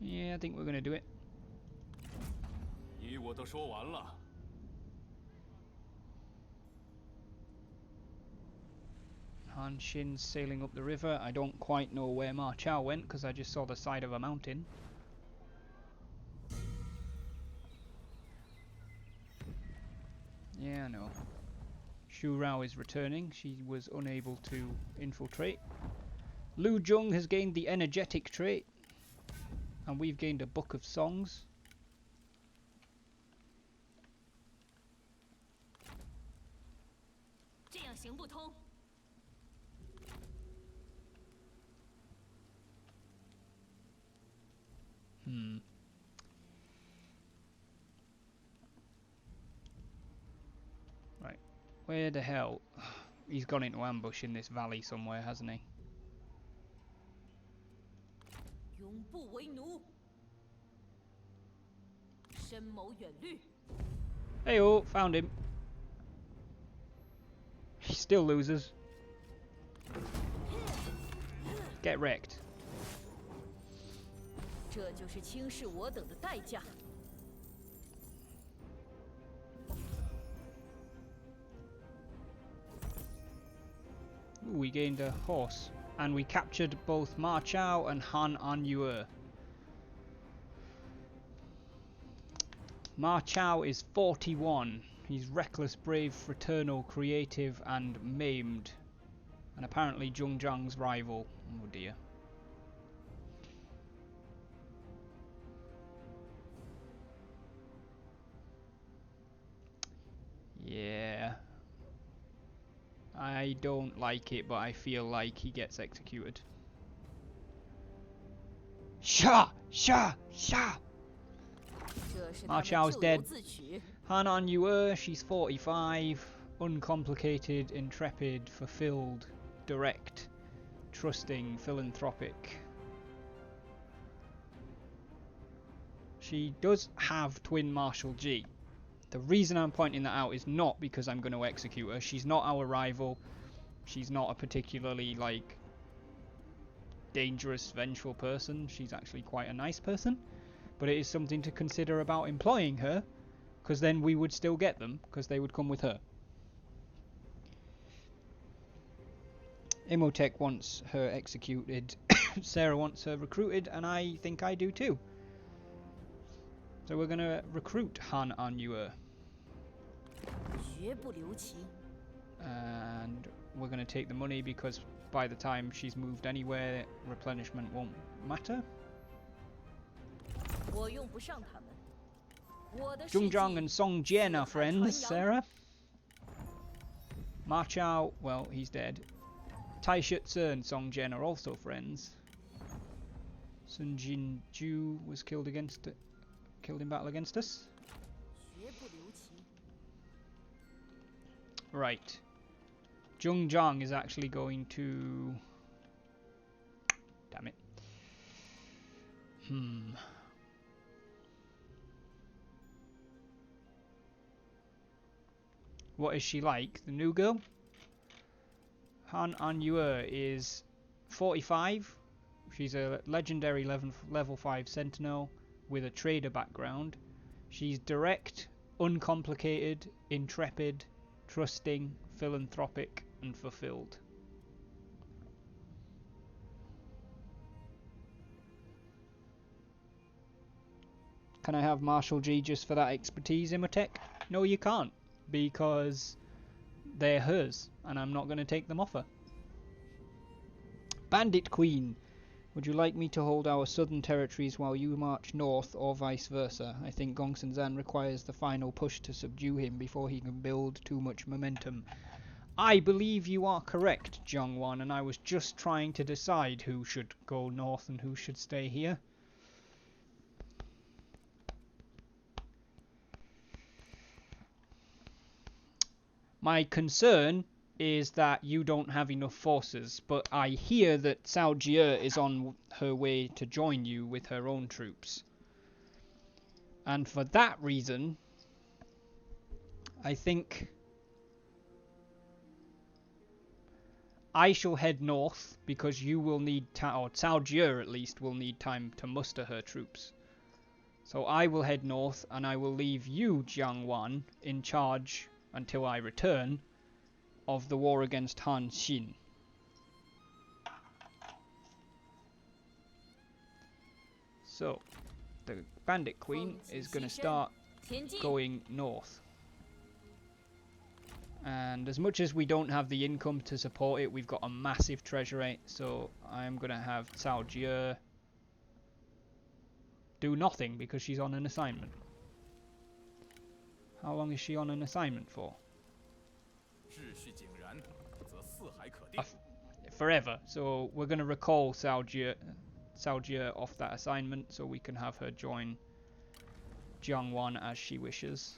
Yeah, I think we're gonna do it. Han Shin's sailing up the river. I don't quite know where Ma Chao went because I just saw the side of a mountain. Yeah, I know. Xu Rao is returning. She was unable to infiltrate. Lu Zhong has gained the energetic trait. And we've gained a book of songs. Right. Where the hell? He's gone into ambush in this valley somewhere, hasn't he? Hey-oh, found him. He still loses. Get wrecked. Ooh, we gained a horse. And we captured both Ma Chao and Han An Yue. Ma Chao is 41. He's reckless, brave, fraternal, creative, and maimed. And apparently Zhong Zhang's rival. Oh dear. Yeah. I don't like it, but I feel like he gets executed. Sha! Sha! Sha! Ma Chao's dead. Han An Yue, she's 45. Uncomplicated, intrepid, fulfilled, direct, trusting, philanthropic. She does have twin Marshal G. The reason I'm pointing that out is not because I'm going to execute her. She's not our rival. She's not a particularly, like, dangerous, vengeful person. She's actually quite a nice person. But it is something to consider about employing her, because then we would still get them, because they would come with her. Imhotep wants her executed. Sarah wants her recruited, and I think I do too. So we're going to recruit Han An Yue. And we're going to take the money because by the time she's moved anywhere, replenishment won't matter. Zhong Zhang and Song Jian are friends, Sarah. Ma Chao, well, he's dead. Tai Shitze and Song Jian are also friends. Sun Jin Ju was killed in battle against us. Right. Zhong Zhang is actually going to... Damn it. What is she like? The new girl? Han An Yue is 45. She's a legendary level 5 sentinel with a trader background. She's direct, uncomplicated, intrepid, trusting, philanthropic, and fulfilled. Can I have Marshal G just for that expertise, Imhotep? No, you can't, because they're hers, and I'm not going to take them off her. Bandit Queen. Would you like me to hold our southern territories while you march north, or vice versa? I think Gongsun Zan requires the final push to subdue him before he can build too much momentum. I believe you are correct, Jiangwan, and I was just trying to decide who should go north and who should stay here. My concern is that you don't have enough forces, but I hear that Cao Jie is on her way to join you with her own troops. And for that reason, I think I shall head north, because you will need or Cao Jie at least will need time to muster her troops. So I will head north, and I will leave you, Jiangwan, in charge until I return of the war against Han Xin. So, the Bandit Queen is going to start going north. And as much as we don't have the income to support it, we've got a massive treasury, so I'm going to have Cao Jie do nothing because she's on an assignment. How long is she on an assignment for? Forever. So we're going to recall Cao Jie off that assignment so we can have her join Jiangwan as she wishes.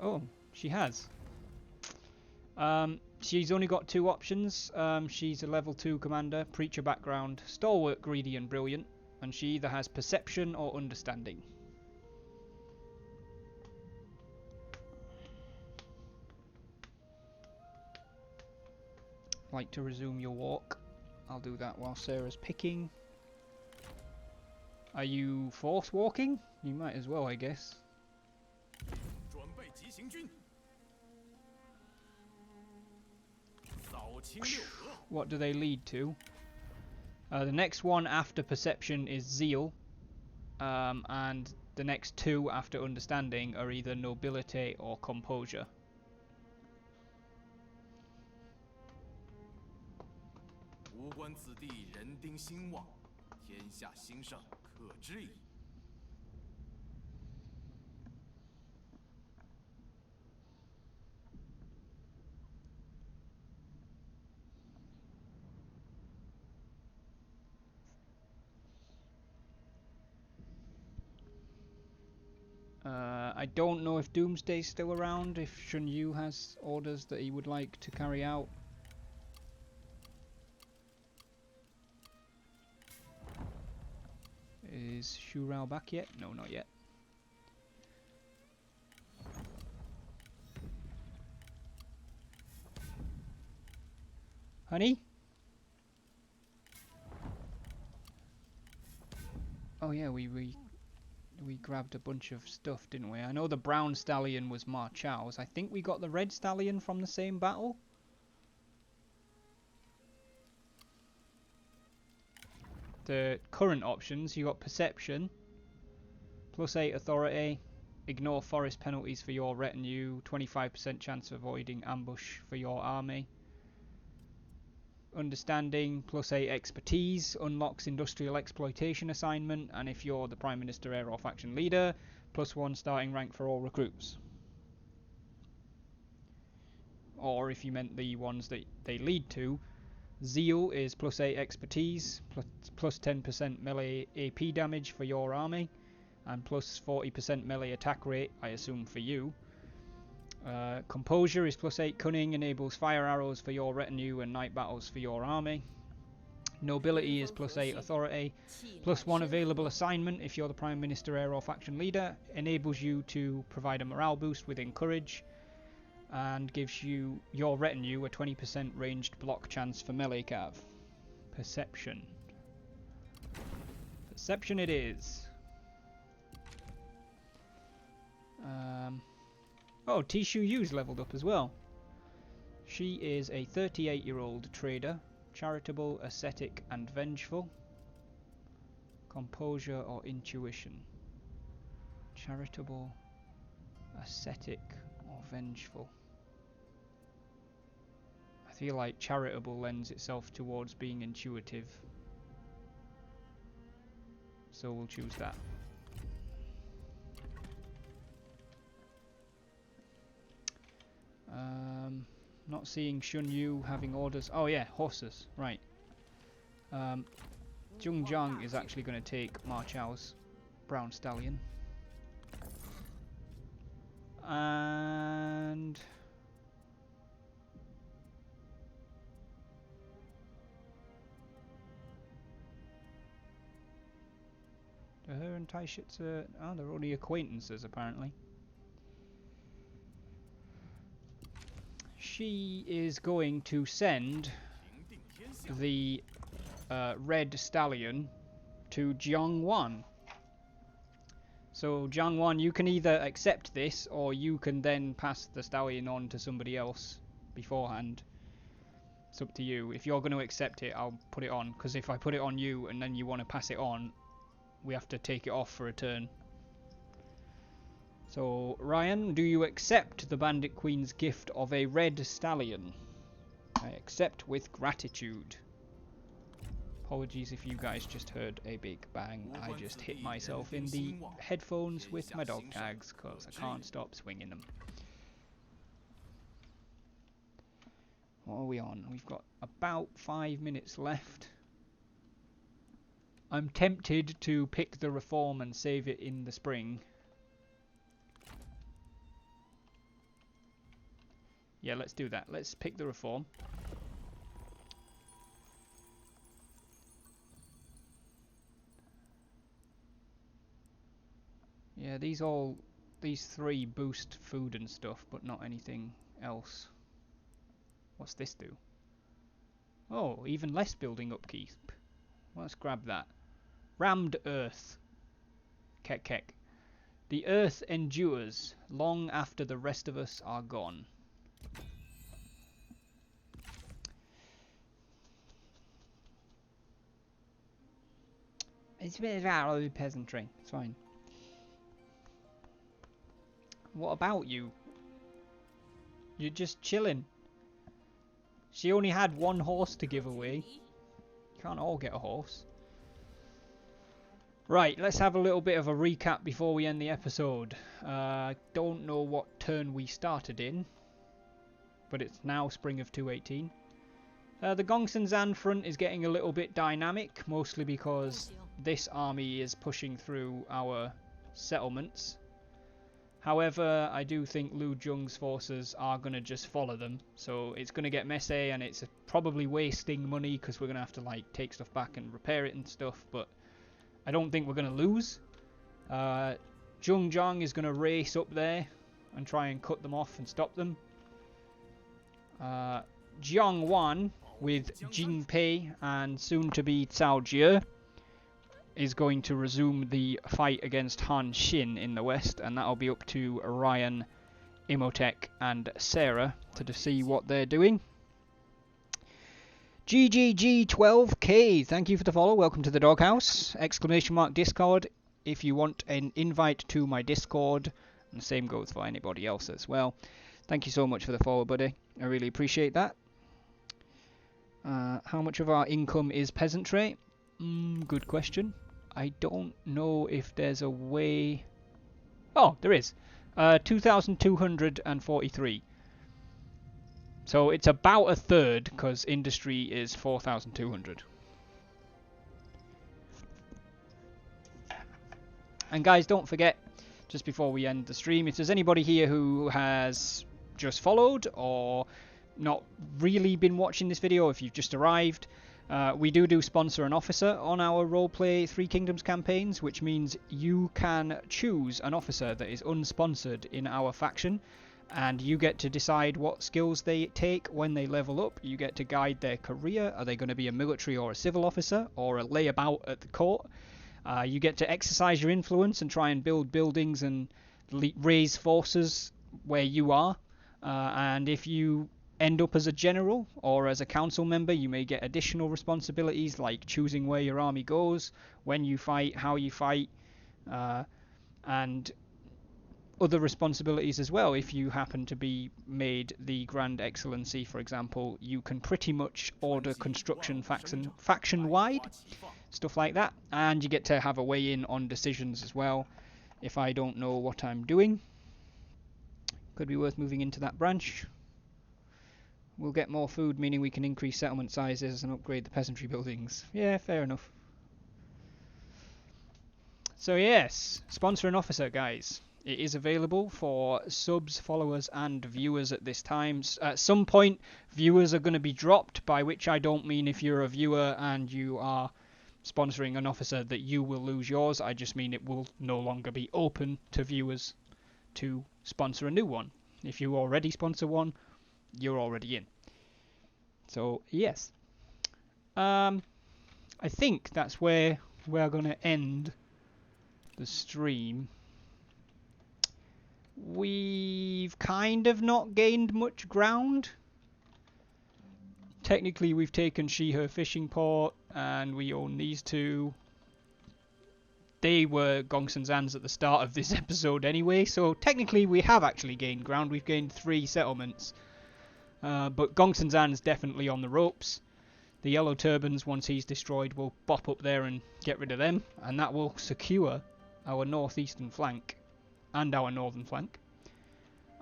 Oh, she has. She's only got 2 options. She's a level 2 commander, preacher background, stalwart, greedy and brilliant, and she either has perception or understanding. Like to resume your walk? I'll do that while Sarah's picking. Are you force walking? You might as well, I guess. What do they lead to? The next one after perception is zeal, and the next 2 after understanding are either nobility or composure. I don't know if Doomsday's still around, if Shun Yu has orders that he would like to carry out. Is Shu Rao back yet? No, not yet. Honey? Oh yeah, we grabbed a bunch of stuff, didn't we? I know the brown stallion was Ma Chao's. I think we got the red stallion from the same battle. The current options, you got perception, +8 authority, ignore forest penalties for your retinue, 25% chance of avoiding ambush for your army. Understanding, +8 expertise, unlocks industrial exploitation assignment, and if you're the Prime Minister, heir or faction leader, +1 starting rank for all recruits. Or if you meant the ones that they lead to, zeal is +8 expertise, plus 10% melee AP damage for your army, and plus 40% melee attack rate, I assume for you. Composure is +8 cunning, enables fire arrows for your retinue and night battles for your army. Nobility is +8 authority, +1 available assignment if you're the Prime Minister, heir or faction leader, enables you to provide a morale boost with encourage, and gives you your retinue a 20% ranged block chance for melee cav. Perception. Perception it is. Oh, Tishu Yu's leveled up as well. She is a 38-year-old trader, charitable, ascetic and vengeful. Composure or intuition. Charitable, ascetic or vengeful. I feel like charitable lends itself towards being intuitive. So we'll choose that. Not seeing Shun Yu having orders. Oh yeah, horses. Right. Zhong Jiang is actually going to take Ma Chao's brown stallion. And her and Tai Shitsu, oh, they're only acquaintances apparently. She is going to send the red stallion to Jiang Wan. So Jiang Wan, you can either accept this or you can then pass the stallion on to somebody else beforehand. It's up to you. If you're going to accept it, I'll put it on, because if I put it on you and then you want to pass it on, we have to take it off for a turn. So, Ryan, do you accept the Bandit Queen's gift of a red stallion? I accept with gratitude. Apologies if you guys just heard a big bang. I just hit myself in the headphones with my dog tags because I can't stop swinging them. What are we on? We've got about 5 minutes left. I'm tempted to pick the reform and save it in the spring. Yeah, let's do that. Let's pick the reform. Yeah, these three boost food and stuff, but not anything else. What's this do? Oh, even less building upkeep. Let's grab that. Rammed Earth. Kek kek. The Earth endures long after the rest of us are gone. It's a bit of peasantry. It's fine. What about you? You're just chilling. She only had one horse to give away. Can't all get a horse. Right, let's have a little bit of a recap before we end the episode. Don't know what turn we started in, but it's now spring of 218. The Gongsun Zan front is getting a little bit dynamic, mostly because this army is pushing through our settlements. However, I do think Lu Zheng's forces are going to just follow them, so it's going to get messy and it's probably wasting money because we're going to have to like take stuff back and repair it and stuff, but I don't think we're going to lose. Zhong Jiang is going to race up there and try and cut them off and stop them. Jiang Wan with Jing Pei and soon to be Cao Jie is going to resume the fight against Han Xin in the west, and that'll be up to Ryan, Imhotep and Sarah to see what they're doing. GGG12K, thank you for the follow, welcome to the doghouse, ! Discord if you want an invite to my Discord, and the same goes for anybody else as well. Thank you so much for the follow, buddy, I really appreciate that. How much of our income is peasantry? Good question. I don't know if there's a way... Oh, there is. 2,243. So it's about a third, because industry is 4,200. And guys, don't forget, just before we end the stream, if there's anybody here who has just followed or not really been watching this video, if you've just arrived, we do sponsor an officer on our Roleplay Three Kingdoms campaigns, which means you can choose an officer that is unsponsored in our faction, and you get to decide what skills they take when they level up. You get to guide their career. Are they going to be a military or a civil officer or a layabout at the court? You get to exercise your influence and try and build buildings and raise forces where you are. And if you end up as a general or as a council member, you may get additional responsibilities like choosing where your army goes, when you fight, how you fight, and other responsibilities as well. If you happen to be made the Grand Excellency, for example, you can pretty much order construction faction-wide, stuff like that, and you get to have a weigh-in on decisions as well. If I don't know what I'm doing, could be worth moving into that branch. We'll get more food, meaning we can increase settlement sizes and upgrade the peasantry buildings. Yeah, fair enough. So yes, sponsor an officer, guys. It is available for subs, followers, and viewers at this time. At some point, viewers are going to be dropped, by which I don't mean if you're a viewer and you are sponsoring an officer that you will lose yours. I just mean it will no longer be open to viewers to sponsor a new one. If you already sponsor one, you're already in. So yes, I think that's where we're going to end the stream. We've kind of not gained much ground. Technically we've taken She-Her fishing port and we own these two. They were Gongsun-Zan's at the start of this episode anyway, so technically we have actually gained ground. We've gained 3 settlements. But Gongsun-Zan's definitely on the ropes. The Yellow Turbans, once he's destroyed, will bop up there and get rid of them, and that will secure our northeastern flank and our northern flank.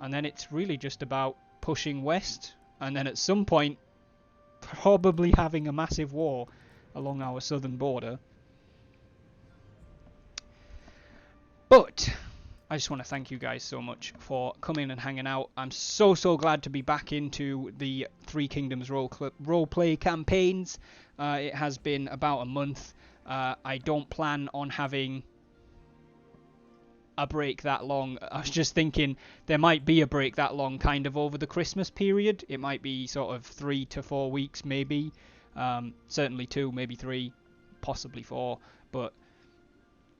And then it's really just about pushing west, and then at some point probably having a massive war along our southern border. But I just want to thank you guys so much for coming and hanging out. I'm so glad to be back into the Three Kingdoms roleplay campaigns. It has been about a month. I don't plan on having a break that long. I was just thinking there might be a break that long kind of over the Christmas period. It might be sort of 3 to 4 weeks maybe. Certainly 2, maybe 3, possibly 4. But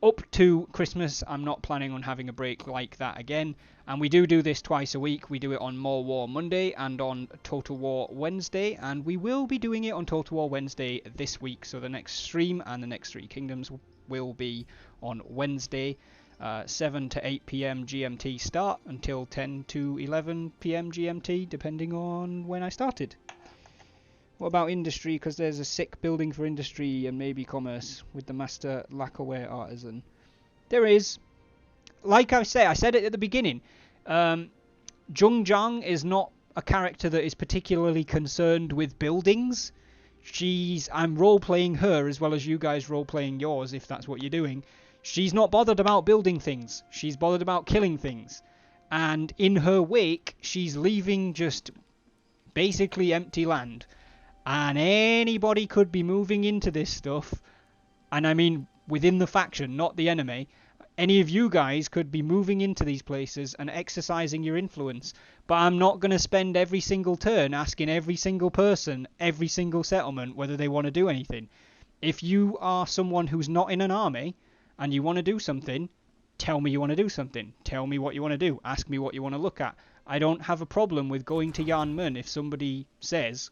up to Christmas, I'm not planning on having a break like that again. And we do this twice a week. We do it on More War Monday and on Total War Wednesday. And we will be doing it on Total War Wednesday this week. So the next stream and the next Three Kingdoms will be on Wednesday. 7 to 8 p.m. GMT start until 10 to 11 p.m. GMT, depending on when I started. What about industry? Because there's a sick building for industry and maybe commerce with the master lacquerware artisan. There is. Like I said it at the beginning. Zhong Zhang is not a character that is particularly concerned with buildings. I'm role-playing her as well as you guys role-playing yours, if that's what you're doing. She's not bothered about building things. She's bothered about killing things. And in her wake, she's leaving just basically empty land. And anybody could be moving into this stuff. And I mean within the faction, not the enemy. Any of you guys could be moving into these places and exercising your influence. But I'm not going to spend every single turn asking every single person, every single settlement, whether they want to do anything. If you are someone who's not in an army and you want to do something, tell me you want to do something. Tell me what you want to do. Ask me what you want to look at. I don't have a problem with going to Yanmen if somebody says,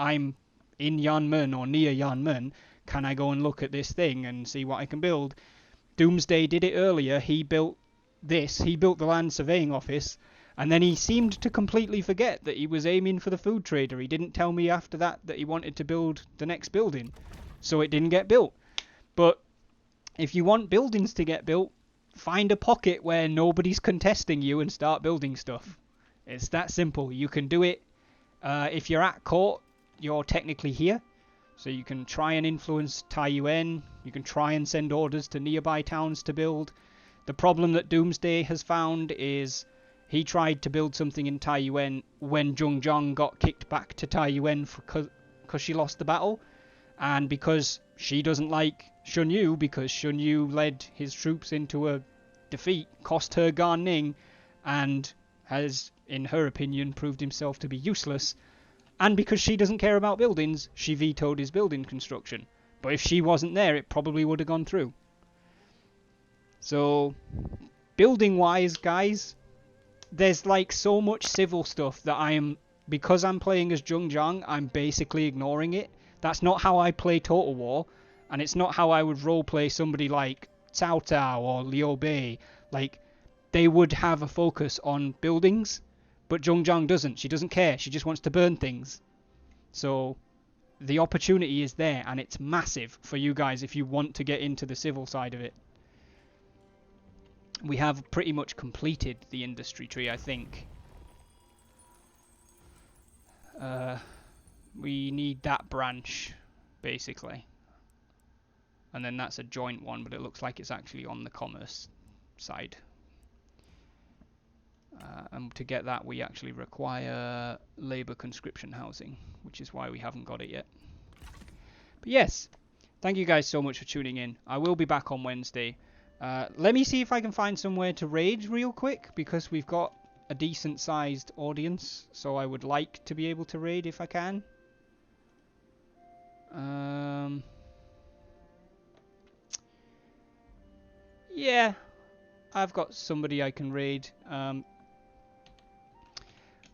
I'm in Yanmen or near Yanmen, can I go and look at this thing and see what I can build? Doomsday did it earlier. He built this. He built the land surveying office, and then he seemed to completely forget that he was aiming for the food trader. He didn't tell me after that he wanted to build the next building, so it didn't get built. But if you want buildings to get built, find a pocket where nobody's contesting you and start building stuff. It's that simple. You can do it. If you're at court, you're technically here. So you can try and influence Taiyuan. You can try and send orders to nearby towns to build. The problem that Doomsday has found is he tried to build something in Taiyuan when Zhong Zhang got kicked back to Taiyuan because she lost the battle. And because she doesn't like Shun Yu, because Shun Yu led his troops into a defeat, cost her Gan Ning, and has, in her opinion, proved himself to be useless. And because she doesn't care about buildings, she vetoed his building construction. But if she wasn't there, it probably would have gone through. So, building-wise, guys, there's like so much civil stuff that because I'm playing as Zhong Zhang, I'm basically ignoring it. That's not how I play Total War, and it's not how I would roleplay somebody like Cao Cao or Liu Bei. Like, they would have a focus on buildings, but Zhongjiang doesn't. She doesn't care. She just wants to burn things. So the opportunity is there, and it's massive for you guys if you want to get into the civil side of it. We have pretty much completed the industry tree, I think. We need that branch, basically. And then that's a joint one, but it looks like it's actually on the commerce side. And to get that, we actually require labour conscription housing, which is why we haven't got it yet. But yes, thank you guys so much for tuning in. I will be back on Wednesday. Let me see if I can find somewhere to raid real quick, because we've got a decent sized audience, so I would like to be able to raid if I can. Yeah, I've got somebody I can raid.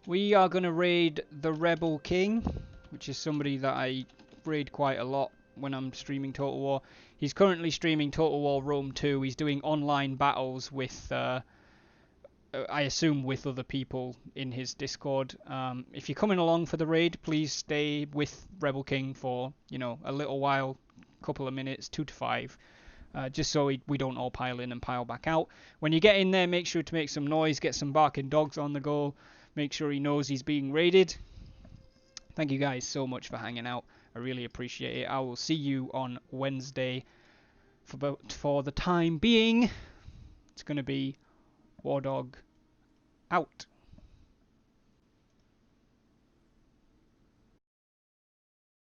We are going to raid the Rebel King, which is somebody that I raid quite a lot when I'm streaming Total War. He's currently streaming Total War Rome 2. He's doing online battles with, I assume, with other people in his Discord. If you're coming along for the raid, please stay with Rebel King for, you know, a little while, couple of minutes, 2 to 5. Just so we don't all pile in and pile back out. When you get in there, make sure to make some noise, get some barking dogs on the go. Make sure he knows he's being raided. Thank you guys so much for hanging out. I really appreciate it. I will see you on Wednesday. For the time being, it's going to be War Dog out.